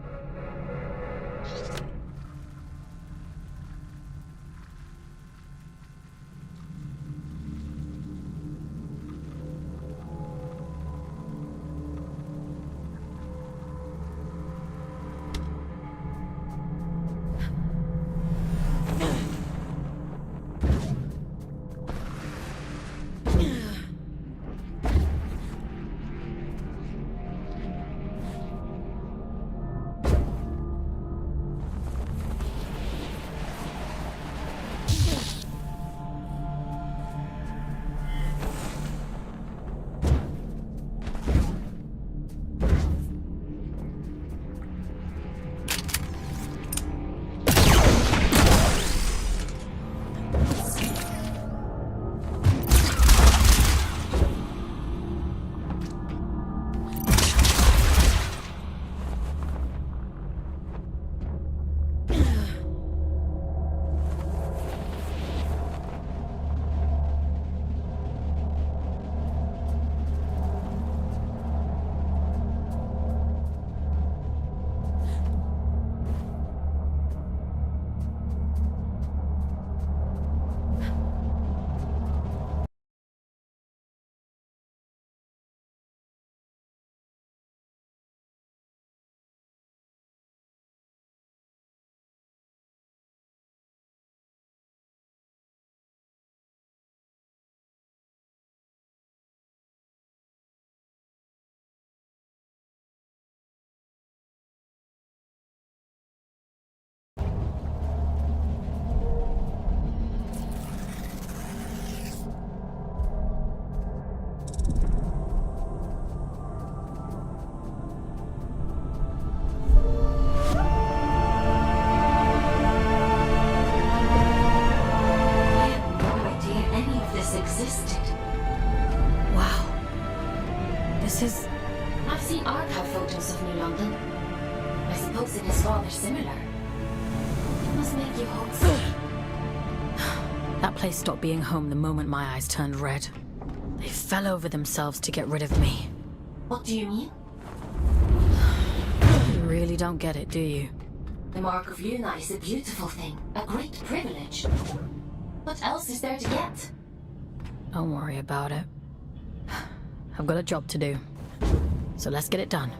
you hope. That place stopped being home the moment my eyes turned red. They fell over themselves to get rid of me. What do you mean? You really don't get it, do you? The Mark of Luna is a beautiful thing, a great privilege. What else is there to get? Don't worry about it. I've got a job to do. So let's get it done.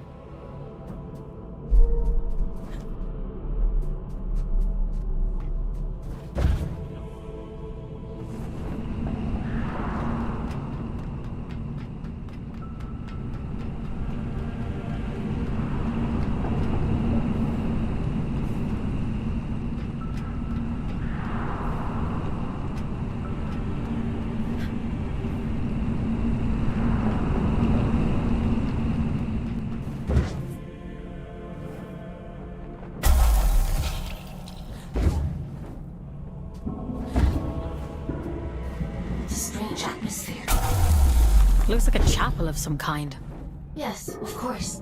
Strange atmosphere. Looks like a chapel of some kind. Yes, of course.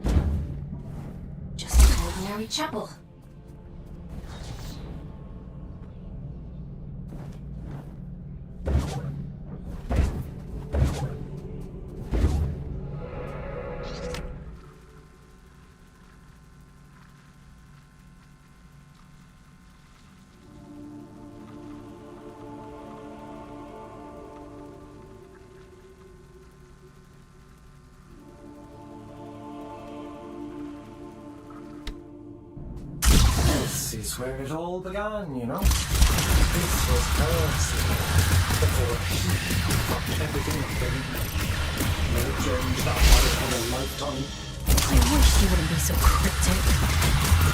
Just an ordinary chapel. This is where it all began, you know? This was heresy. Before he fucked everything up, baby. No change that might have a lifetime. I wish you wouldn't be so cryptic.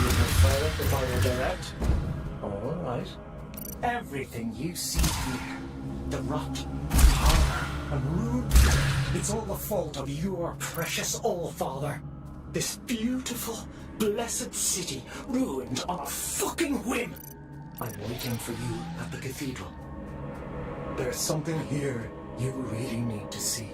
You prefer it if I were direct? Alright. Everything you see here, the rot, horror, and ruin, it's all the fault of your precious All-Father. This beautiful, blessed city ruined on a fucking whim. I'm waiting for you at the cathedral. There's something here you really need to see.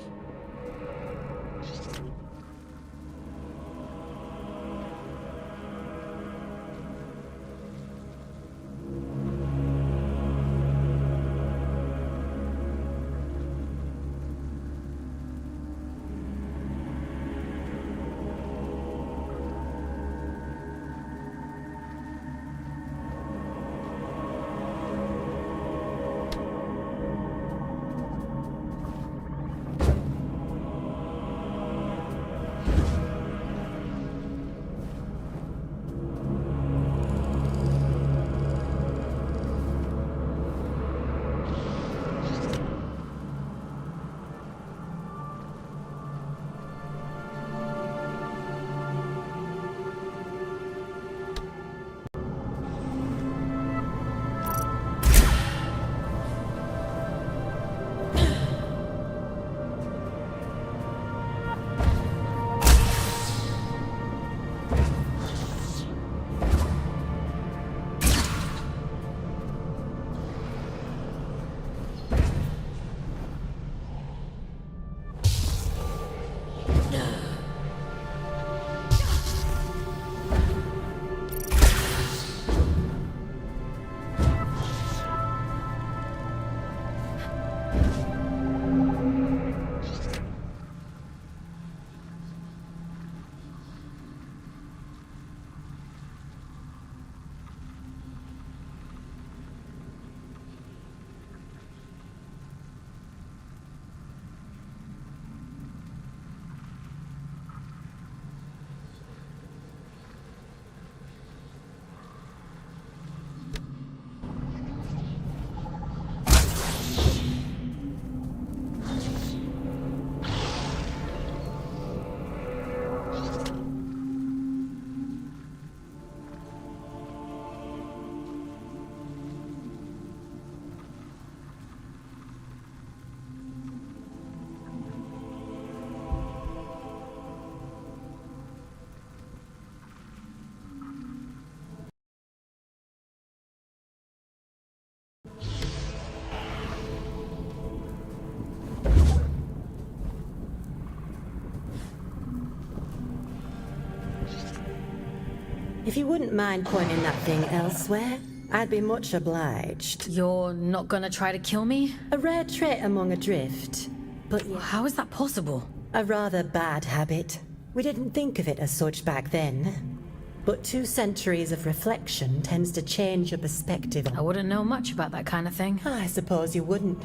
If you wouldn't mind pointing that thing elsewhere. I'd be much obliged. You're not gonna try to kill me? A rare trait among a drift. But how is that possible? A rather bad habit. We didn't think of it as such back then. But 2 centuries of reflection tends to change your perspective. I wouldn't know much about that kind of thing. I suppose you wouldn't.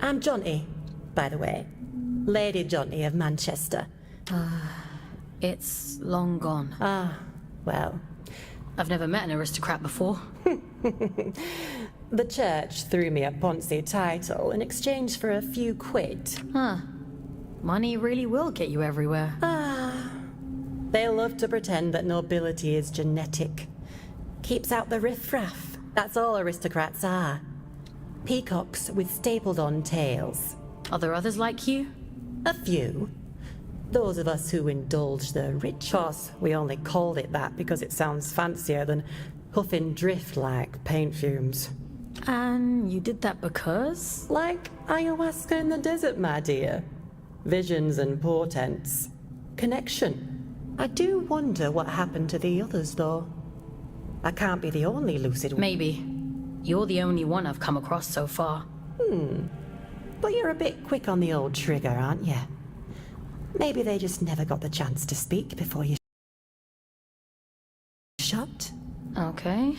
I'm Jonty, by the way. Lady Jonty of Manchester. It's long gone. Well. I've never met an aristocrat before. The church threw me a Ponzi title in exchange for a few quid. Huh. Money really will get you everywhere. They love to pretend that nobility is genetic. Keeps out the riffraff. That's all aristocrats are. Peacocks with stapled-on tails. Are there others like you? A few. Those of us who indulge the rich. Of course, we only called it that because it sounds fancier than huffing drift like paint fumes. And you did that because? Like ayahuasca in the desert, my dear. Visions and portents. Connection. I do wonder what happened to the others, though. I can't be the only lucid one. Maybe. You're the only one I've come across so far. But you're a bit quick on the old trigger, aren't you? Maybe they just never got the chance to speak before you shot. Okay.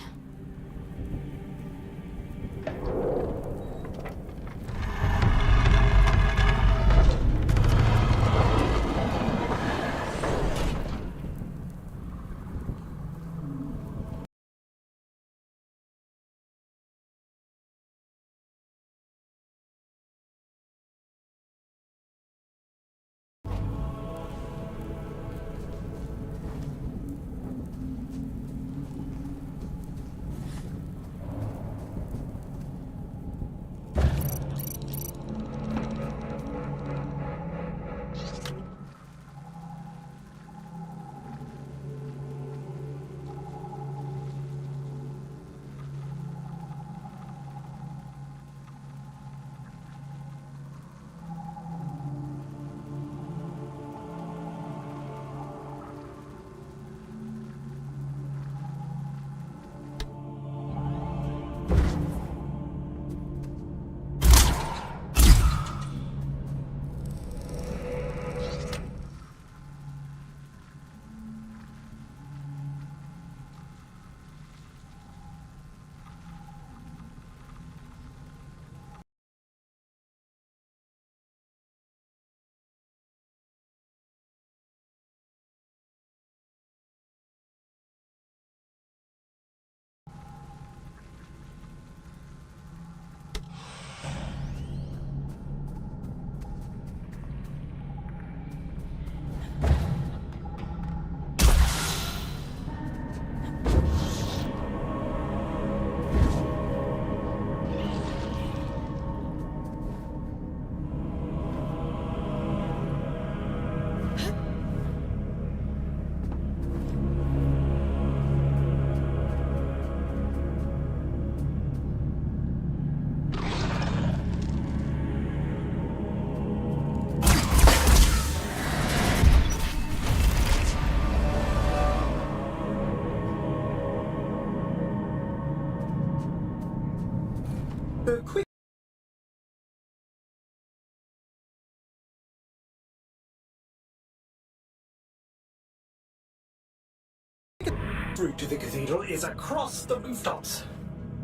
Route to the cathedral is across the rooftops.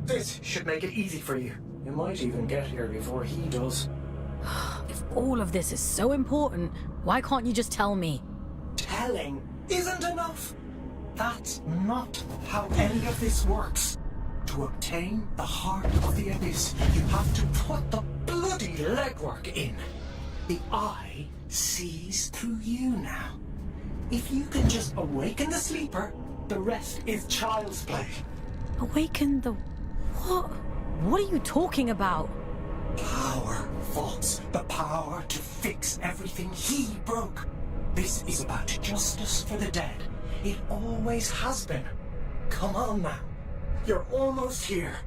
This should make it easy for you. You might even get here before he does. If all of this is so important, why can't you just tell me? Telling isn't enough. That's not how any of this works. To obtain the heart of the abyss, you have to put the bloody legwork in. The eye sees through you now. If you can just awaken the sleeper, the rest is child's play. Awaken the... what? What are you talking about? Power, Fox. The power to fix everything he broke. This is about justice for the dead. It always has been. Come on now. You're almost here.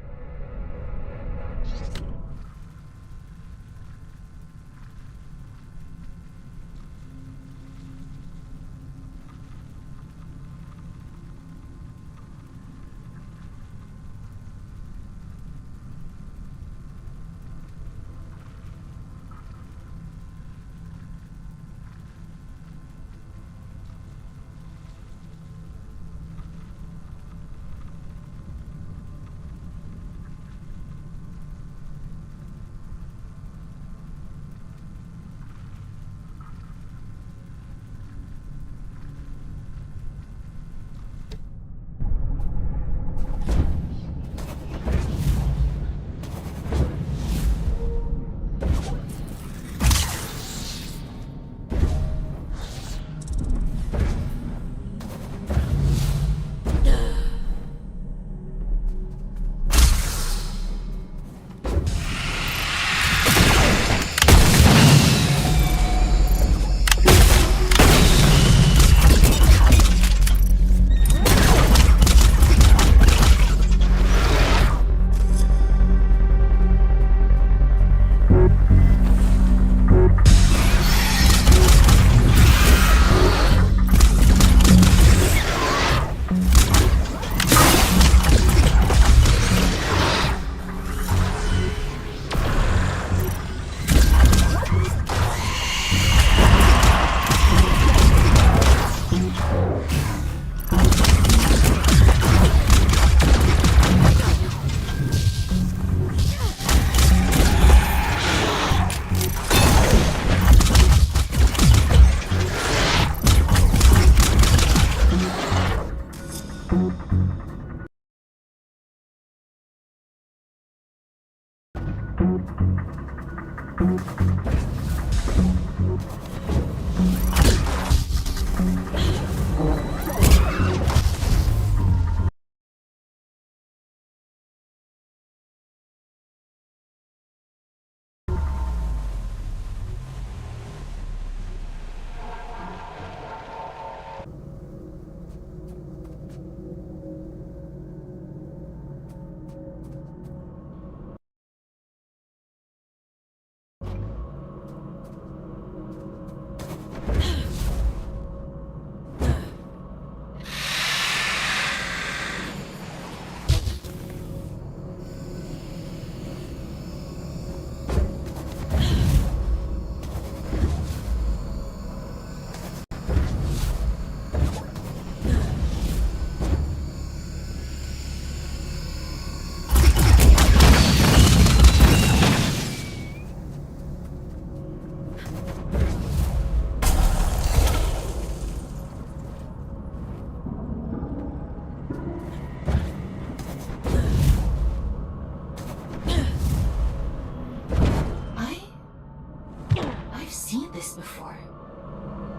Before,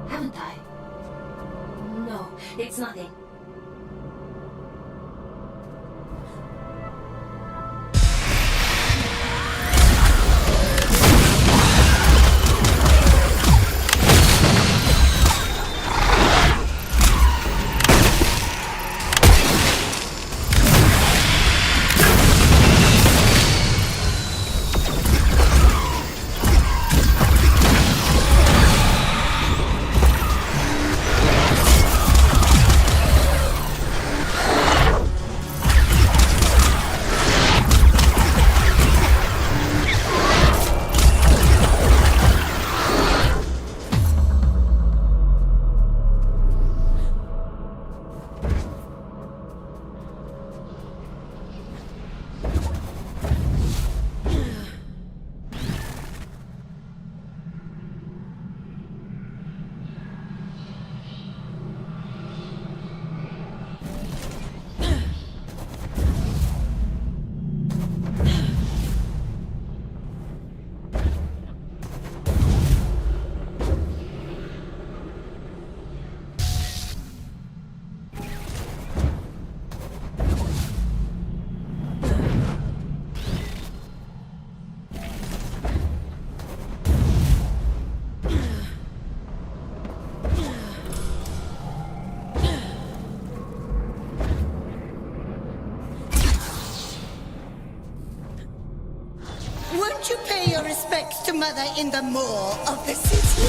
haven't I? No, it's nothing. Won't you pay your respects to Mother in the moor of the city?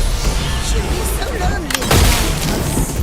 She'll be so lonely without us.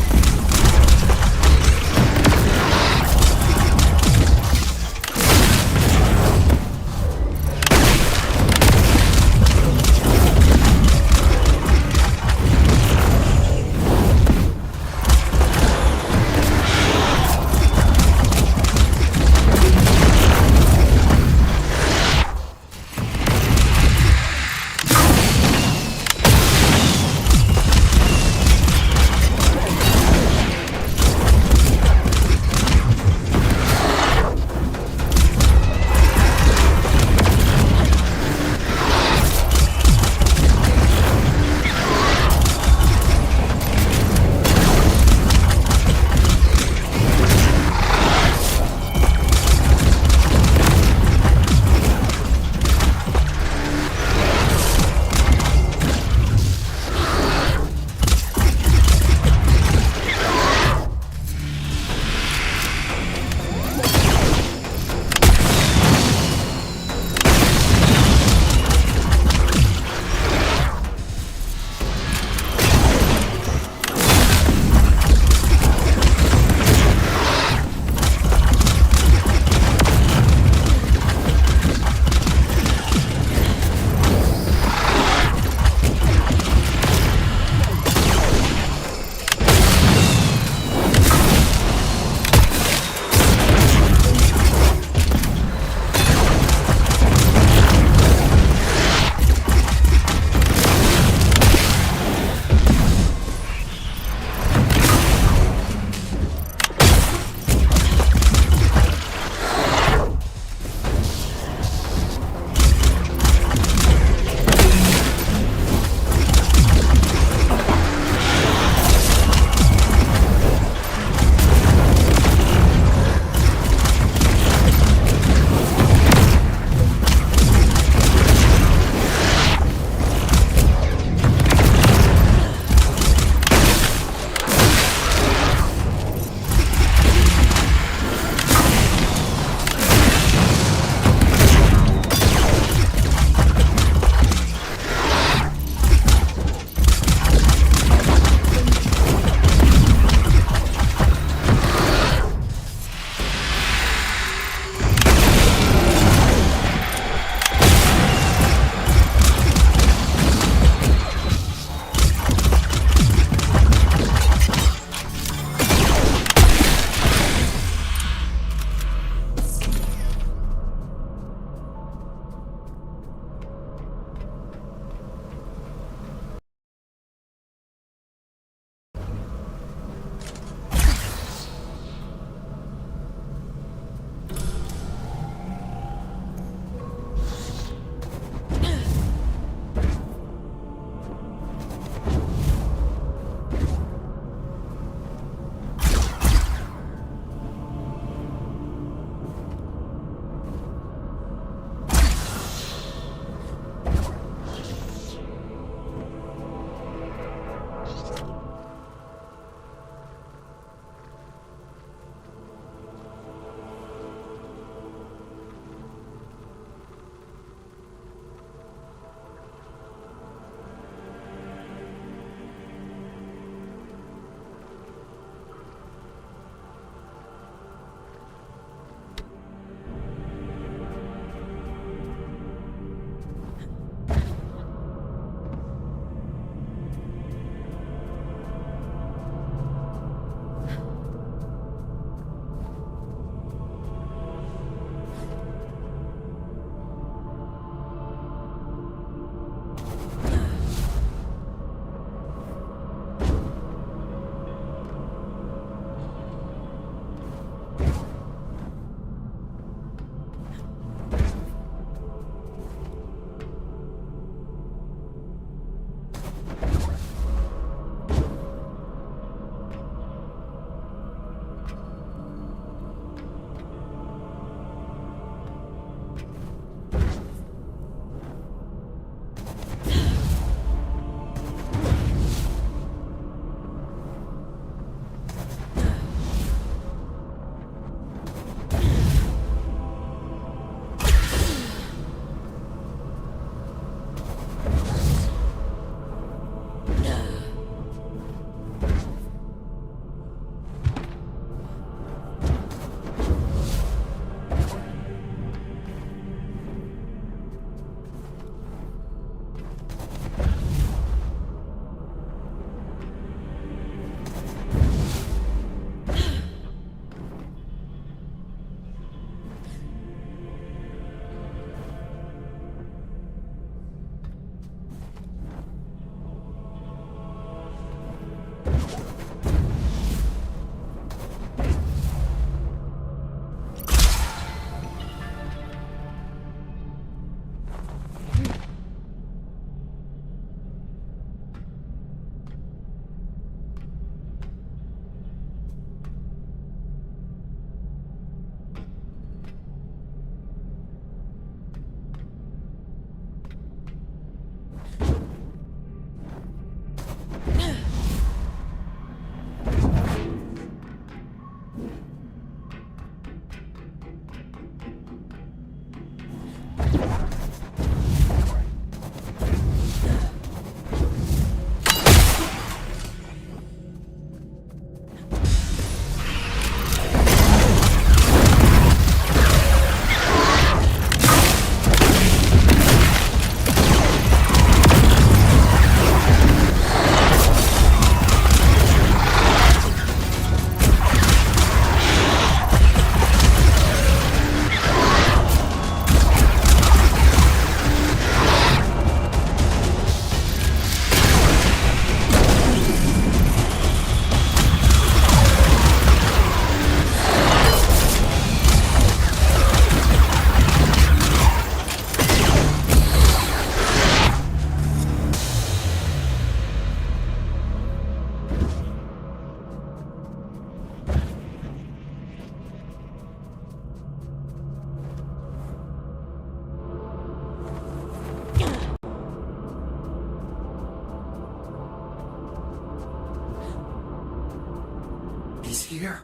here.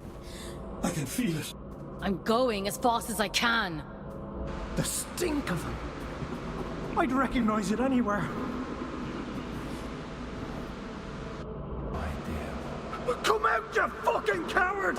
I can feel it. I'm going as fast as I can. The stink of them. I'd recognize it anywhere. Come out, you fucking coward!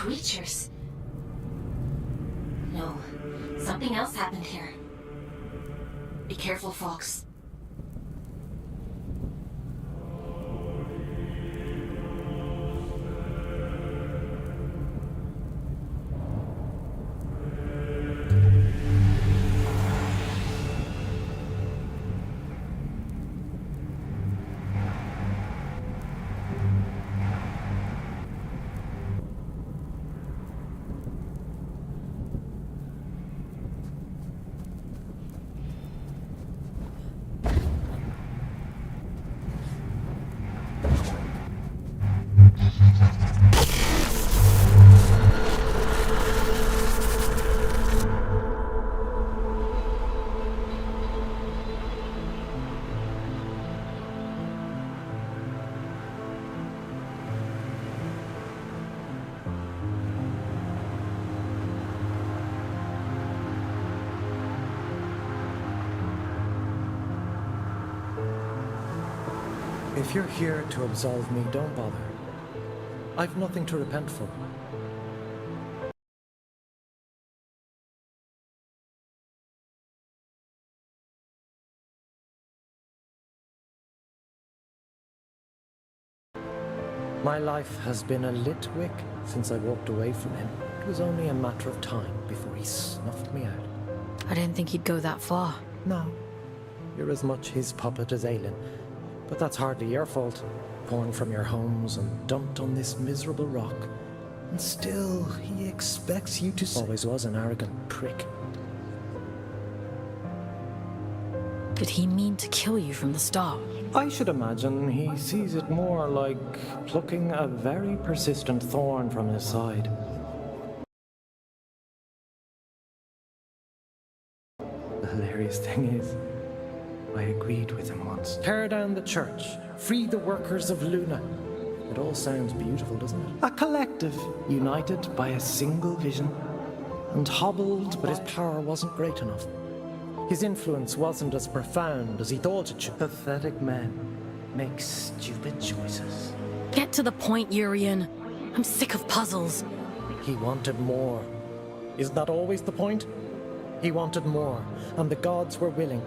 creatures. No, something else happened here. Be careful, Fox. If you're here to absolve me, don't bother. I've nothing to repent for. My life has been a lit wick since I walked away from him. It was only a matter of time before he snuffed me out. I didn't think he'd go that far. No. You're as much his puppet as Aelin. But that's hardly your fault. Torn from your homes and dumped on this miserable rock. And still, he expects you to... Always was an arrogant prick. Did he mean to kill you from the start? I should imagine he sees it more like plucking a very persistent thorn from his side. The hilarious thing is, I agreed with him once. Tear down the church, free the workers of Luna. It all sounds beautiful, doesn't it? A collective, united by a single vision, and hobbled, but his power wasn't great enough. His influence wasn't as profound as he thought it should. Pathetic men make stupid choices. Get to the point, Urian. I'm sick of puzzles. He wanted more. Isn't that always the point? He wanted more, and the gods were willing.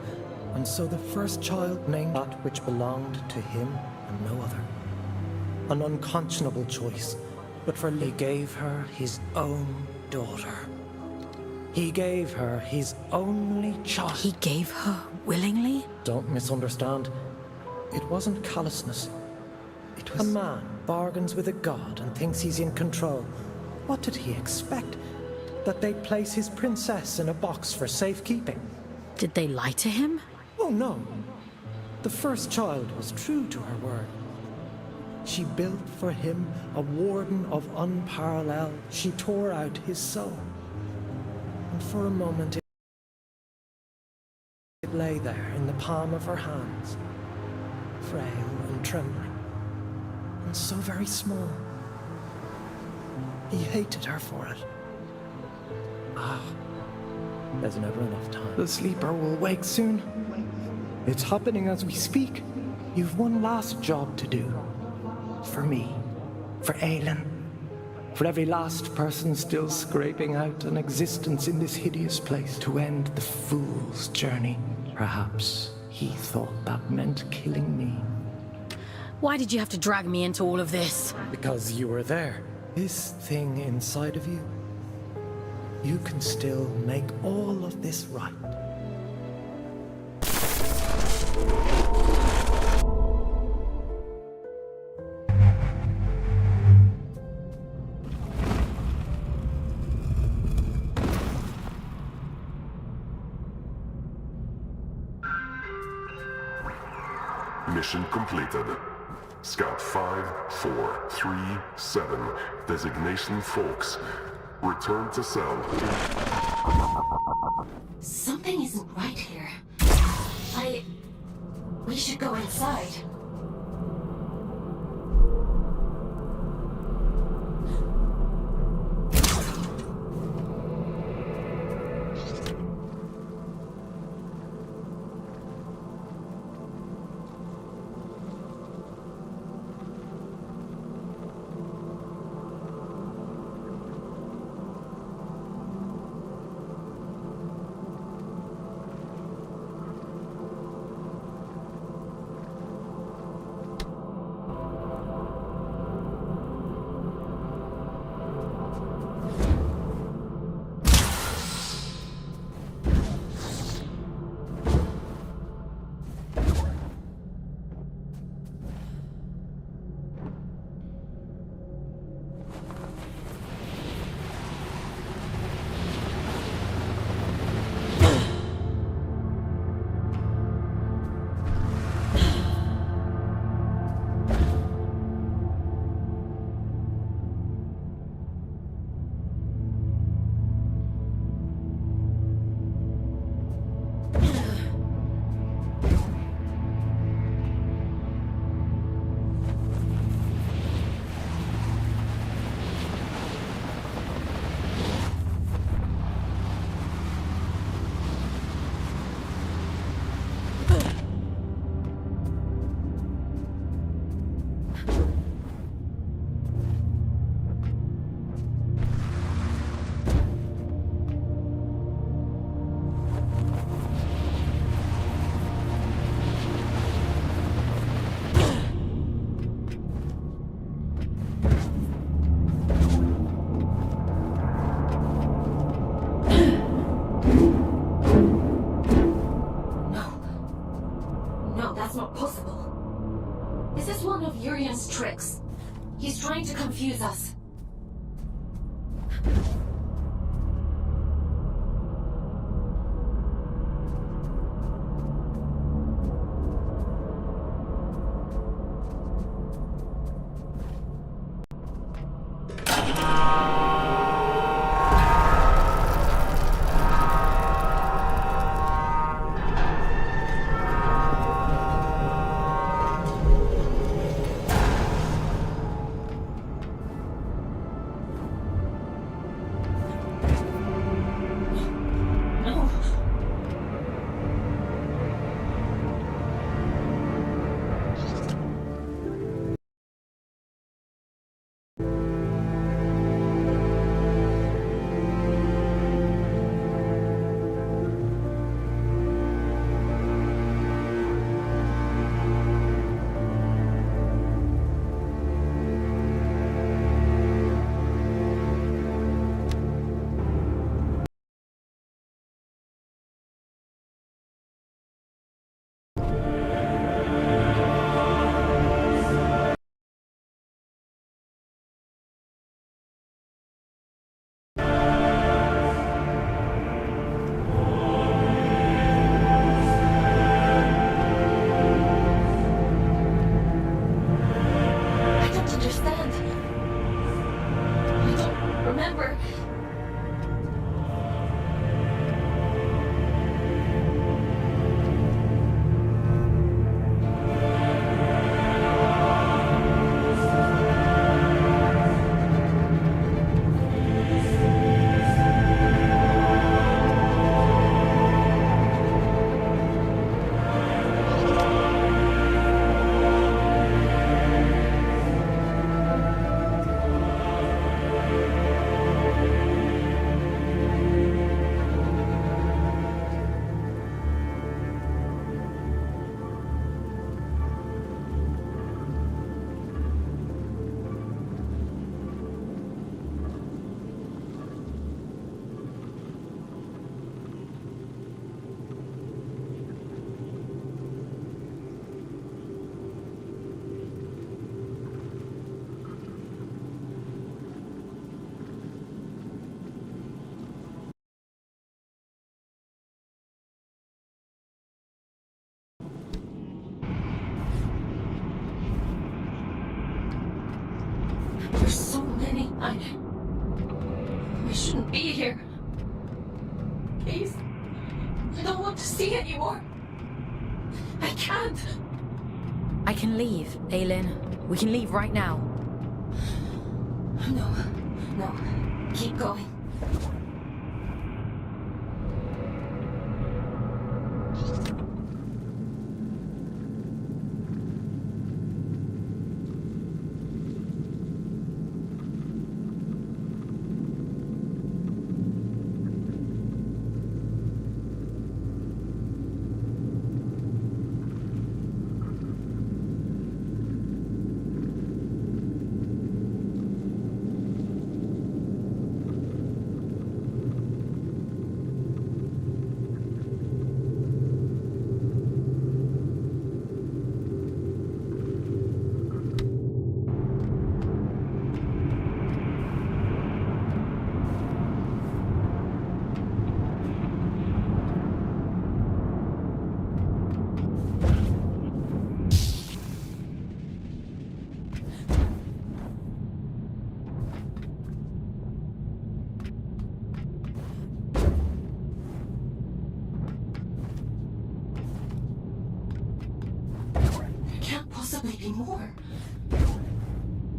And so the first child named that which belonged to him and no other. An unconscionable choice, but for he gave her his own daughter. He gave her his only child. He gave her willingly? Don't misunderstand. It wasn't callousness. It was... A man bargains with a god and thinks he's in control. What did he expect? That they'd place his princess in a box for safekeeping? Did they lie to him? Oh, no. The first child was true to her word. She built for him a warden of unparalleled. She tore out his soul. And for a moment it lay there in the palm of her hands, frail and trembling, and so very small. He hated her for it. Ah, there's never enough time. The sleeper will wake soon. It's happening as we speak. You've one last job to do. For me. For Aelin. For every last person still scraping out an existence in this hideous place. To end the fool's journey. Perhaps he thought that meant killing me. Why did you have to drag me into all of this? Because you were there. This thing inside of you. You can still make all of this right. Mission completed. Scout 5437, designation Folks. Return to cell. Something isn't right here. We should go inside. That's not possible. Is this one of Urian's tricks? He's trying to confuse us. There's so many. I shouldn't be here. Please. I don't want to see anymore. I can't. I can leave, Aylin. We can leave right now. No. No. Keep going. Possibly more.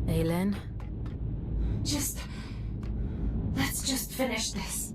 Aylin? Let's just finish this.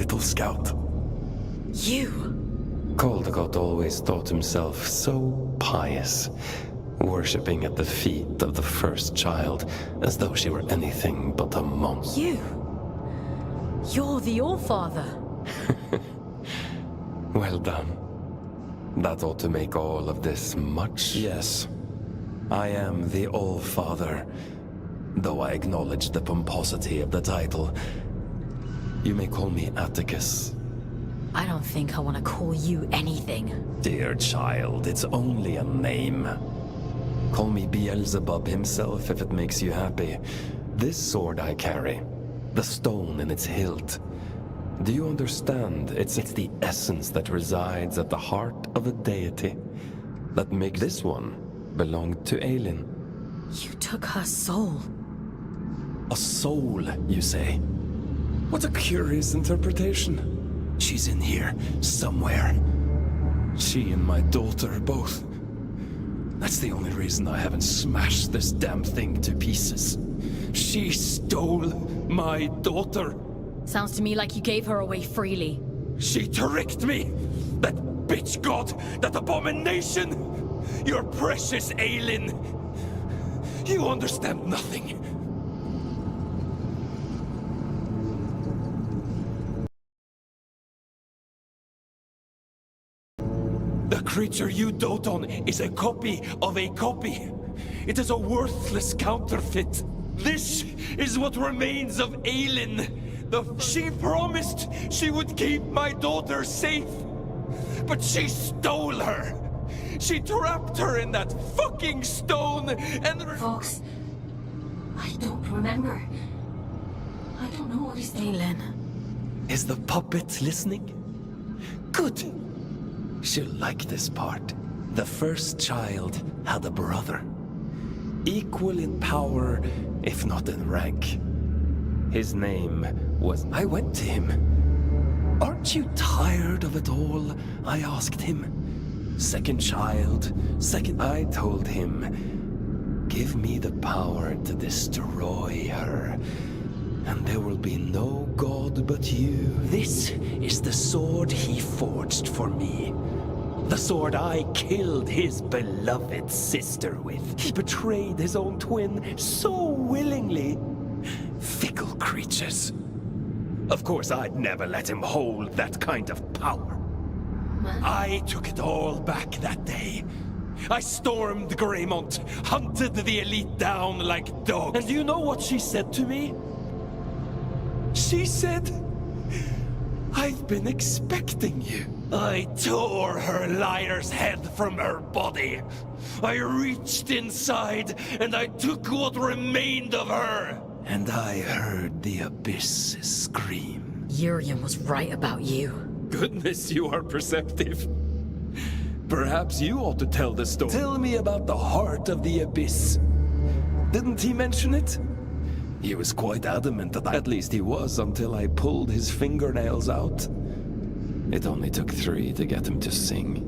little scout. You? Caldecott always thought himself so pious, worshipping at the feet of the first child as though she were anything but a monster. You're the Allfather. Well done. That ought to make all of this much. Yes, I am the Allfather, though I acknowledge the pomposity of the title. You may call me Atticus. I don't think I want to call you anything. Dear child, it's only a name. Call me Beelzebub himself if it makes you happy. This sword I carry, the stone in its hilt. Do you understand? It's the essence that resides at the heart of a deity that makes this one belong to Aelin. You took her soul. A soul, you say? What a curious interpretation. She's in here, somewhere. She and my daughter both. That's the only reason I haven't smashed this damn thing to pieces. She stole my daughter. Sounds to me like you gave her away freely. She tricked me! That bitch god! That abomination! Your precious Aelin! You understand nothing. The creature you dote on is a copy of a copy. It is a worthless counterfeit. This is what remains of Aelin. She promised she would keep my daughter safe. But she stole her. She trapped her in that fucking stone and... Fox, I don't remember. I don't know what he's doing. Aelin. Is the puppet listening? Good. She'll like this part. The first child had a brother. Equal in power, if not in rank. His name was... I went to him. Aren't you tired of it all? I asked him. Second child, second... I told him, give me the power to destroy her, and there will be no god but you. This is the sword he forged for me. The sword I killed his beloved sister with. He betrayed his own twin so willingly. Fickle creatures. Of course, I'd never let him hold that kind of power. I took it all back that day. I stormed Greymont, hunted the elite down like dogs. And you know what she said to me? She said, I've been expecting you. I tore her liar's head from her body. I reached inside and I took what remained of her. And I heard the abyss scream. Urian was right about you. Goodness, you are perceptive. Perhaps you ought to tell the story. Tell me about the heart of the abyss. Didn't he mention it? He was quite adamant that at least he was until I pulled his fingernails out. It only took 3 to get him to sing.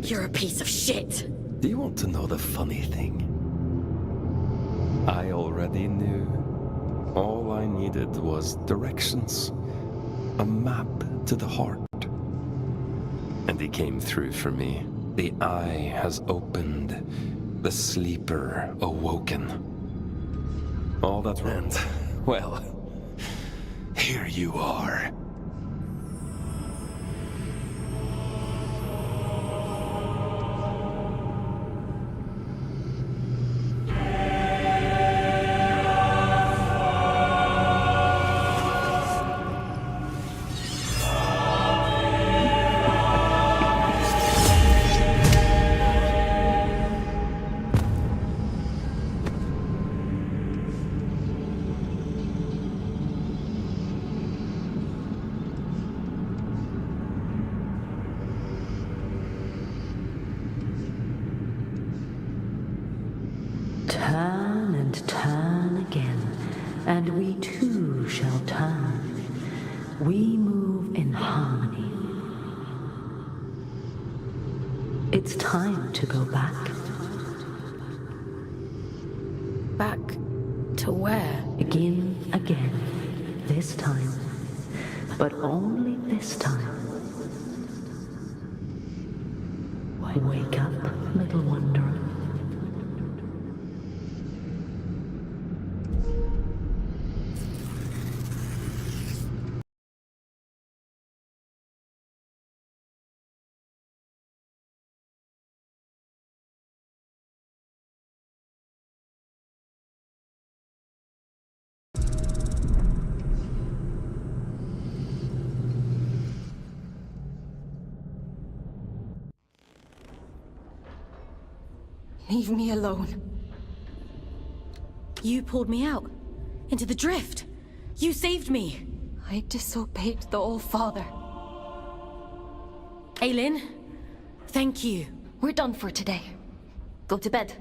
You're a piece of shit. Do you want to know the funny thing? I already knew. All I needed was directions. A map to the heart. And he came through for me. The eye has opened. The sleeper awoken. All that meant, well, here you are. Turn and turn again, and we too shall turn. We move in harmony. It's time to go back. Back to where? Begin again, this time. but only this time. Wake up, little wanderer. Leave me alone. You pulled me out. Into the drift. You saved me. I disobeyed the All-Father. Aylin, thank you. We're done for today. Go to bed.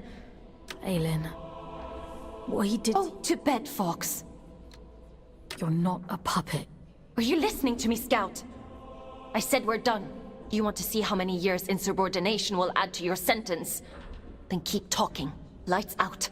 Aylin, what he did... Go to bed, Fox. You're not a puppet. Are you listening to me, Scout? I said we're done. You want to see how many years insubordination will add to your sentence? Then keep talking. Lights out.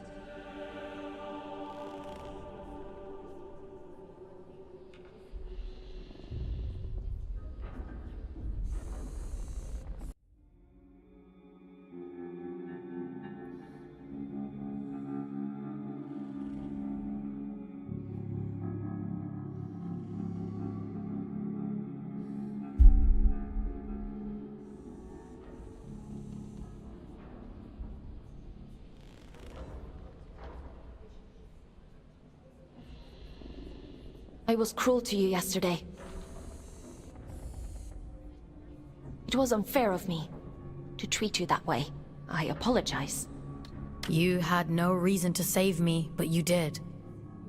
I was cruel to you yesterday. It was unfair of me to treat you that way. I apologize. You had no reason to save me, but you did.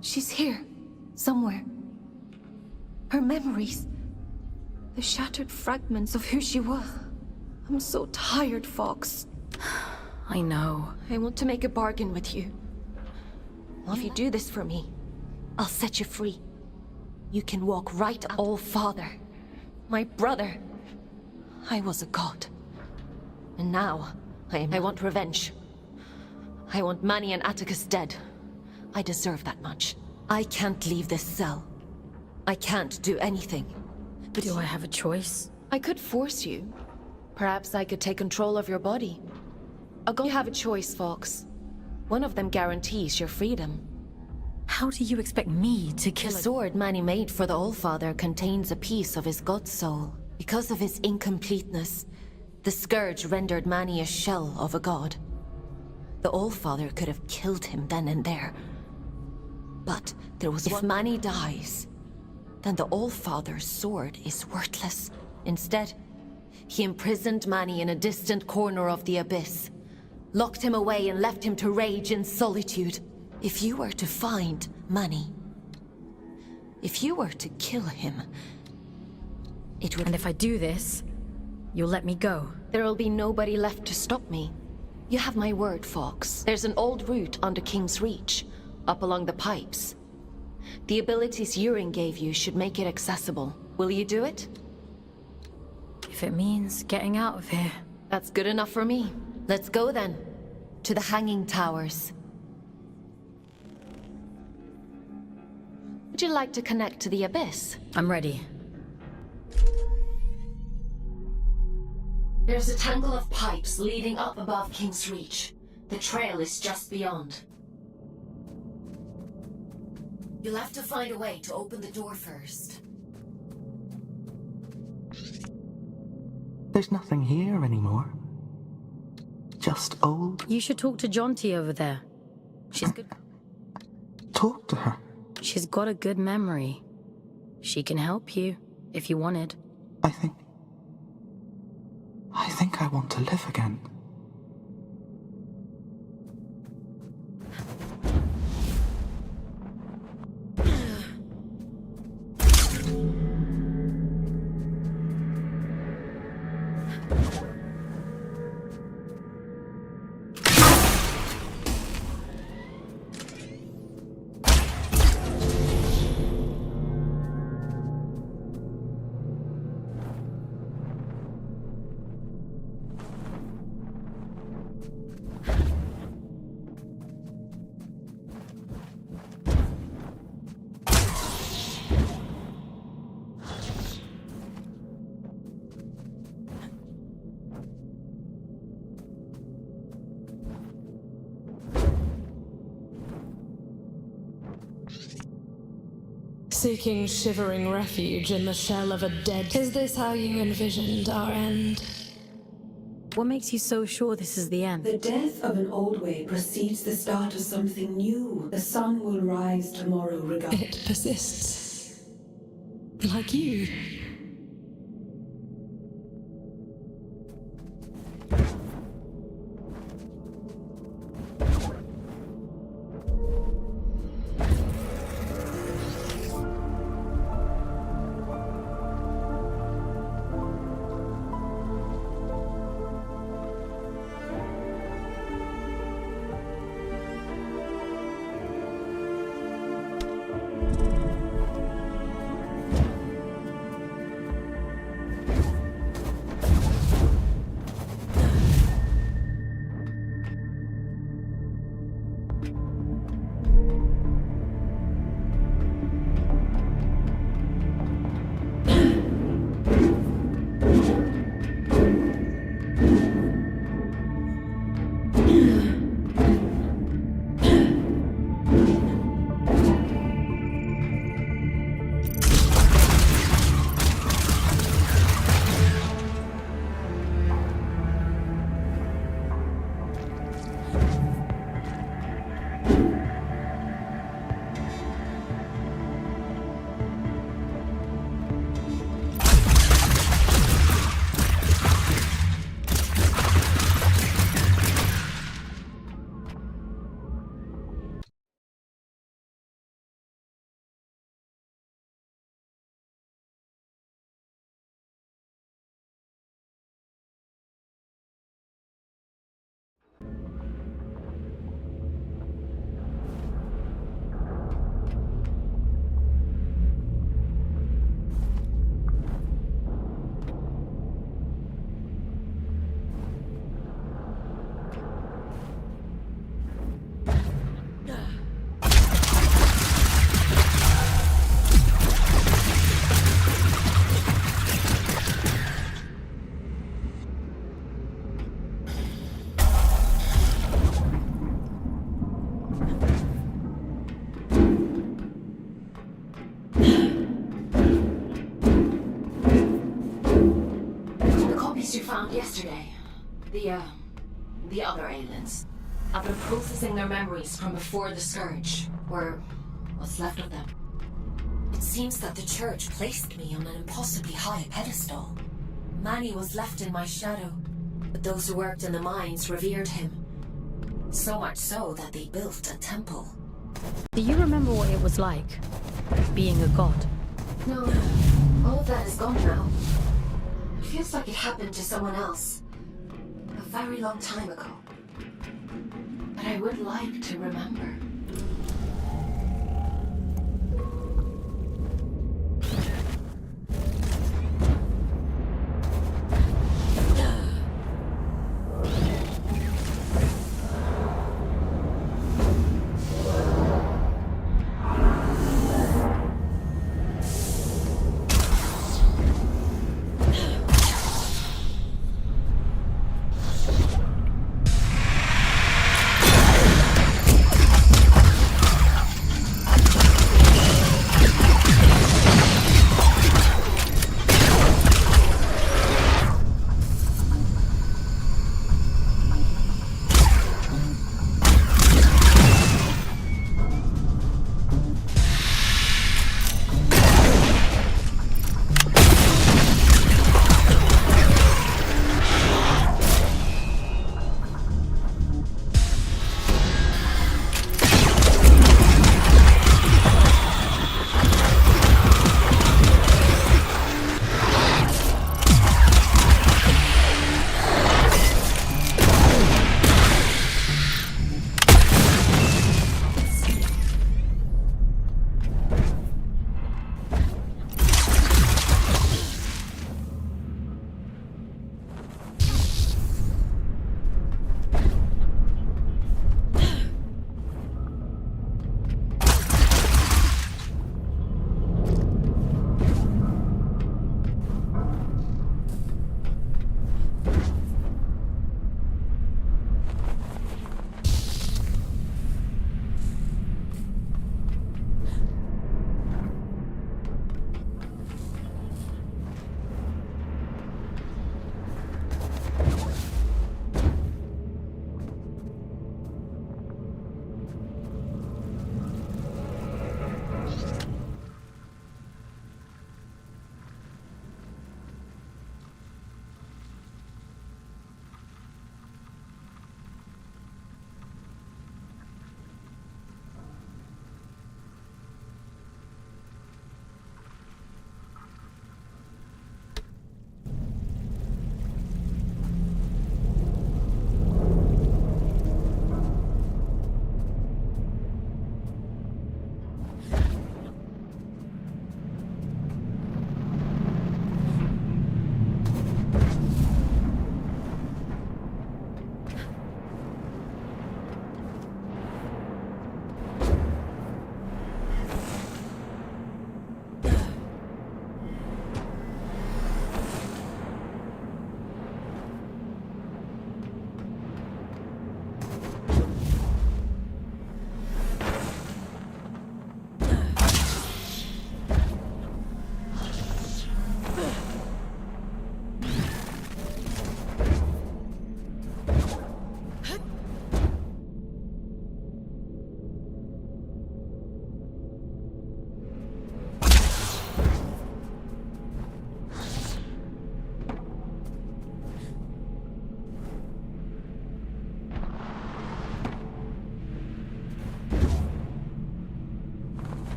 She's here, somewhere. Her memories. The shattered fragments of who she was. I'm so tired, Fox. I know. I want to make a bargain with you. If you do this for me, I'll set you free. You can walk right up. All-Father. My brother. I was a god. And now, I want revenge. I want Manny and Atticus dead. I deserve that much. I can't leave this cell. I can't do anything. But do I have a choice? I could force you. Perhaps I could take control of your body. You have a choice, Fox. One of them guarantees your freedom. How do you expect me to kill The sword Manny made for the All-Father contains a piece of his god soul. Because of his incompleteness, the Scourge rendered Manny a shell of a god. The All-Father could have killed him then and there. But there was if Manny dies, then the All-Father's sword is worthless. Instead, he imprisoned Manny in a distant corner of the Abyss, locked him away and left him to rage in solitude. If you were to find Manny, if you were to kill him, it would... And if I do this, you'll let me go? There'll be nobody left to stop me. You have my word, Fox. There's an old route under King's Reach, up along the pipes. The abilities Yurin gave you should make it accessible. Will you do it? If it means getting out of here. That's good enough for me. Let's go then. To the Hanging Towers. Would you like to connect to the Abyss? I'm ready. There's a tangle of pipes leading up above King's Reach. The trail is just beyond. You'll have to find a way to open the door first. There's nothing here anymore. Just old... You should talk to Jonty over there. She's good... Talk to her? She's got a good memory. She can help you, if you wanted. I think I want to live again. seeking shivering refuge in the shell of a dead... Is this how you envisioned our end? What makes you so sure this is the end? The death of an old way precedes the start of something new. The sun will rise tomorrow regardless. It persists. Like you. You found yesterday. The other aliens. I've been processing their memories from before the Scourge, or what's left of them. It seems that the Church placed me on an impossibly high pedestal. Manny was left in my shadow, but those who worked in the mines revered him. So much so that they built a temple. Do you remember what it was like, being a god? No, all of that is gone now. It feels like it happened to someone else. A very long time ago. But I would like to remember.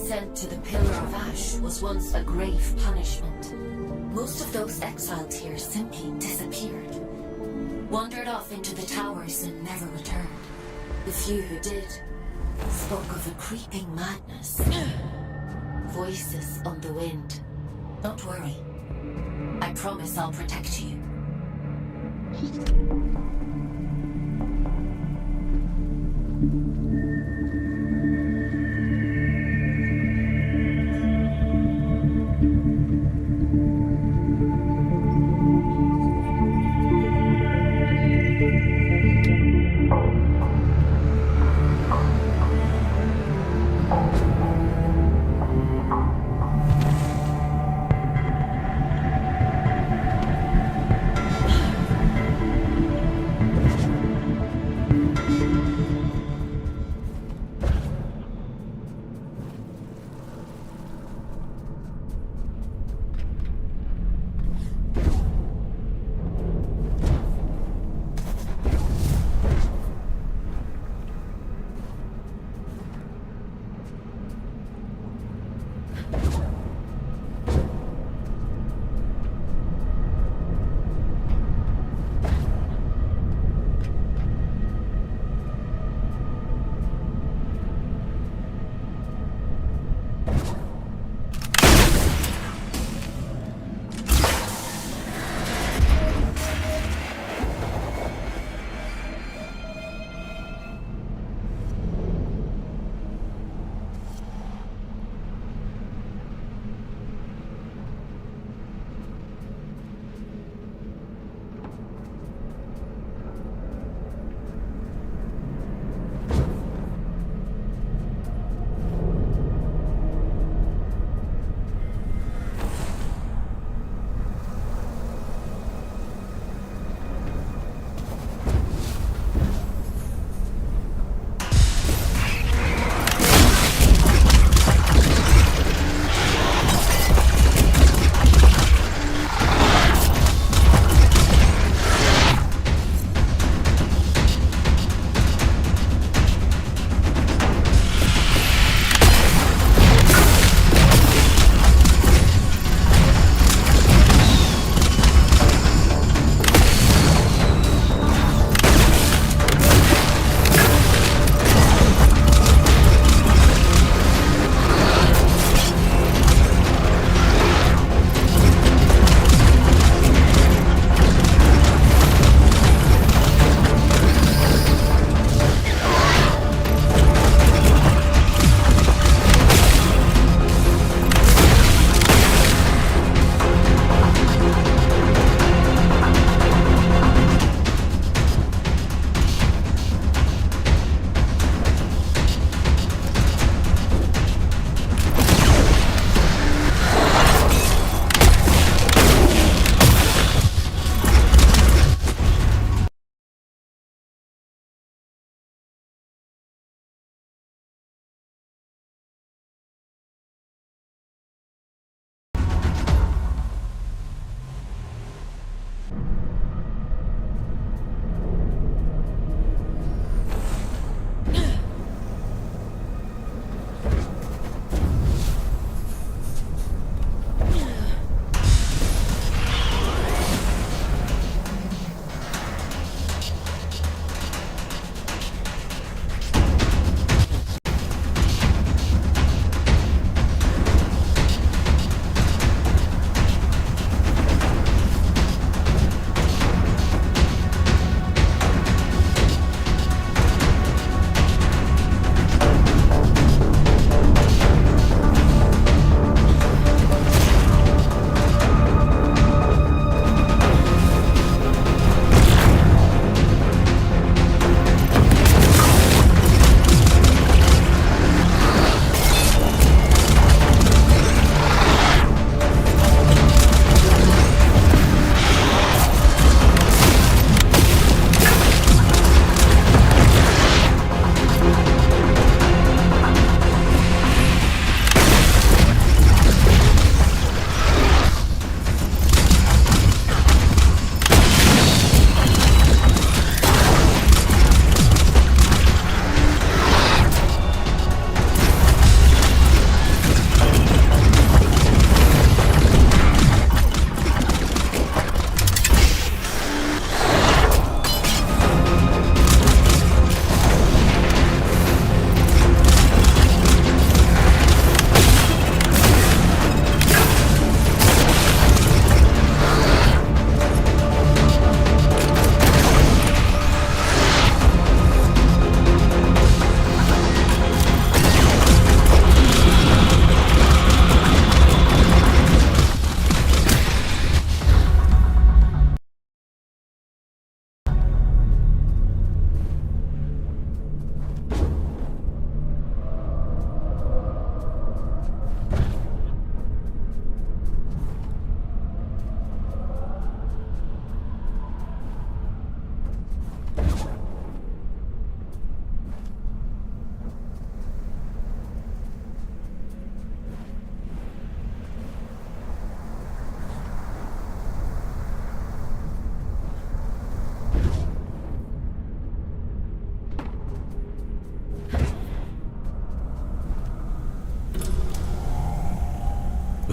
sent to the Pillar of Ash was once a grave punishment. Most of those exiled here simply disappeared. Wandered off into the towers and never returned. The few who did spoke of a creeping madness. Voices on the wind. Don't worry. I promise I'll protect you.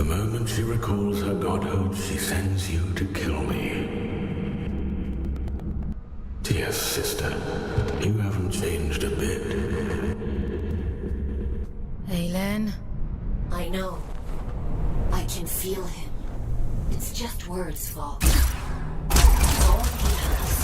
The moment she recalls her godhood, she sends you to kill me. Dear sister, you haven't changed a bit. Aelin? I know. I can feel him. It's just words, Fall. All he has.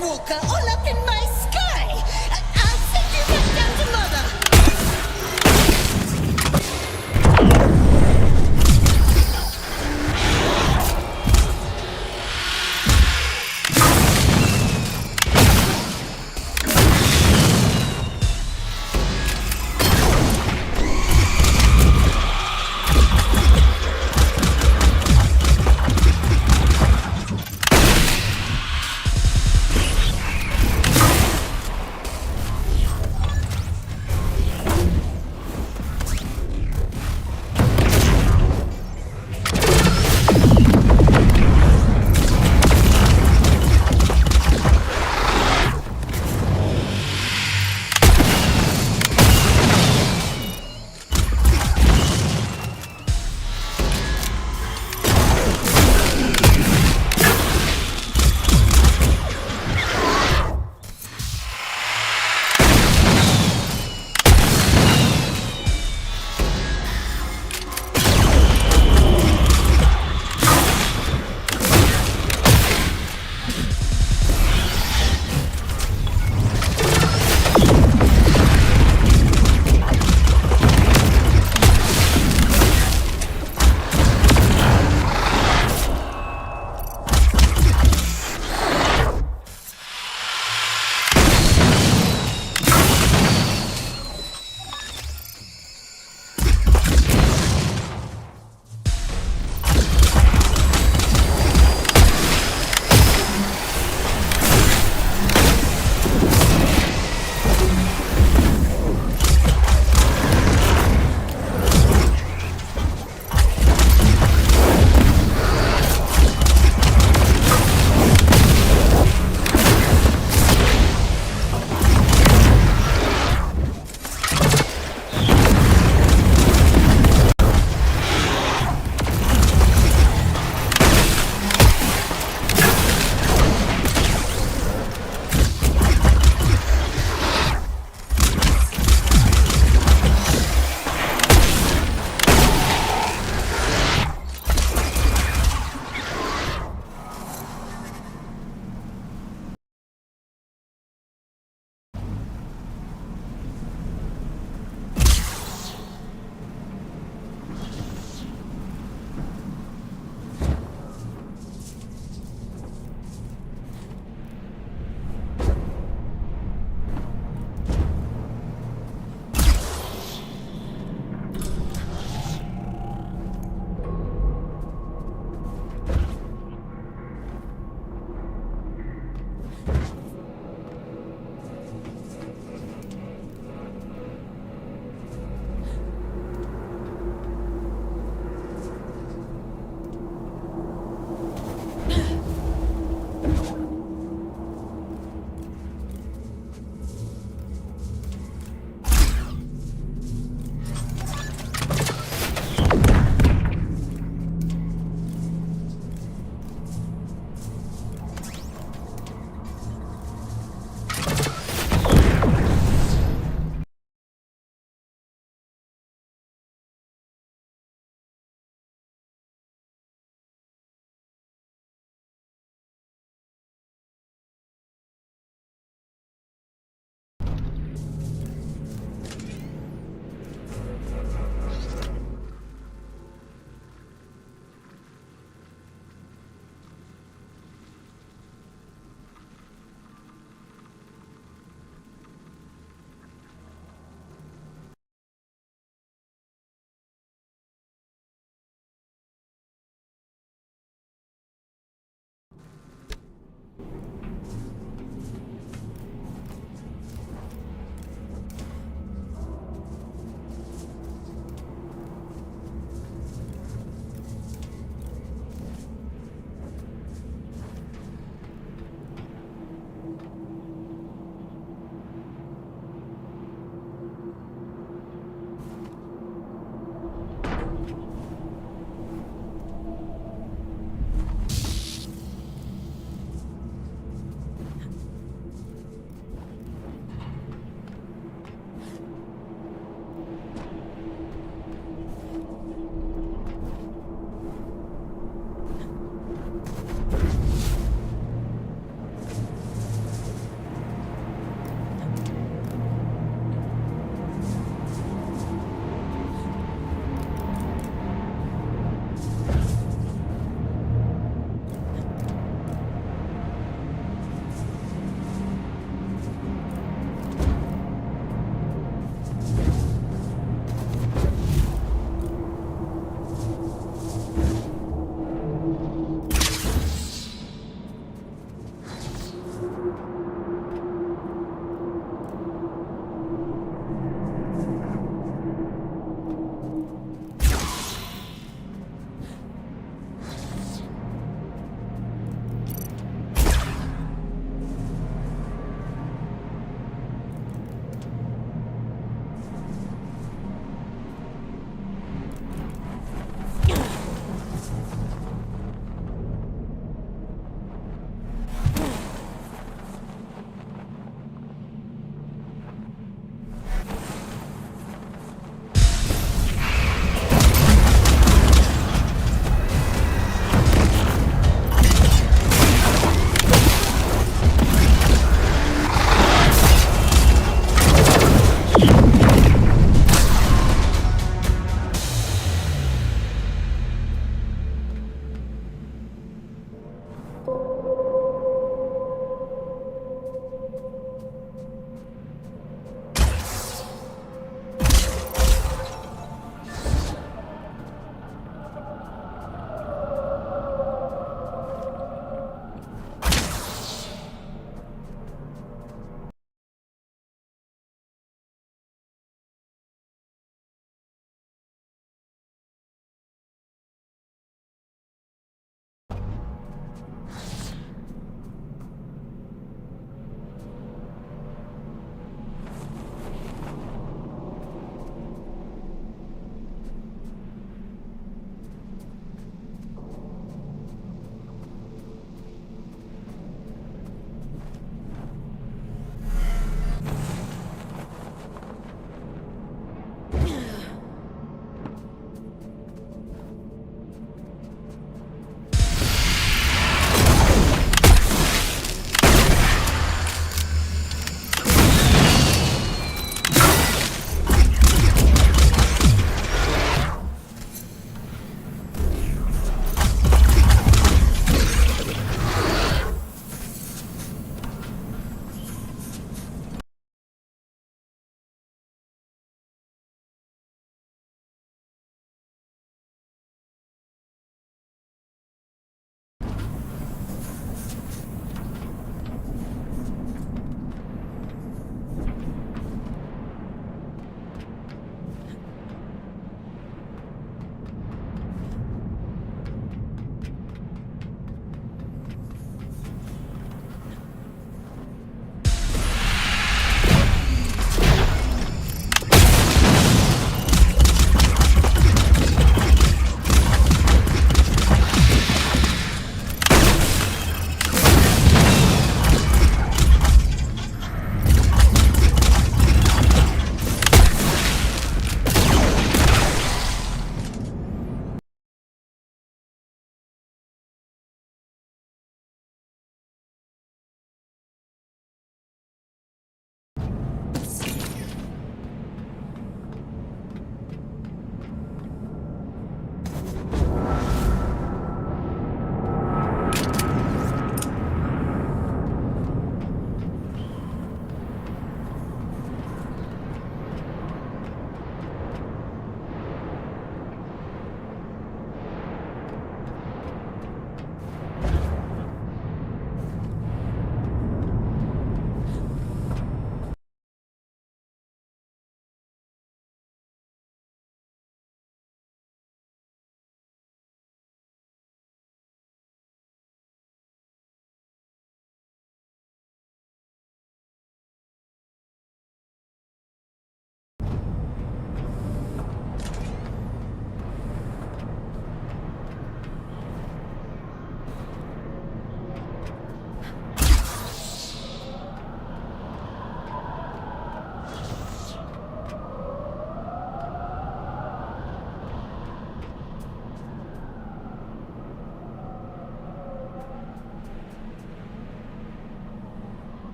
Walker all up in my sky!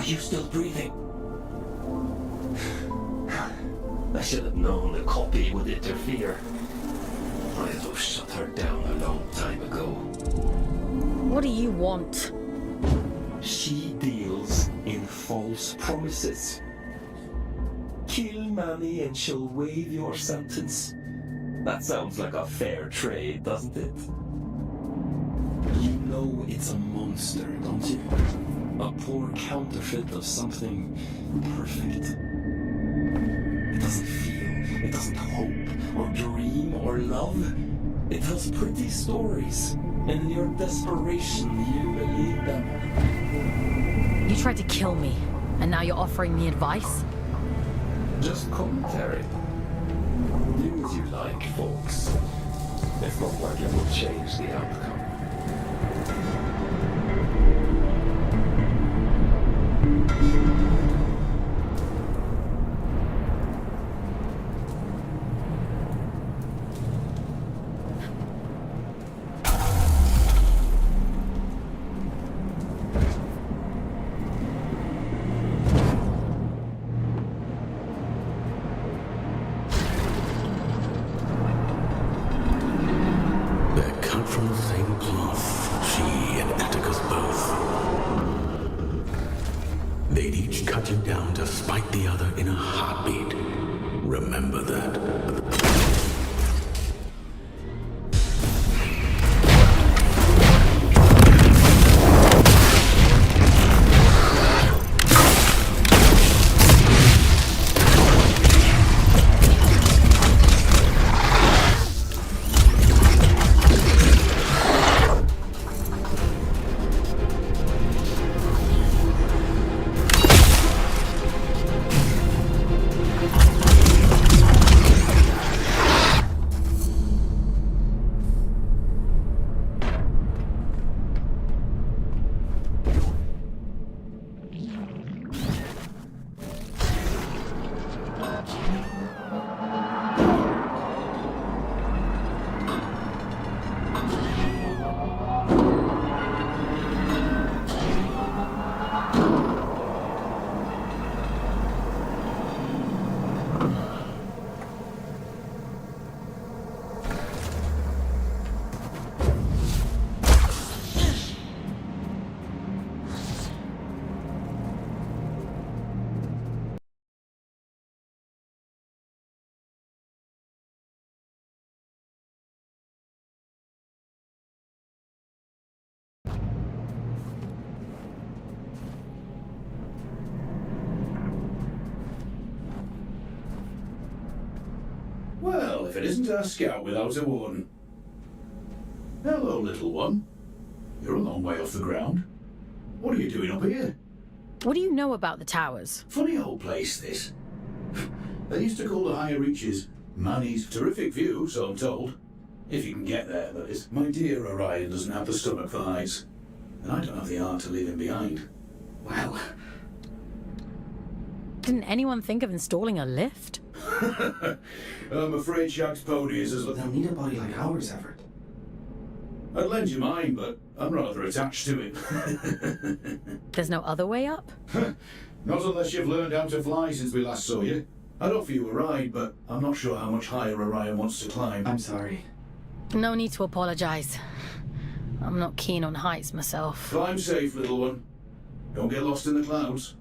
you still breathing? I should have known the copy would interfere. I'd have shut her down a long time ago. What do you want? She deals in false promises. Kill Manny and she'll waive your sentence. That sounds like a fair trade, doesn't it? You know it's a monster, don't you? A poor counterfeit of something perfect. It doesn't feel, it doesn't hope, or dream, or love. It tells pretty stories, and in your desperation, you believe them. You tried to kill me, and now you're offering me advice? Just commentary. Do as you like, folks. It's not like it will change the outcome. Well, if it isn't our scout without a warden. Hello, little one. You're a long way off the ground. What are you doing up here? What do you know about the towers? Funny old place, this. They used to call the higher reaches Manny's terrific view, so I'm told. If you can get there, that is. My dear Orion doesn't have the stomach for heights. And I don't have the art to leave him behind. Well... Didn't anyone think of installing a lift? I'm afraid Shaq's pony is as... They'll need a body like ours, Everett. I'd lend you mine, but I'm rather attached to it. There's no other way up? Not unless you've learned how to fly since we last saw you. I'd offer you a ride, but I'm not sure how much higher Orion wants to climb. I'm sorry. No need to apologize. I'm not keen on heights myself. Climb safe, little one. Don't get lost in the clouds.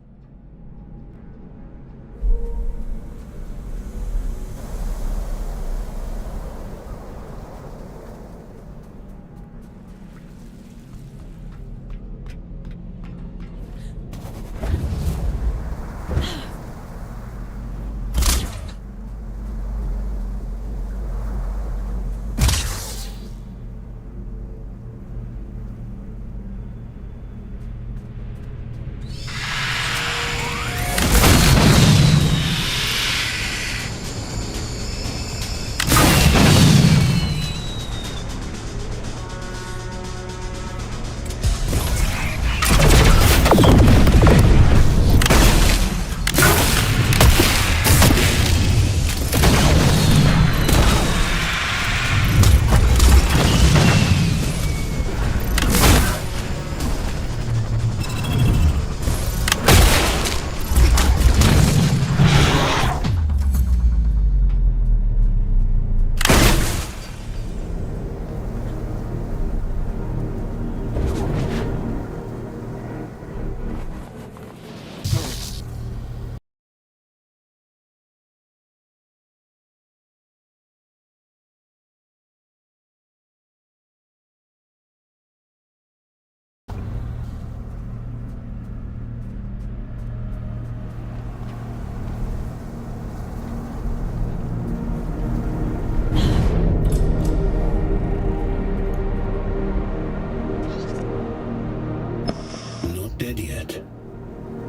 dead yet.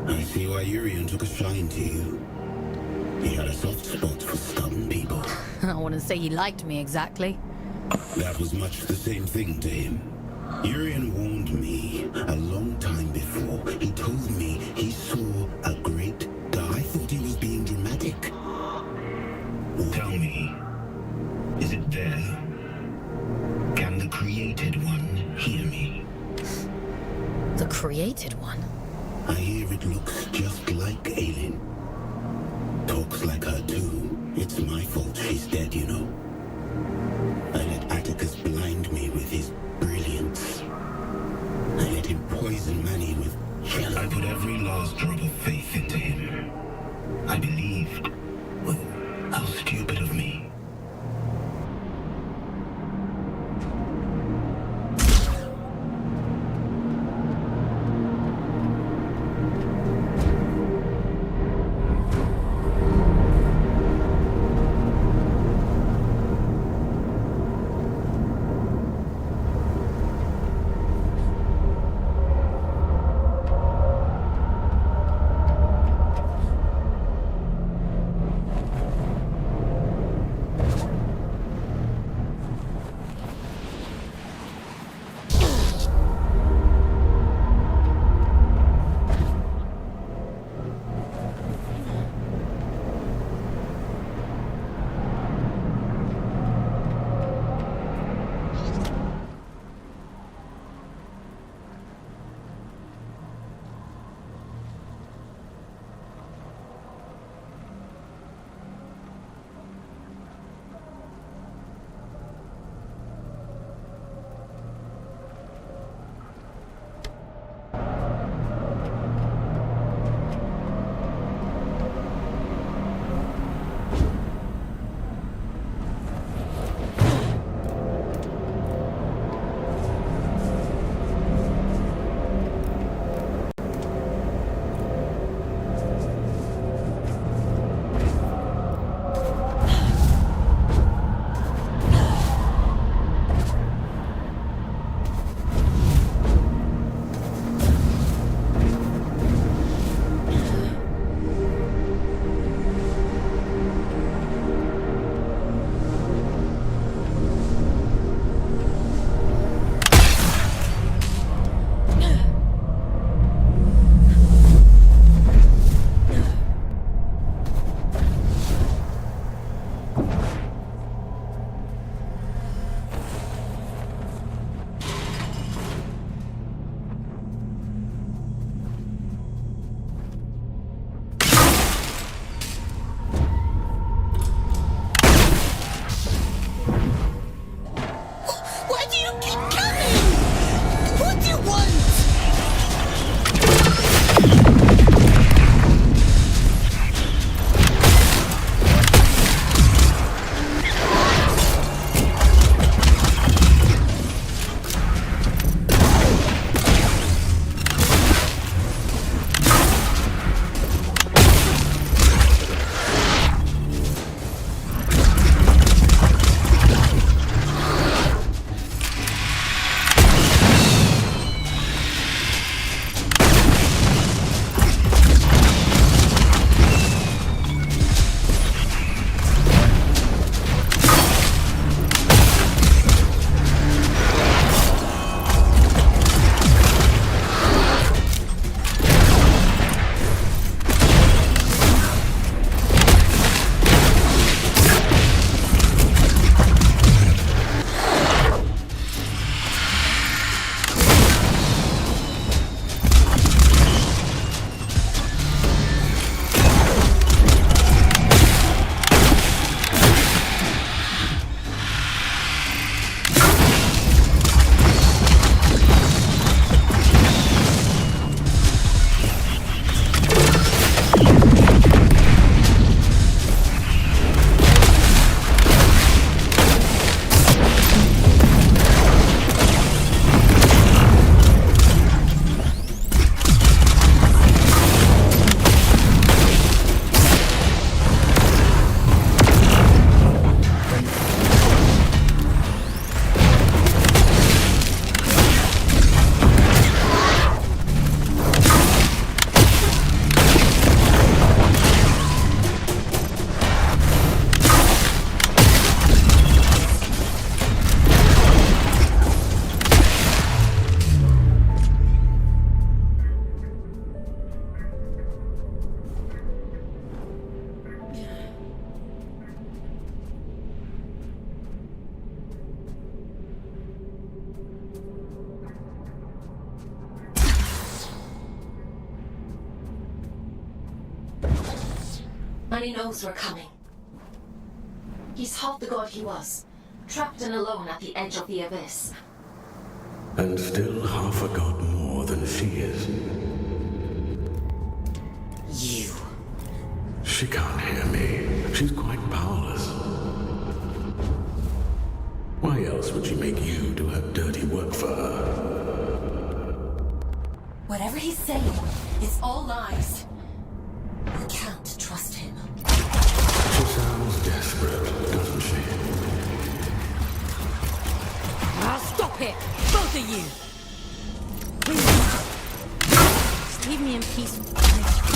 I see why Urian took a shine to you. He had a soft spot for stubborn people. I wouldn't say he liked me exactly. That was much the same thing to him. Urian warned me a long time before. He told me he saw a great god. I thought he was being dramatic. Tell me, is it there? Can the Created One hear me? The Created One? I hear it looks just like Aelin. Talks like her too. It's my fault she's dead, you know. I let Atticus blind me with his brilliance. I let him poison Manny with jealousy. I put every last drop of faith into him. I believed. Well, how stupid of me. And he knows we're coming. He's half the god he was, trapped and alone at the edge of the abyss. And still half a god more than she is. You. She can't hear me. She's quite powerless. Why else would she make you do her dirty work for her? Whatever he's saying, it's all lies. You can't trust him. She sounds desperate, doesn't she? Ah, stop it! Both of you! Please. Just leave me in peace for a minute.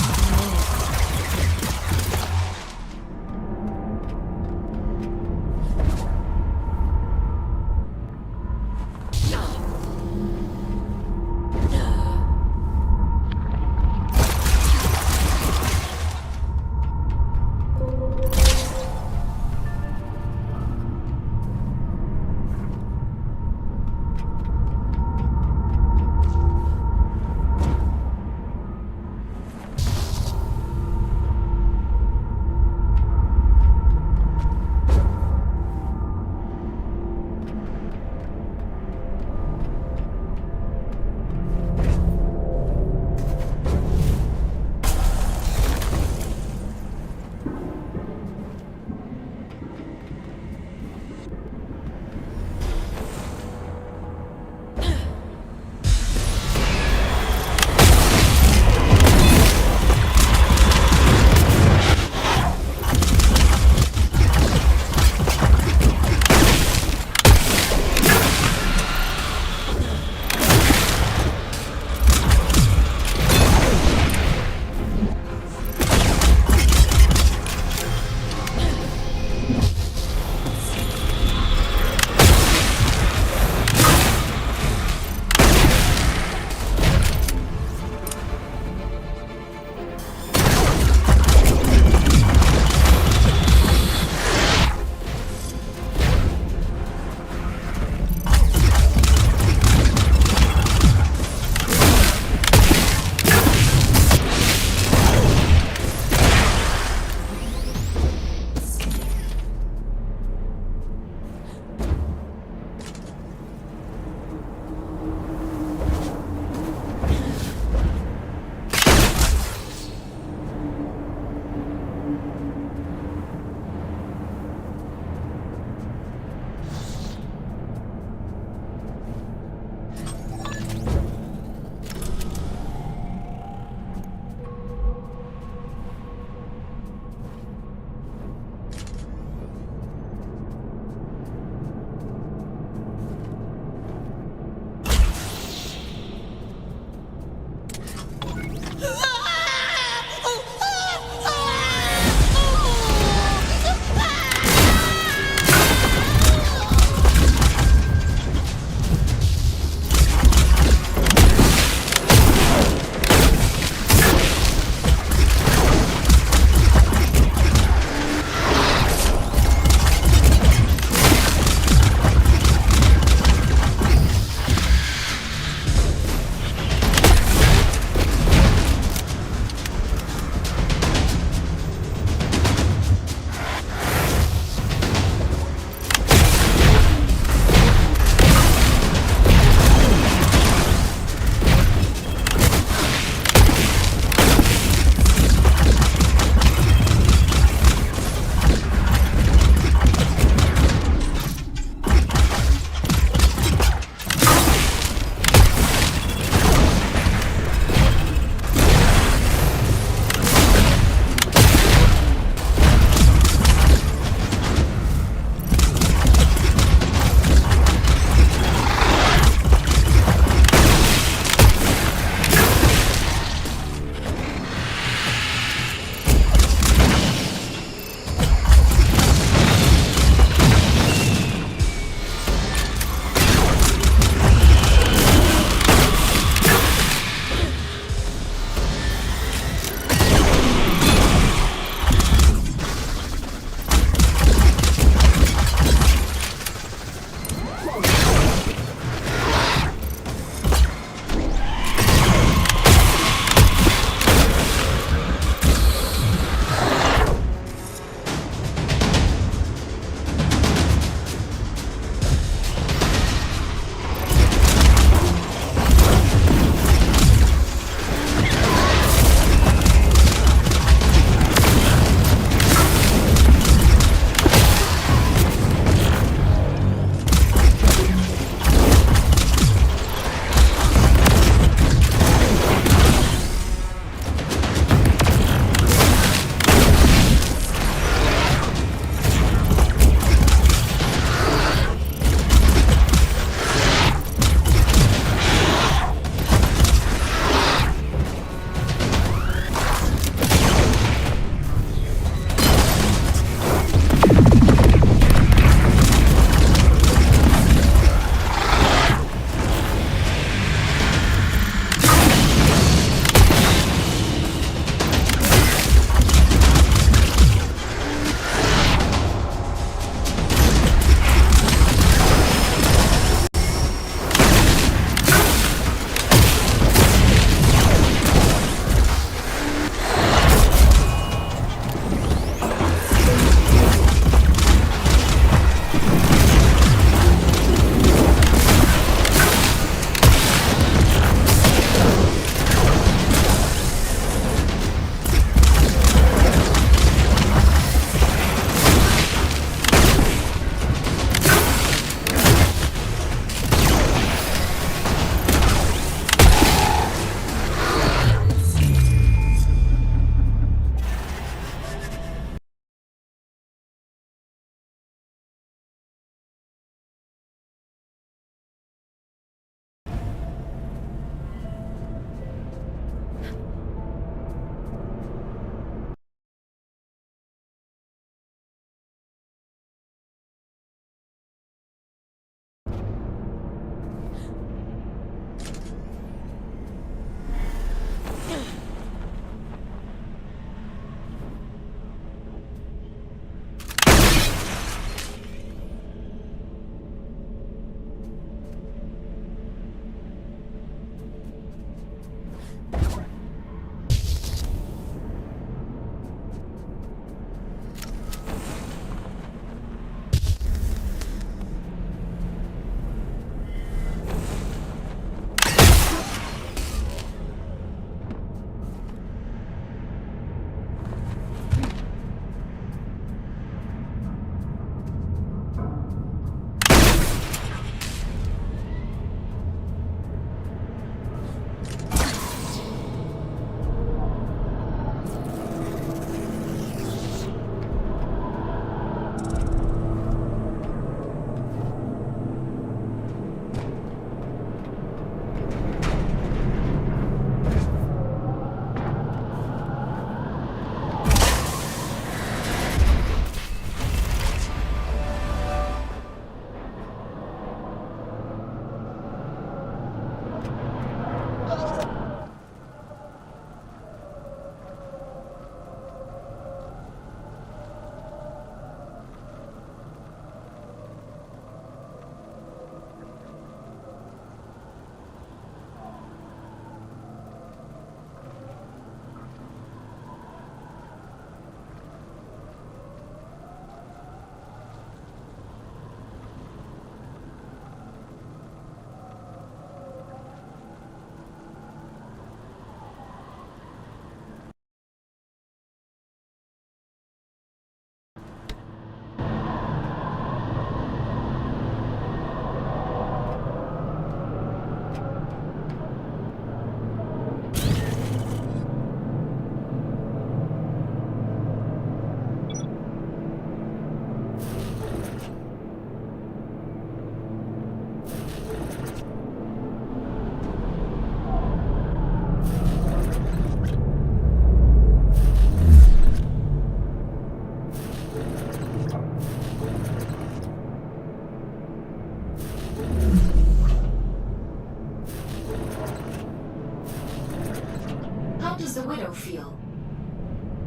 How does the widow feel?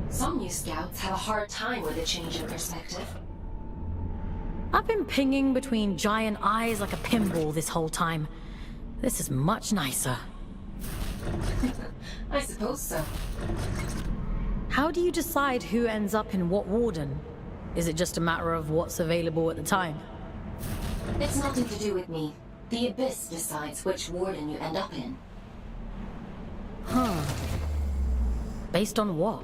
Some new scouts have a hard time with a change in perspective. I've been pinging between giant eyes like a pinball this whole time. This is much nicer. I suppose so. How do you decide who ends up in what warden? Is it just a matter of what's available at the time? It's nothing to do with me. The Abyss decides which warden you end up in. Huh. Based on what?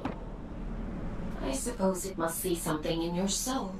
I suppose it must see something in your soul.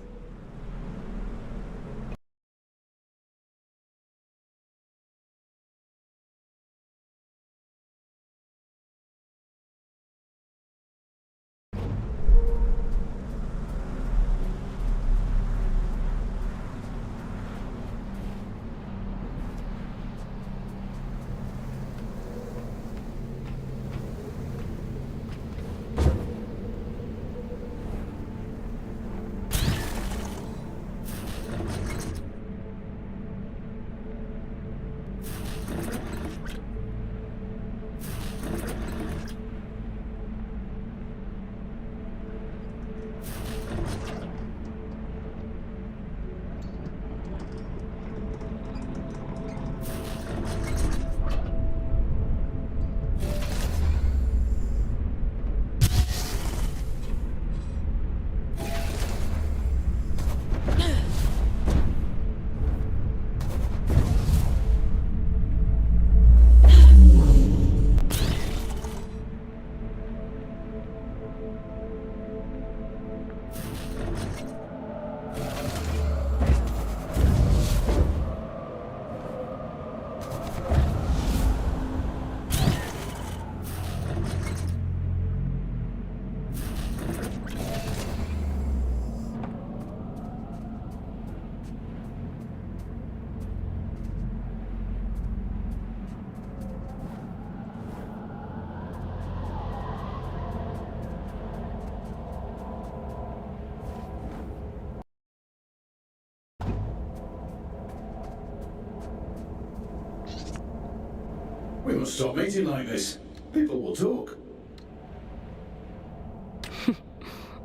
We must stop meeting like this. People will talk.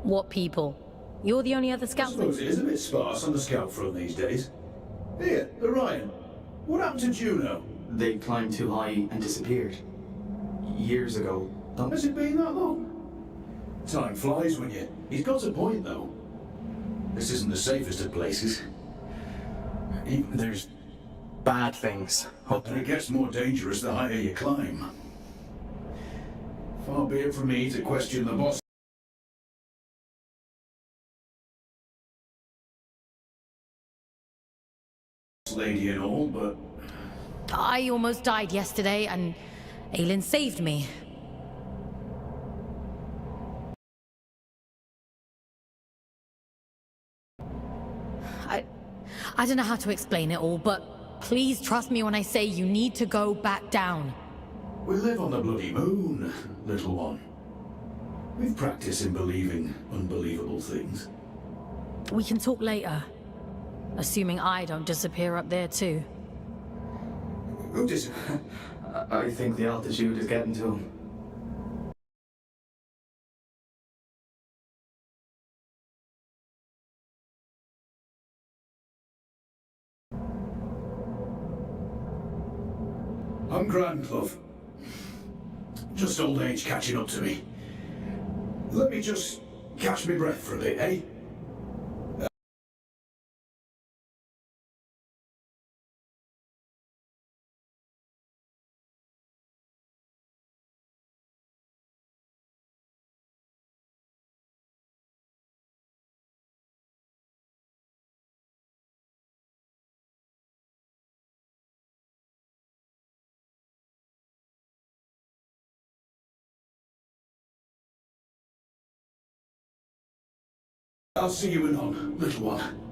What people? You're the only other I scout. suppose it is a bit sparse on the scout front these days. Here, Orion. What happened to Juno? They climbed too high and disappeared. Years ago. Has it been that long? Time flies when you... He's got a point, though. This isn't the safest of places. There's bad things up And there. it gets more dangerous the higher you climb. Far be it from me to question the boss lady and all, but... I almost died yesterday, and Aelin saved me. I don't know how to explain it all, but please trust me when I say you need to go back down. We live on the bloody moon, little one. We've practiced in believing unbelievable things. We can talk later. Assuming I don't disappear up there too. Who dis... I think the altitude is getting to him. I'm grand, love. Just old age catching up to me. Let me just catch my breath for a bit, eh? I'll see you anon, little one.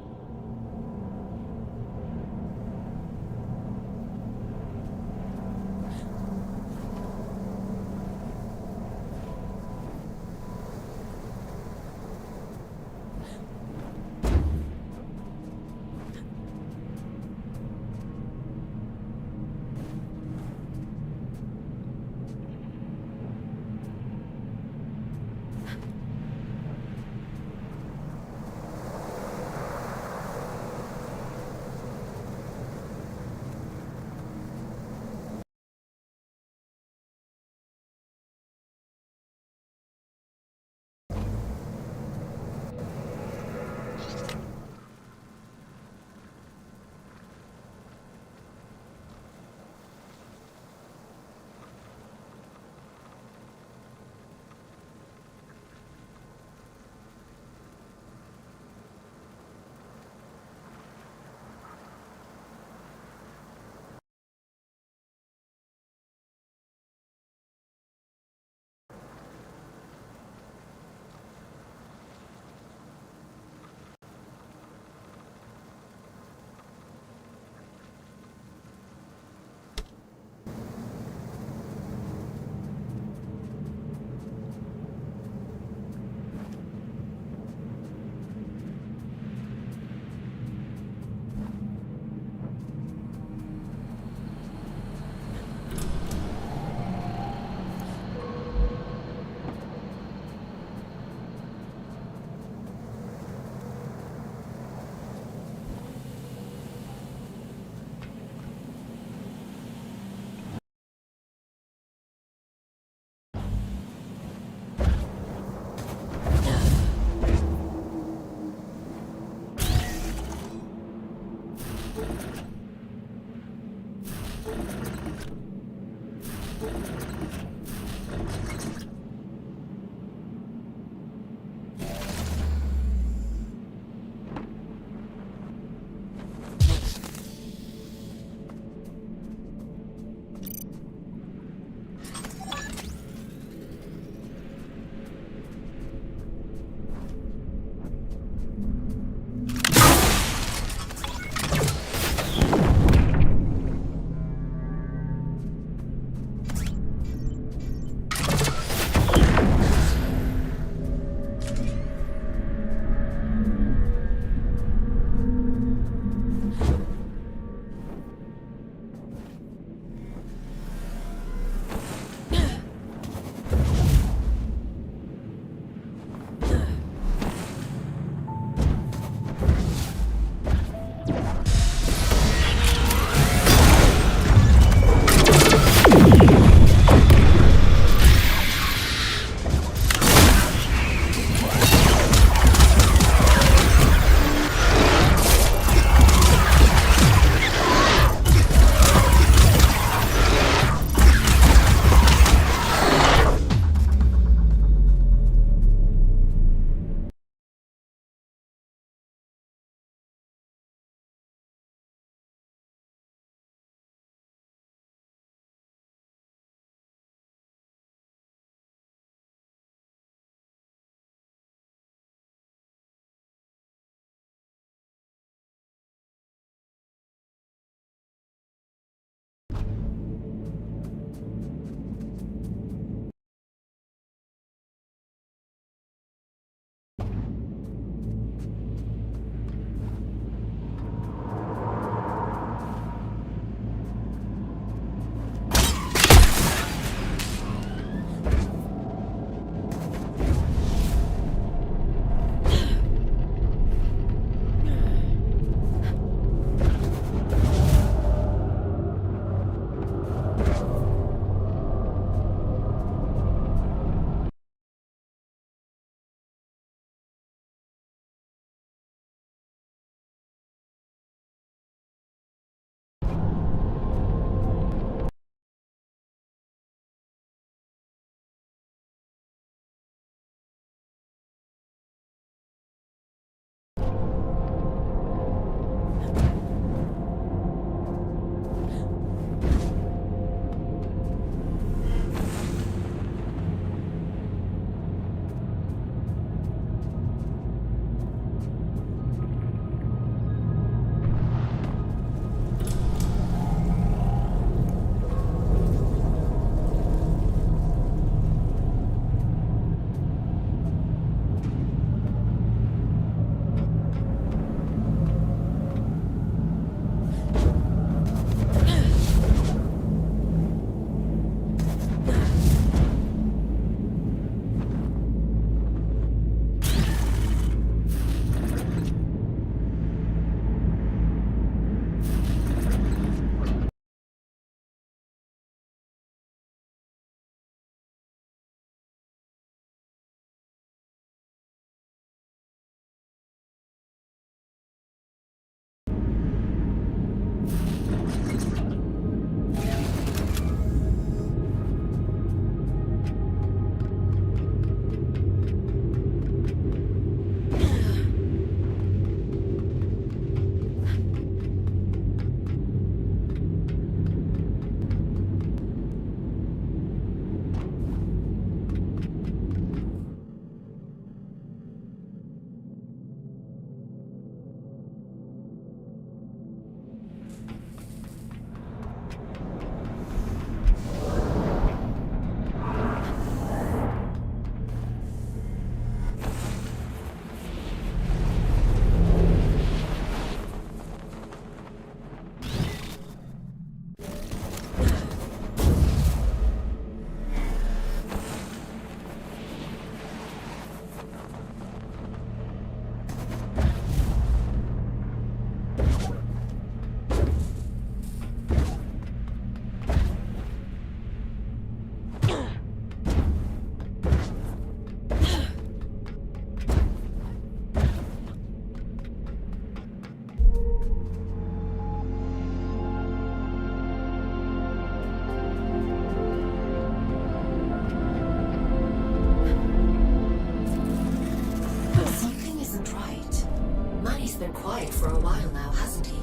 quiet for a while now, hasn't he?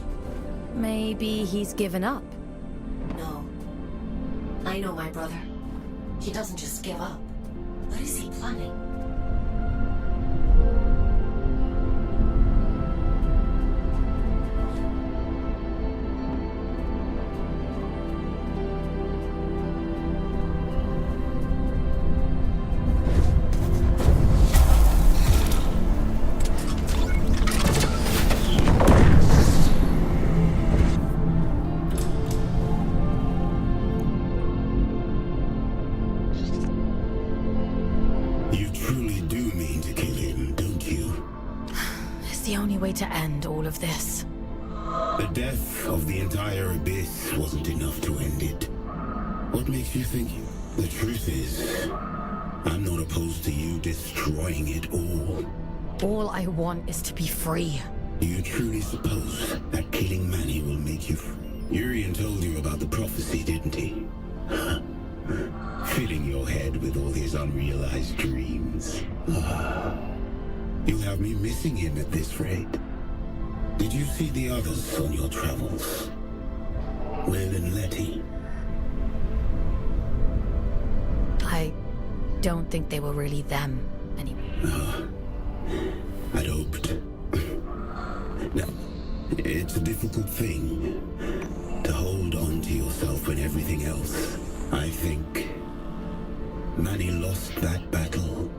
Maybe he's given up. No. I know my brother. He doesn't just give up. What is he planning? The only way to end all of this. The death of the entire Abyss wasn't enough to end it. What makes you think? The truth is, I'm not opposed to you destroying it all. All I want is to be free. Do you truly suppose that killing Manny will make you free? Urian told you about the prophecy, didn't he? Filling your head with all his unrealized dreams. You have me missing him at this rate. Did you see the others on your travels? Will and Letty? I don't think they were really them anymore. I'd hoped. No, it's a difficult thing to hold on to yourself when everything else. I think Manny lost that battle.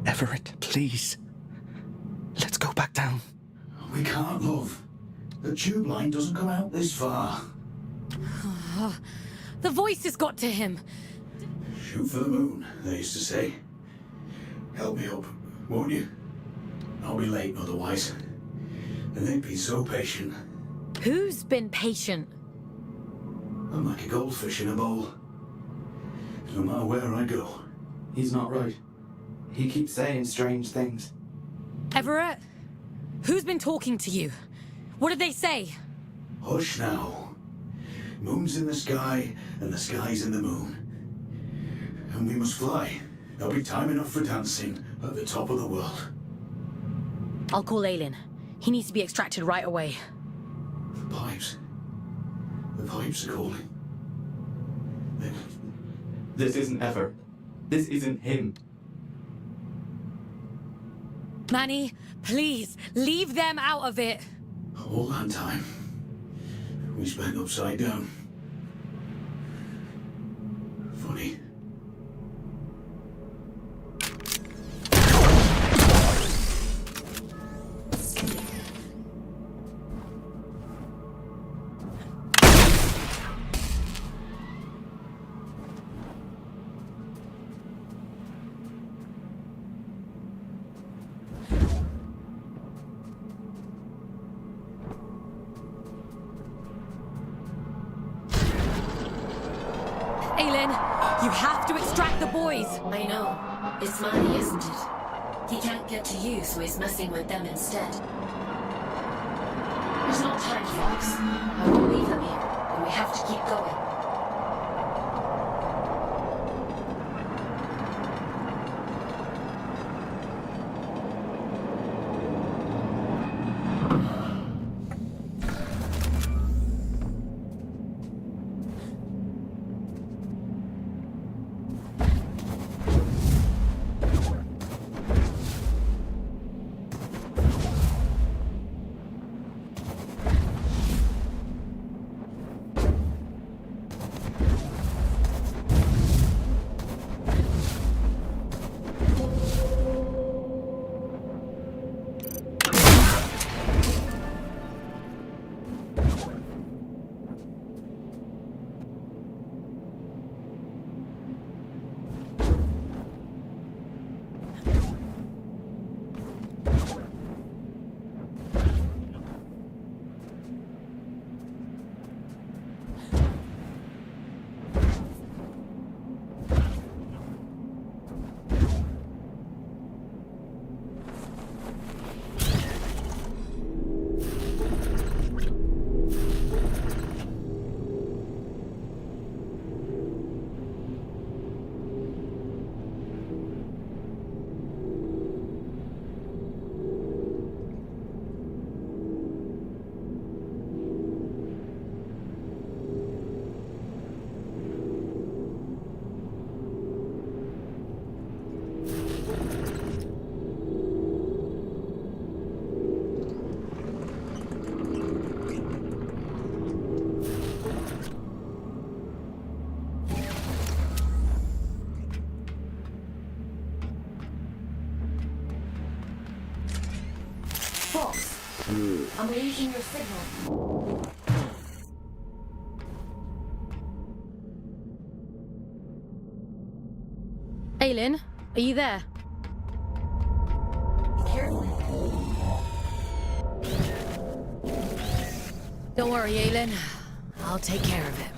Everett, please. Let's go back down. We can't, love. The tube line doesn't come out this far. The voice has got to him. Shoot for the moon, they used to say. Help me up, won't you? I'll be late otherwise. And they'd be so patient. Who's been patient? I'm like a goldfish in a bowl. No matter where I go. He's not right. He keeps saying strange things. Everett? Who's been talking to you? What did they say? Hush now. Moon's in the sky, and the sky's in the moon. And we must fly. There'll be time enough for dancing at the top of the world. I'll call Aelin. He needs to be extracted right away. The pipes. The pipes are calling. This isn't Ever. This isn't him. Manny, please, leave them out of it. All that time, we spent upside down. Funny. Aelin, you have to extract the boys. I know. It's Manny, isn't it? He can't get to you, so he's messing with them instead. There's no time, Fox. I won't leave them here, but we have to keep going. Fox, I'm losing your signal. Aelin, are you there? Careful. Don't worry, Aelin. I'll take care of it.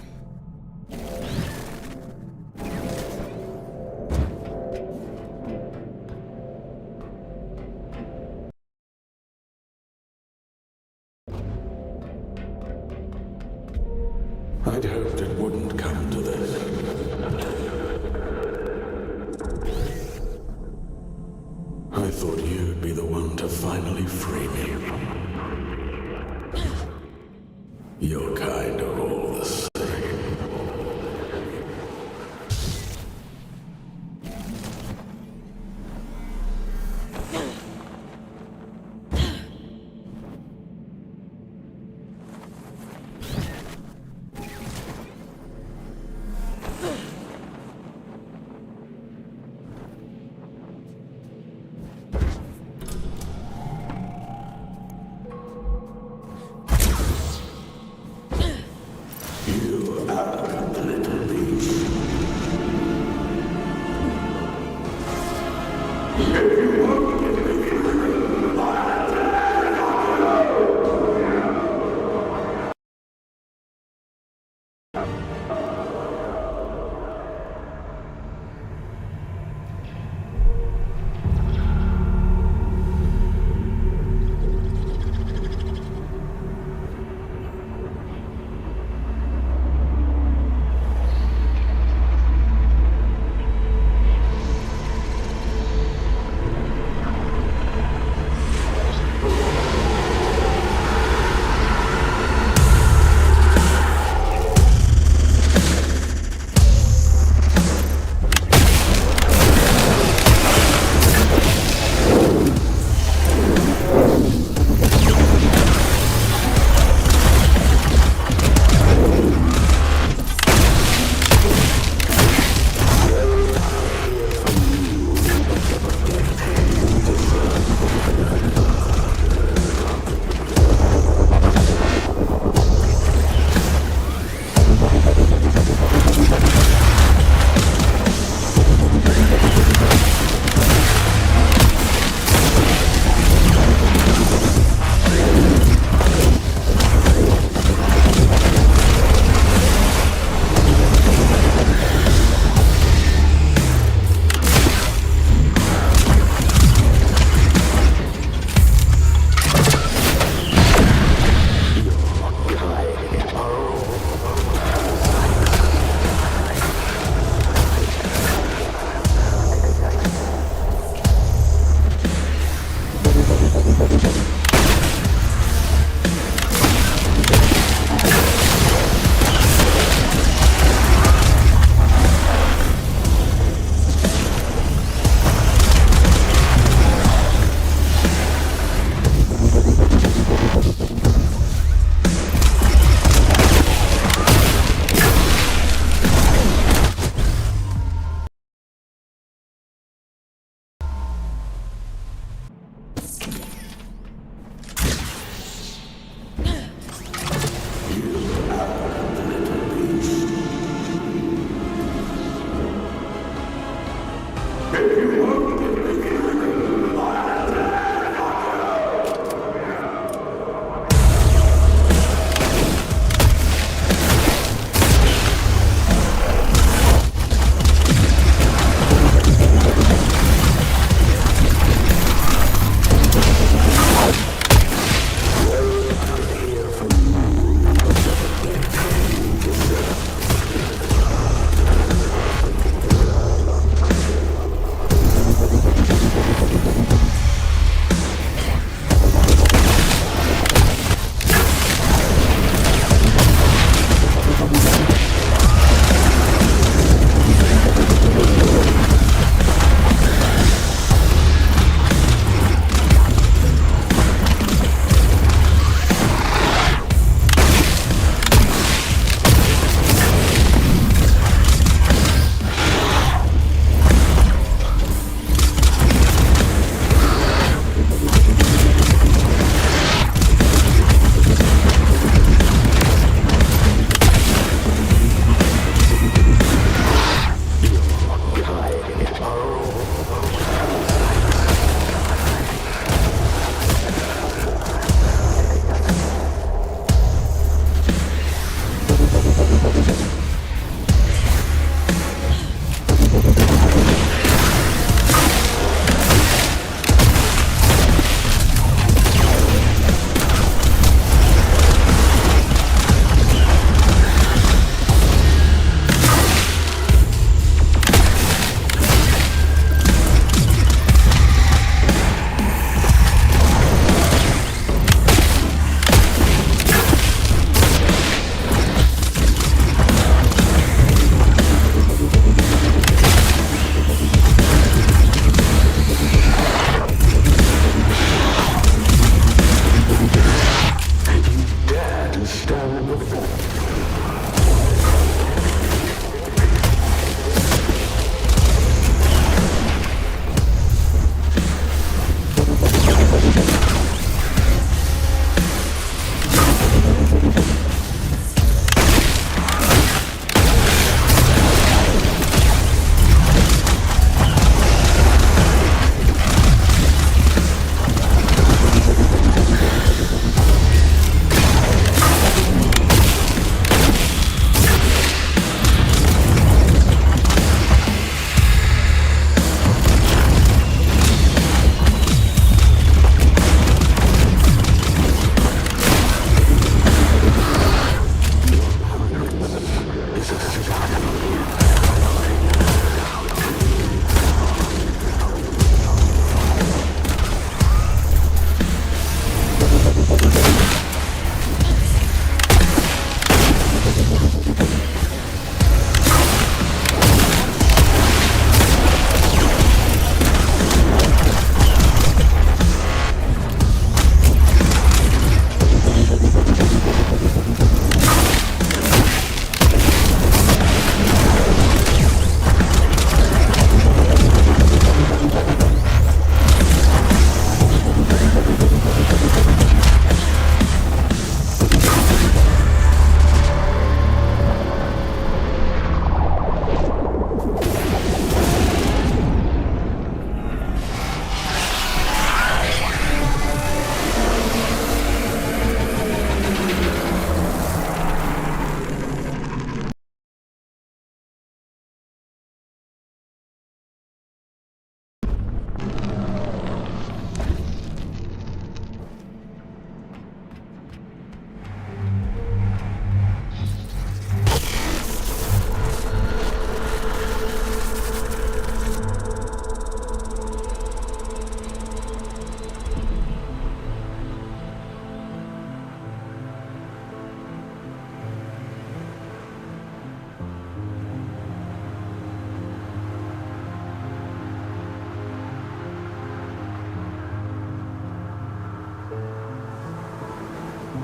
I'd hoped it wouldn't come to this. I thought you'd be the one to finally free me. Your kind are all the same.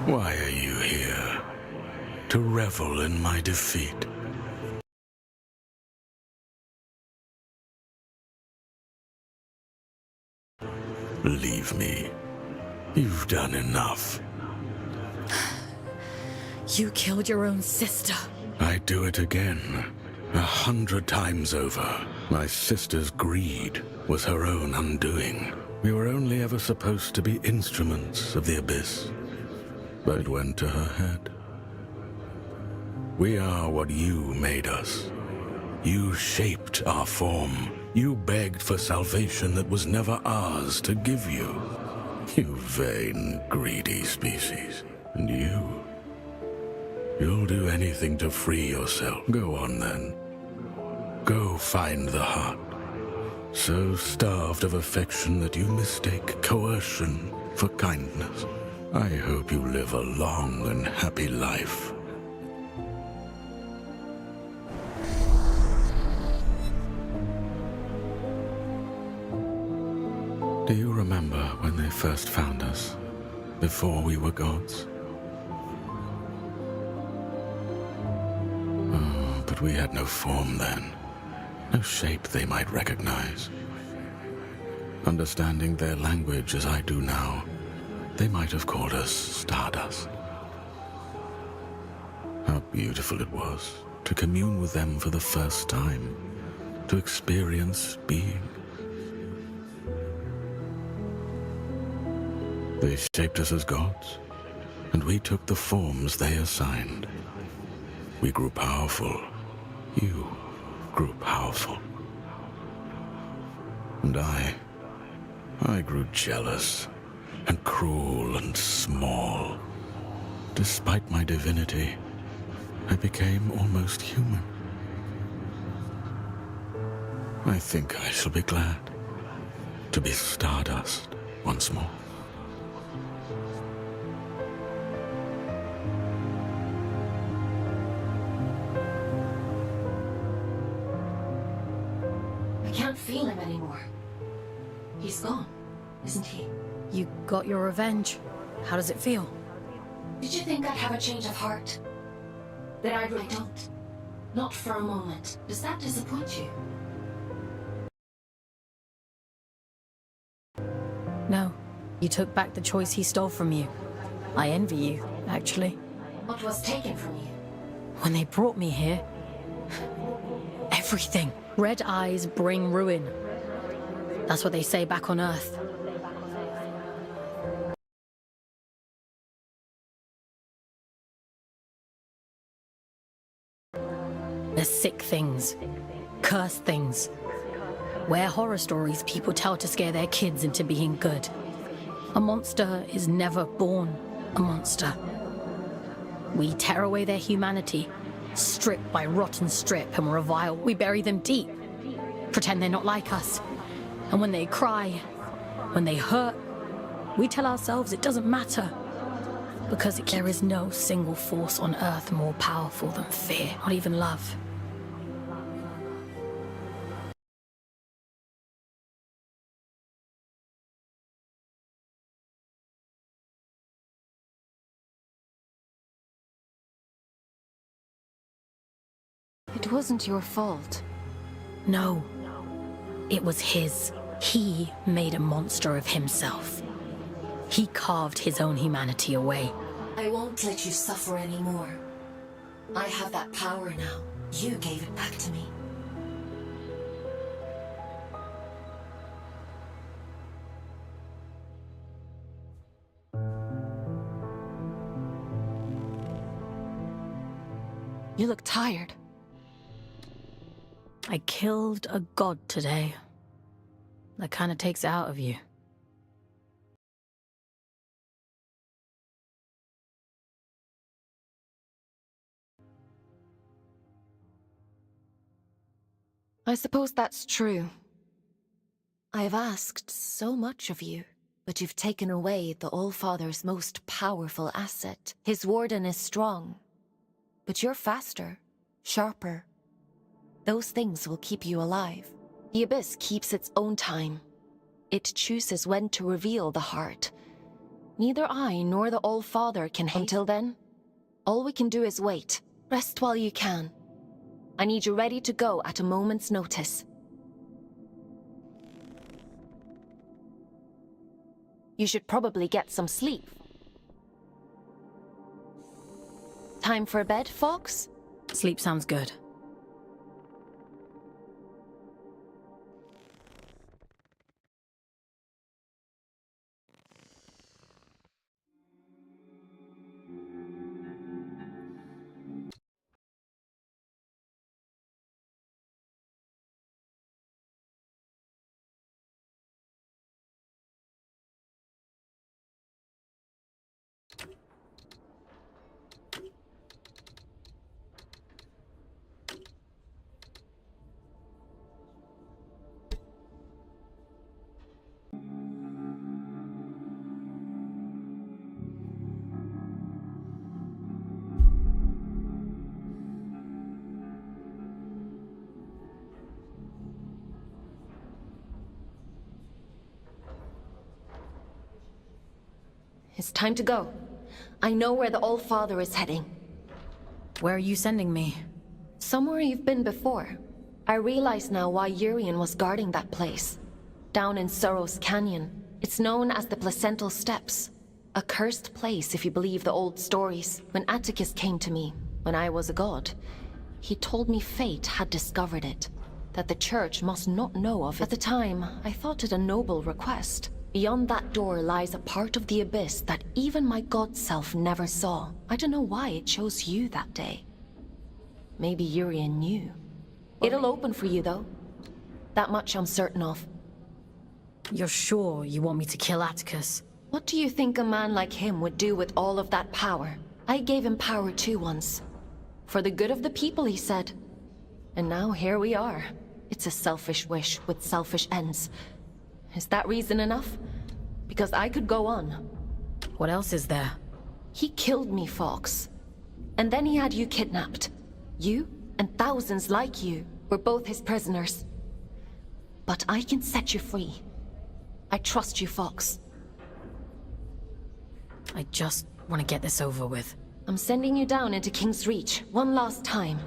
Why are you here? To revel in my defeat? Leave me. You've done enough. You killed your own sister. I'd do it again. 100 times over. My sister's greed was her own undoing. We were only ever supposed to be instruments of the Abyss. But it went to her head. We are what you made us. You shaped our form. You begged for salvation that was never ours to give you. You vain, greedy species. And you'll do anything to free yourself. Go on then. Go find the heart. So starved of affection that you mistake coercion for kindness. I hope you live a long and happy life. Do you remember when they first found us, before we were gods? Oh, but we had no form then, no shape they might recognize. Understanding their language as I do now, they might have called us Stardust. How beautiful it was to commune with them for the first time, to experience being. They shaped us as gods, and we took the forms they assigned. We grew powerful. You grew powerful. And I grew jealous and cruel and small. Despite my divinity, I became almost human. I think I shall be glad to be Stardust once more. I can't feel him anymore. He's gone, isn't he? You got your revenge. How does it feel? Did you think I'd have a change of heart? That I don't. Not for a moment. Does that disappoint you? No. You took back the choice he stole from you. I envy you, actually. What was taken from you? When they brought me here... everything. Red eyes bring ruin. That's what they say back on Earth. They're sick things. Cursed things. We're horror stories people tell to scare their kids into being good. A monster is never born a monster. We tear away their humanity, strip by rotten strip, and revile. We bury them deep, pretend they're not like us. And when they cry, when they hurt, we tell ourselves it doesn't matter. Because there is no single force on Earth more powerful than fear, not even love. It wasn't your fault. No. It was his. He made a monster of himself. He carved his own humanity away. I won't let you suffer anymore. I have that power now. You gave it back to me. You look tired. I killed a god today. That kind of takes it out of you. I suppose that's true. I have asked so much of you, but you've taken away the All-Father's most powerful asset. His warden is strong, but you're faster, sharper. Those things will keep you alive. The Abyss keeps its own time. It chooses when to reveal the heart, Neither I nor the All-Father can help. Until then, all we can do is wait. Rest while you can. I need you ready to go at a moment's notice. You should probably get some sleep. Time for bed, Fox? Sleep sounds good. It's time to go. I know where the All-Father is heading. Where are you sending me? Somewhere you've been before. I realize now why Urian was guarding that place. Down in Sorrow's Canyon. It's known as the Placental Steppes. A cursed place if you believe the old stories. When Atticus came to me, when I was a god, he told me fate had discovered it. That the church must not know of it. At the time, I thought it a noble request. Beyond that door lies a part of the abyss that even my god self never saw. I don't know why it chose you that day. Maybe Urian knew. It'll open for you, though. That much I'm certain of. You're sure you want me to kill Atticus? What do you think a man like him would do with all of that power? I gave him power too once. For the good of the people, he said. And now here we are. It's a selfish wish with selfish ends. Is that reason enough? Because I could go on. What else is there? He killed me, Fox. And then he had you kidnapped. You and thousands like you were both his prisoners. But I can set you free. I trust you, Fox. I just want to get this over with. I'm sending you down into King's Reach one last time.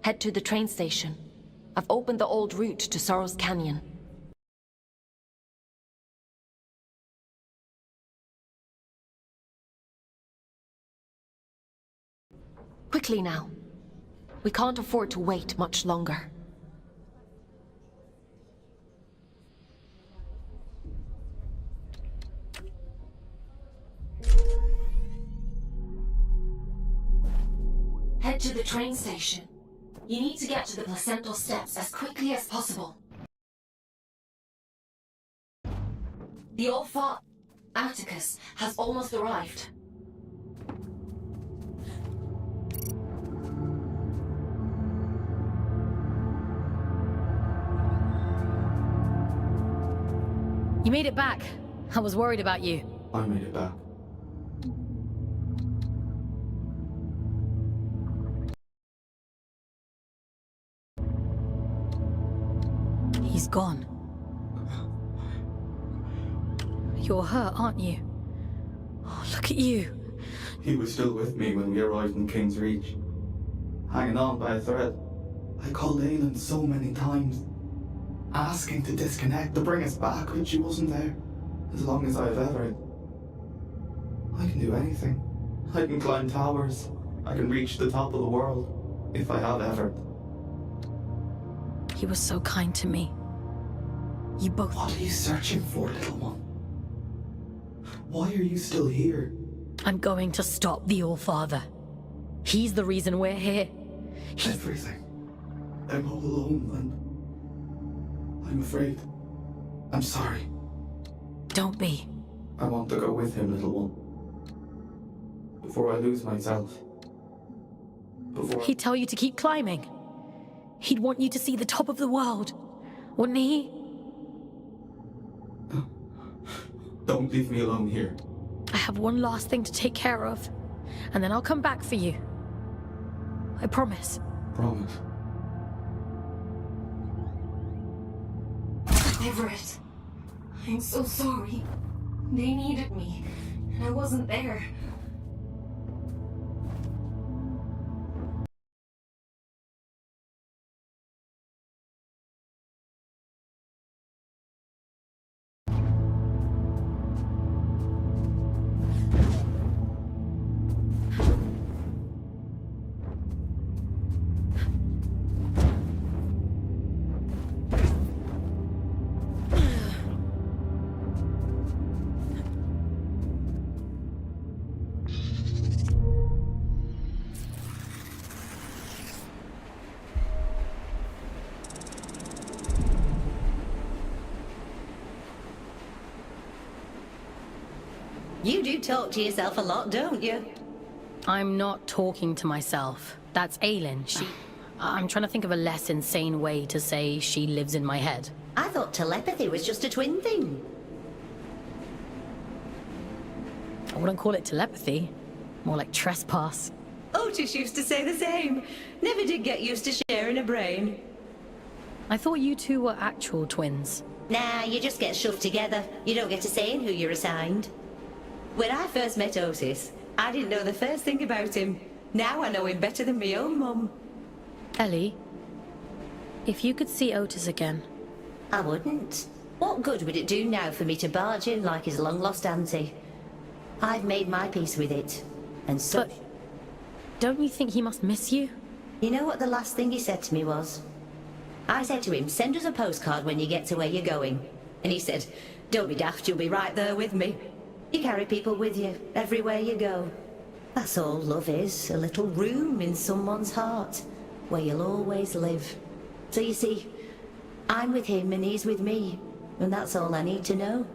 Head to the train station. I've opened the old route to Sorrow's Canyon. Quickly now. We can't afford to wait much longer. Head to the train station. You need to get to the Placental Steppes as quickly as possible. The All-Father, Atticus, has almost arrived. You made it back. I was worried about you. I made it back. He's gone. You're hurt, aren't you? Oh, look at you. He was still with me when we arrived in King's Reach. Hanging on by a thread. I called Aelin so many times, asking to disconnect, to bring us back, but she wasn't there. As long as I've ever. I can do anything. I can climb towers. I can reach the top of the world, if I have ever. He was so kind to me. You both... What are you searching for, little one? Why are you still here? I'm going to stop the All-Father. He's the reason we're here. Everything. I'm all alone, and I'm afraid. I'm sorry. Don't be. I want to go with him, little one. Before I lose myself. He'd tell you to keep climbing. He'd want you to see the top of the world, wouldn't he? Don't leave me alone here. I have one last thing to take care of, and then I'll come back for you. I promise. Promise. Everett. I'm so sorry. They needed me, and I wasn't there. You do talk to yourself a lot, don't you? I'm not talking to myself. That's Aylin. I'm trying to think of a less insane way to say she lives in my head. I thought telepathy was just a twin thing. I wouldn't call it telepathy. More like trespass. Otis used to say the same. Never did get used to sharing a brain. I thought you two were actual twins. Nah, you just get shoved together. You don't get to say who you're assigned. When I first met Otis, I didn't know the first thing about him. Now I know him better than my own mum. Ellie, if you could see Otis again... I wouldn't. What good would it do now for me to barge in like his long-lost auntie? I've made my peace with it, and so... But don't you think he must miss you? You know what the last thing he said to me was? I said to him, send us a postcard when you get to where you're going. And he said, don't be daft, you'll be right there with me. You carry people with you, everywhere you go. That's all love is, a little room in someone's heart, where you'll always live. So you see, I'm with him and he's with me, and that's all I need to know.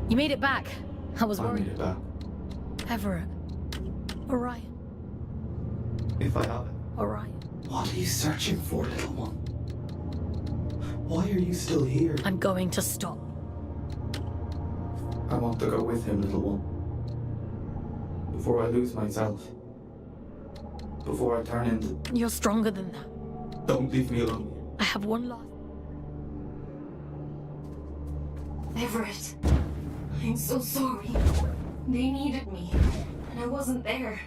You made it back. I was worried. I made it back. Everett. Orion. If I have it. Orion. What are you searching for, little one? Why are you still here? I'm going to stop. I want to go with him, little one. Before I lose myself. Before I turn into... You're stronger than that. Don't leave me alone. I have one last... Everett, I'm so sorry. They needed me, and I wasn't there.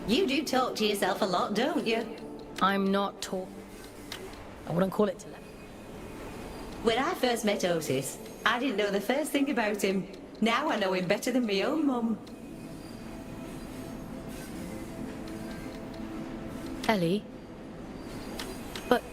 You do talk to yourself a lot, don't you? I'm not talking. I wouldn't call it telepathy. When I first met Otis, I didn't know the first thing about him. Now I know him better than my own mum. Ellie? But...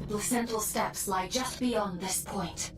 The placental steps lie just beyond this point.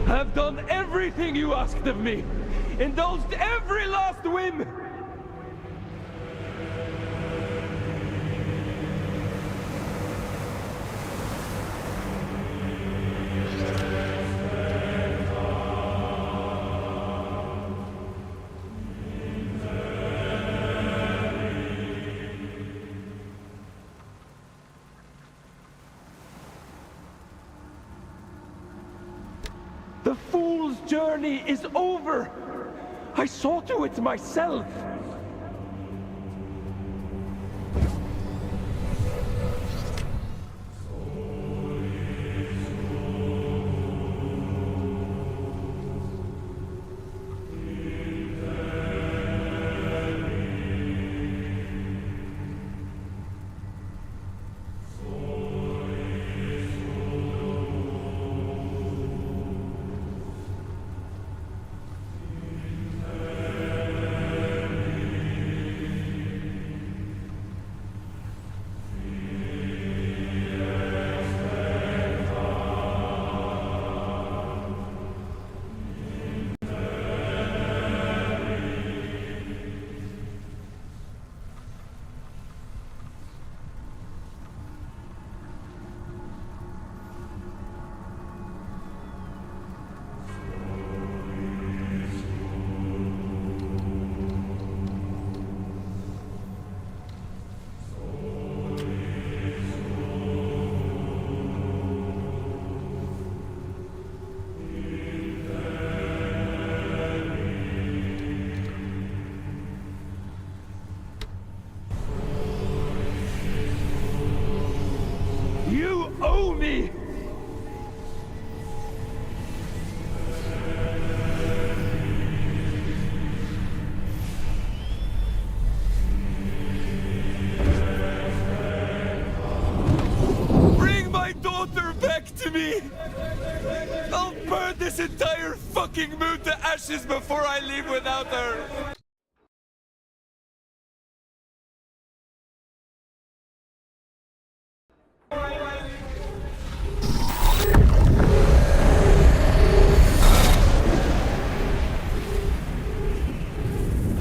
I've done everything you asked of me! Indulged every last whim! The fool's journey is over! I saw to it myself! me! Bring my daughter back to me! I'll burn this entire fucking moon to ashes before I leave without her!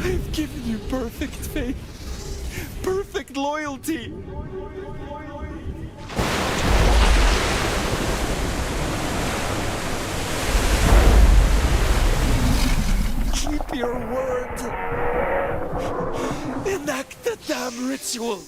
I've given you perfect faith, perfect loyalty. Keep your word. Enact the damn ritual.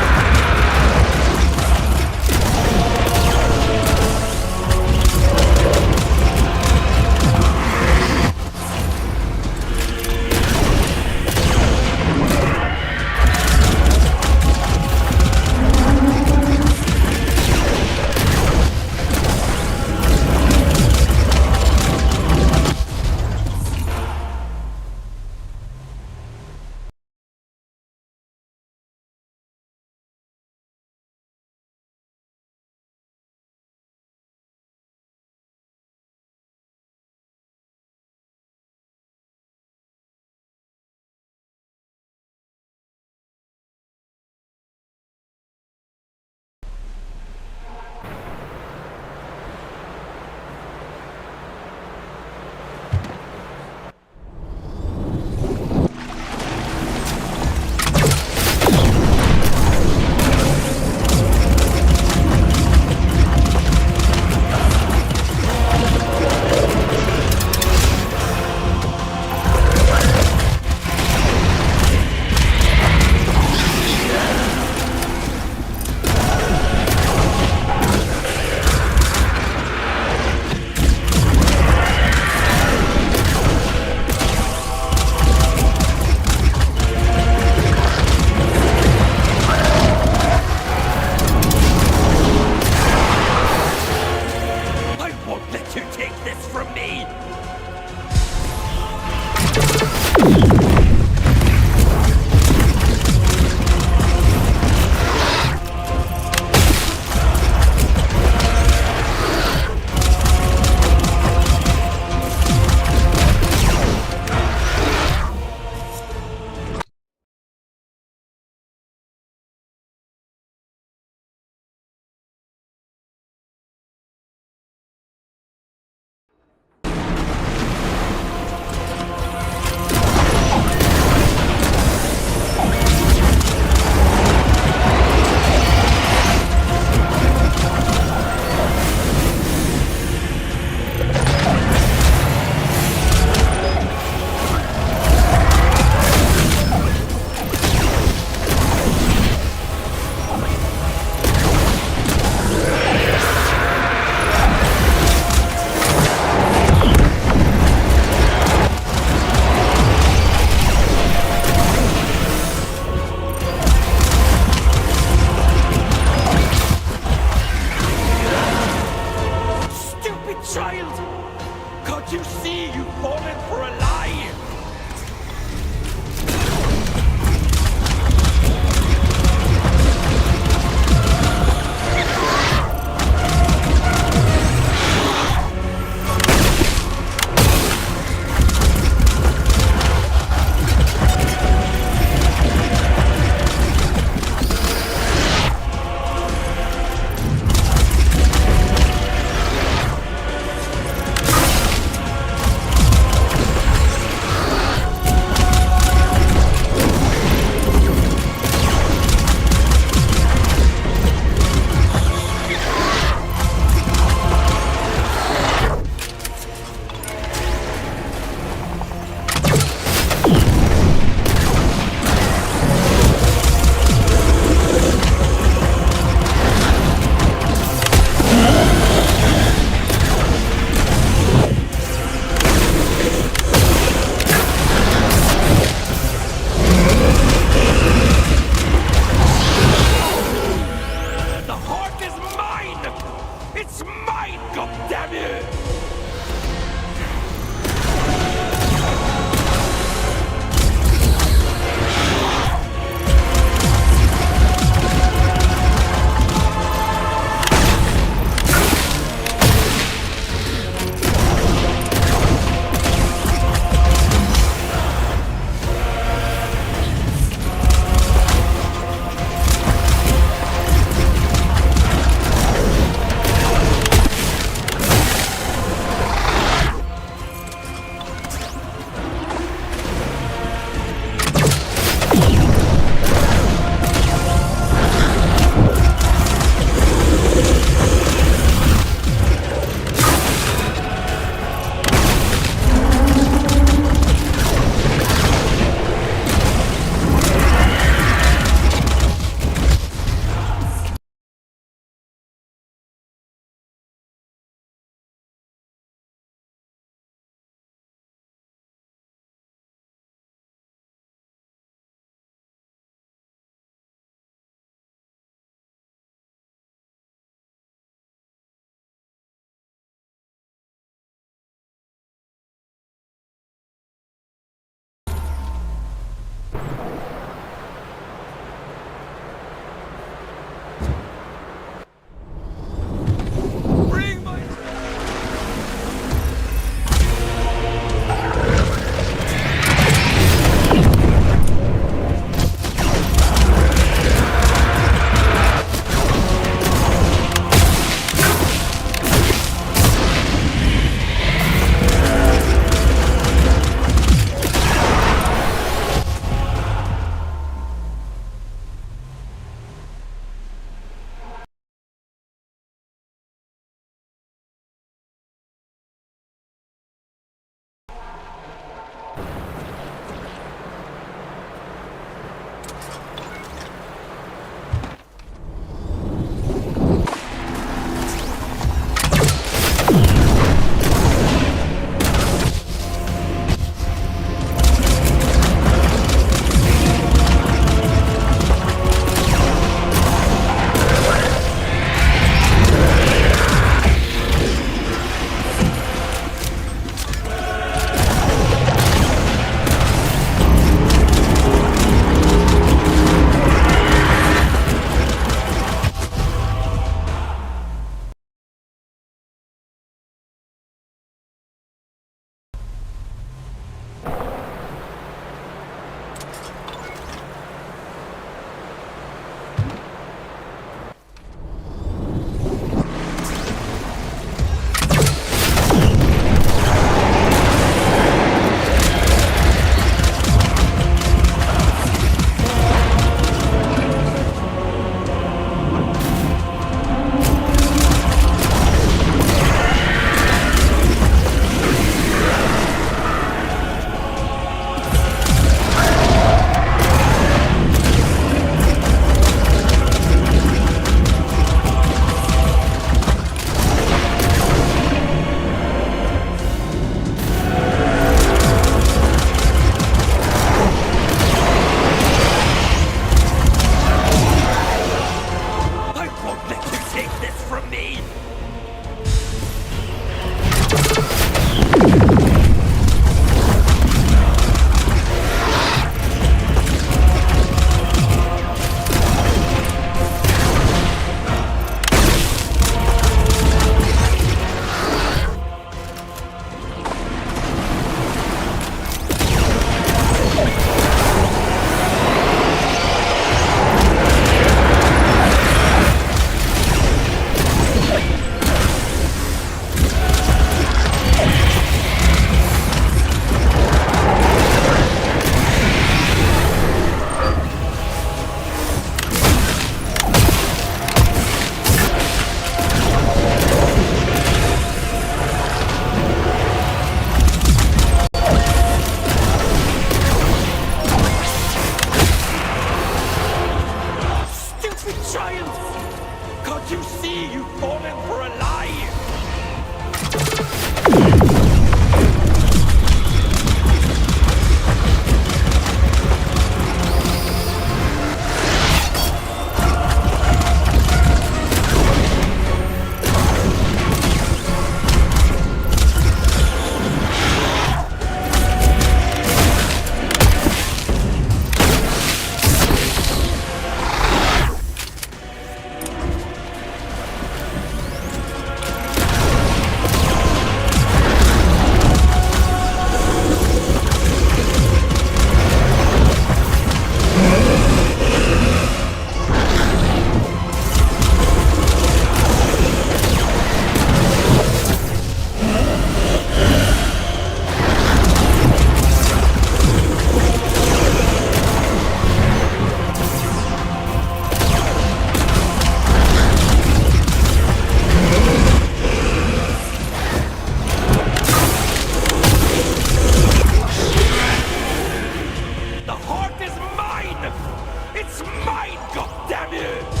It's mine, goddammit!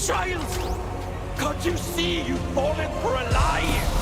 child! Can't you see you've fallen for a lie?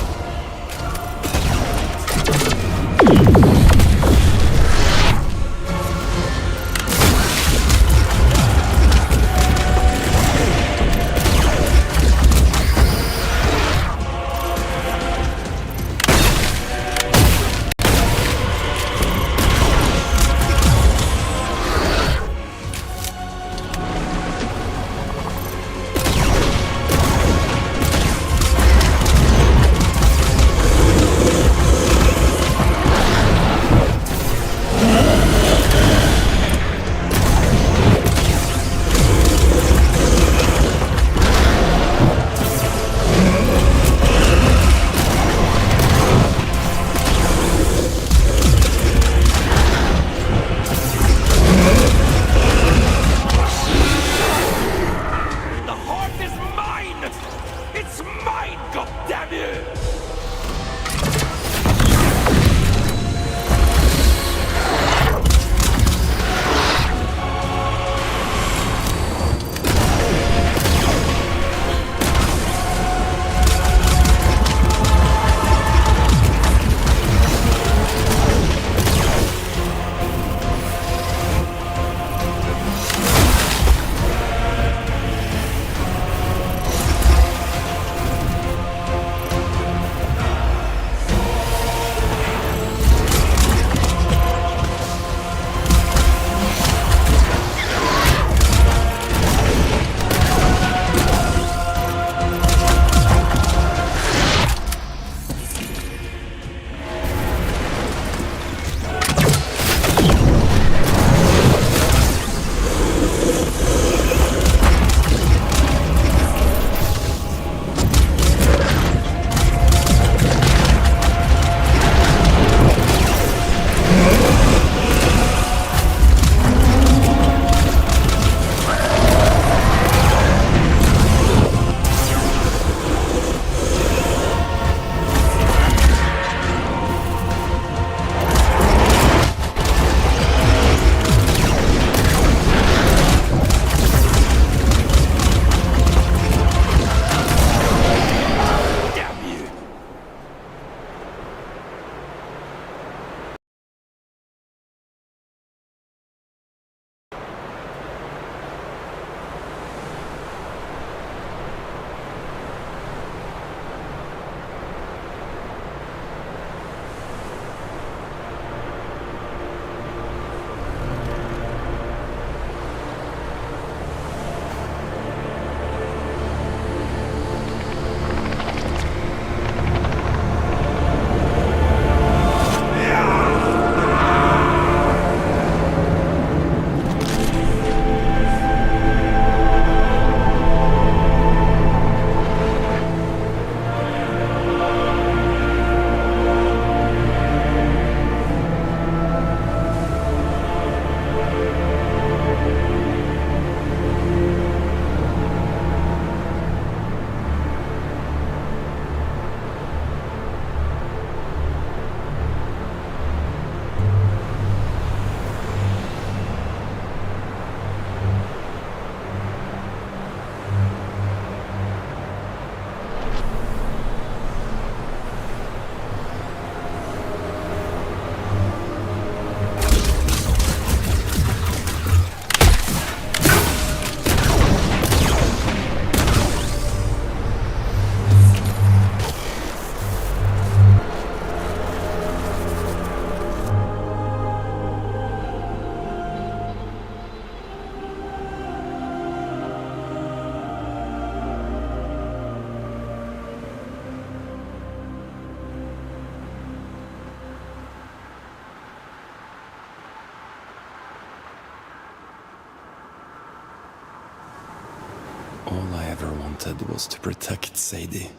All I ever wanted was to protect Sadie.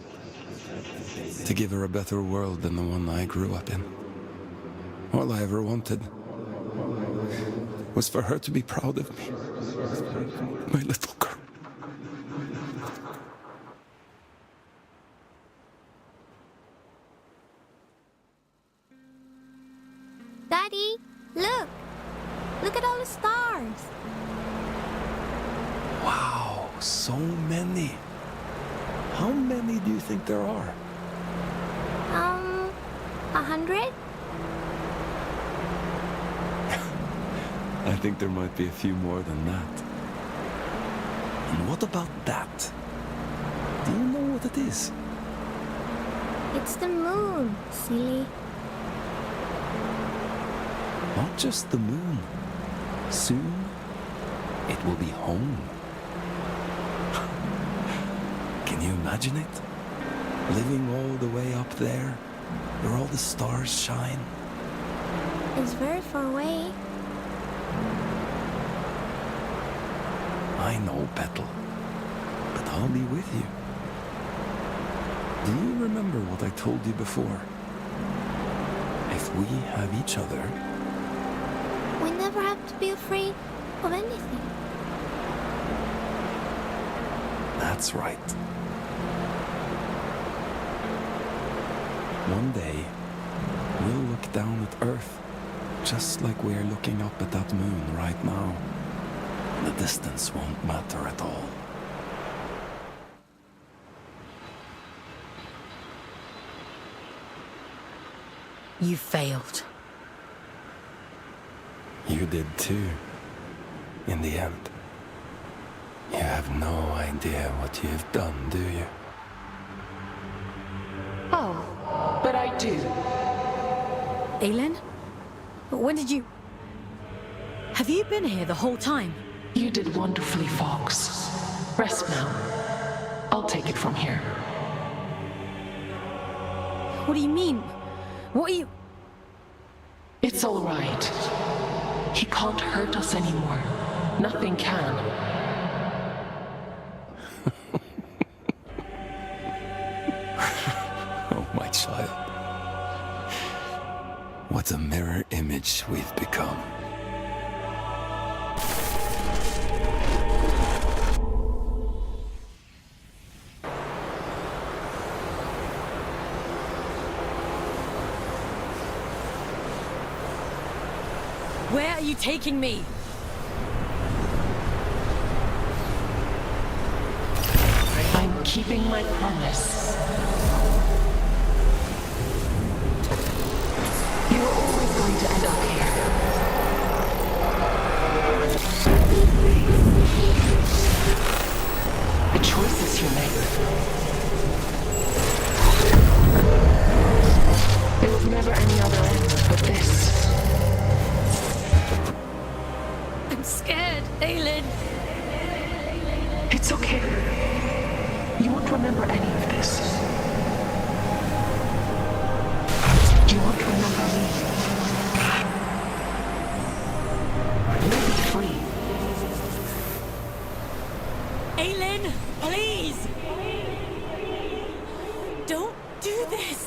To give her a better world than the one I grew up in. All I ever wanted was for her to be proud of me. My little girl. Daddy, look! Look at all the stars! Wow. So many. How many do you think there are? 100? I think there might be a few more than that. And what about that? Do you know what it is? It's the moon, silly. Not just the moon. Soon, it will be home. Can you imagine it? Living all the way up there, where all the stars shine. It's very far away. I know, Petal. But I'll be with you. Do you remember what I told you before? If we have each other... We never have to be afraid of anything. That's right. One day, we'll look down at Earth, just like we're looking up at that moon right now. The distance won't matter at all. You failed. You did too, in the end. You have no idea what you've done, do you? Oh, but I do. Aelin? When did you... Have you been here the whole time? You did wonderfully, Fox. Rest now. I'll take it from here. What do you mean? What are you... It's all right. He can't hurt us anymore. Nothing can. Oh, my child. What a mirror image we've become. Where are you taking me? I'm keeping my promise. You were always going to end up here. The choices you made. There was never any other end but this. I'm scared, Aelin. It's okay. You won't remember any of this. You won't remember me. You'll be free. Aelin, please! Don't do this!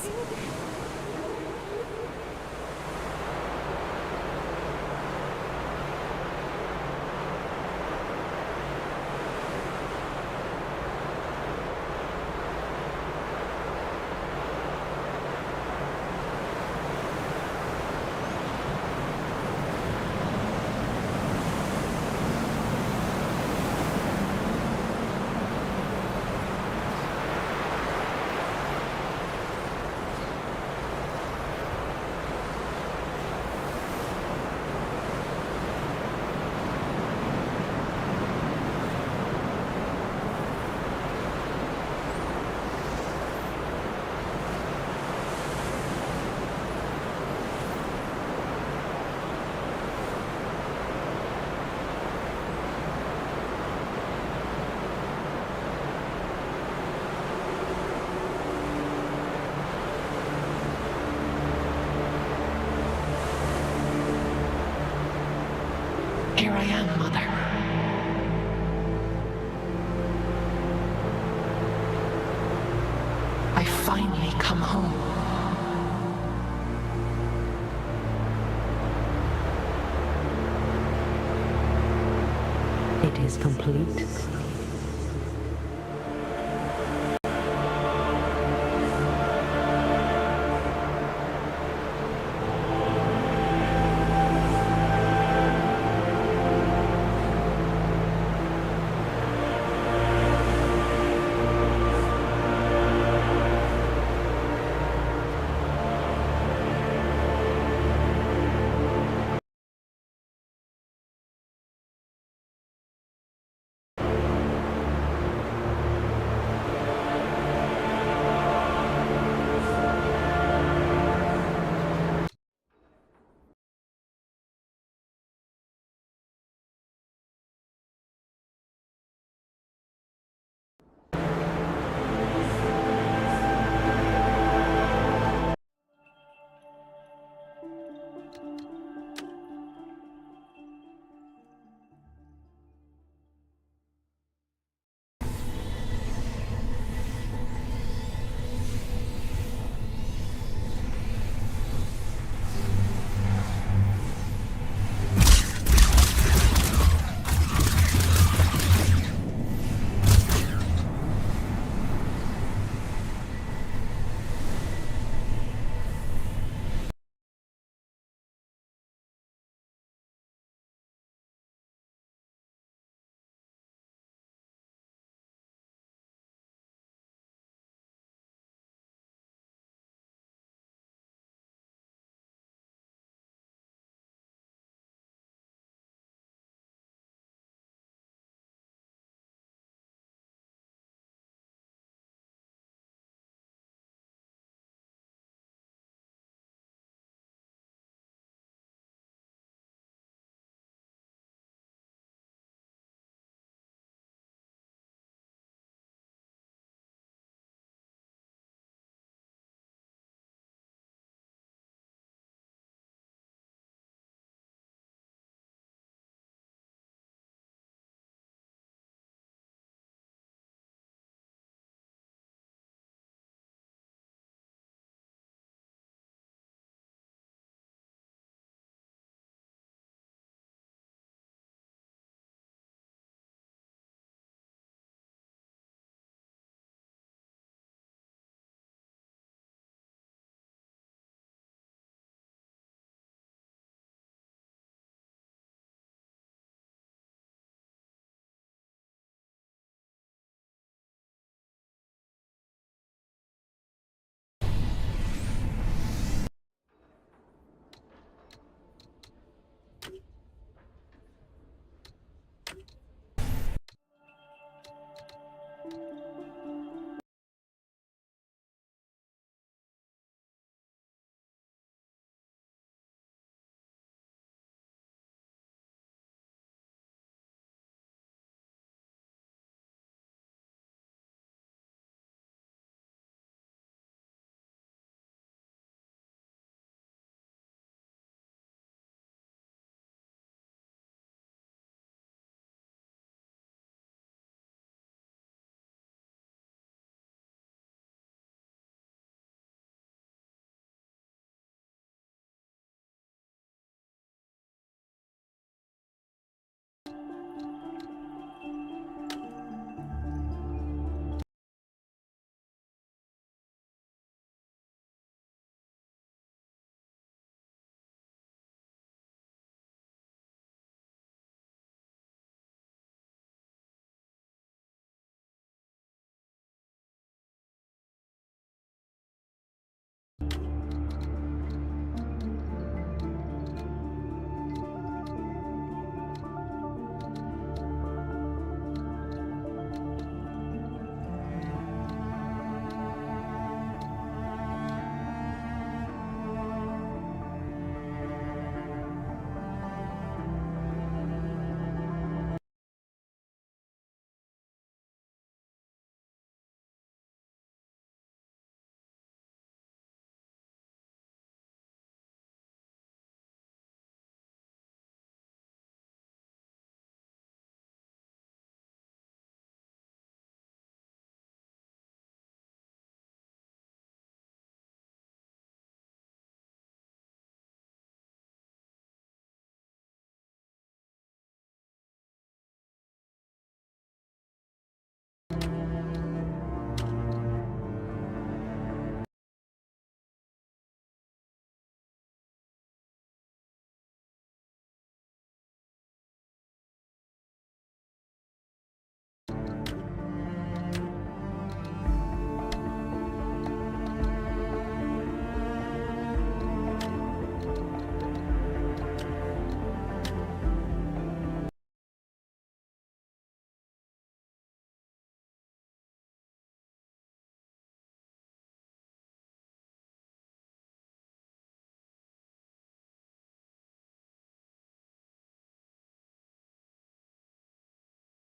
Here I am, Mother. I finally come home. It is complete.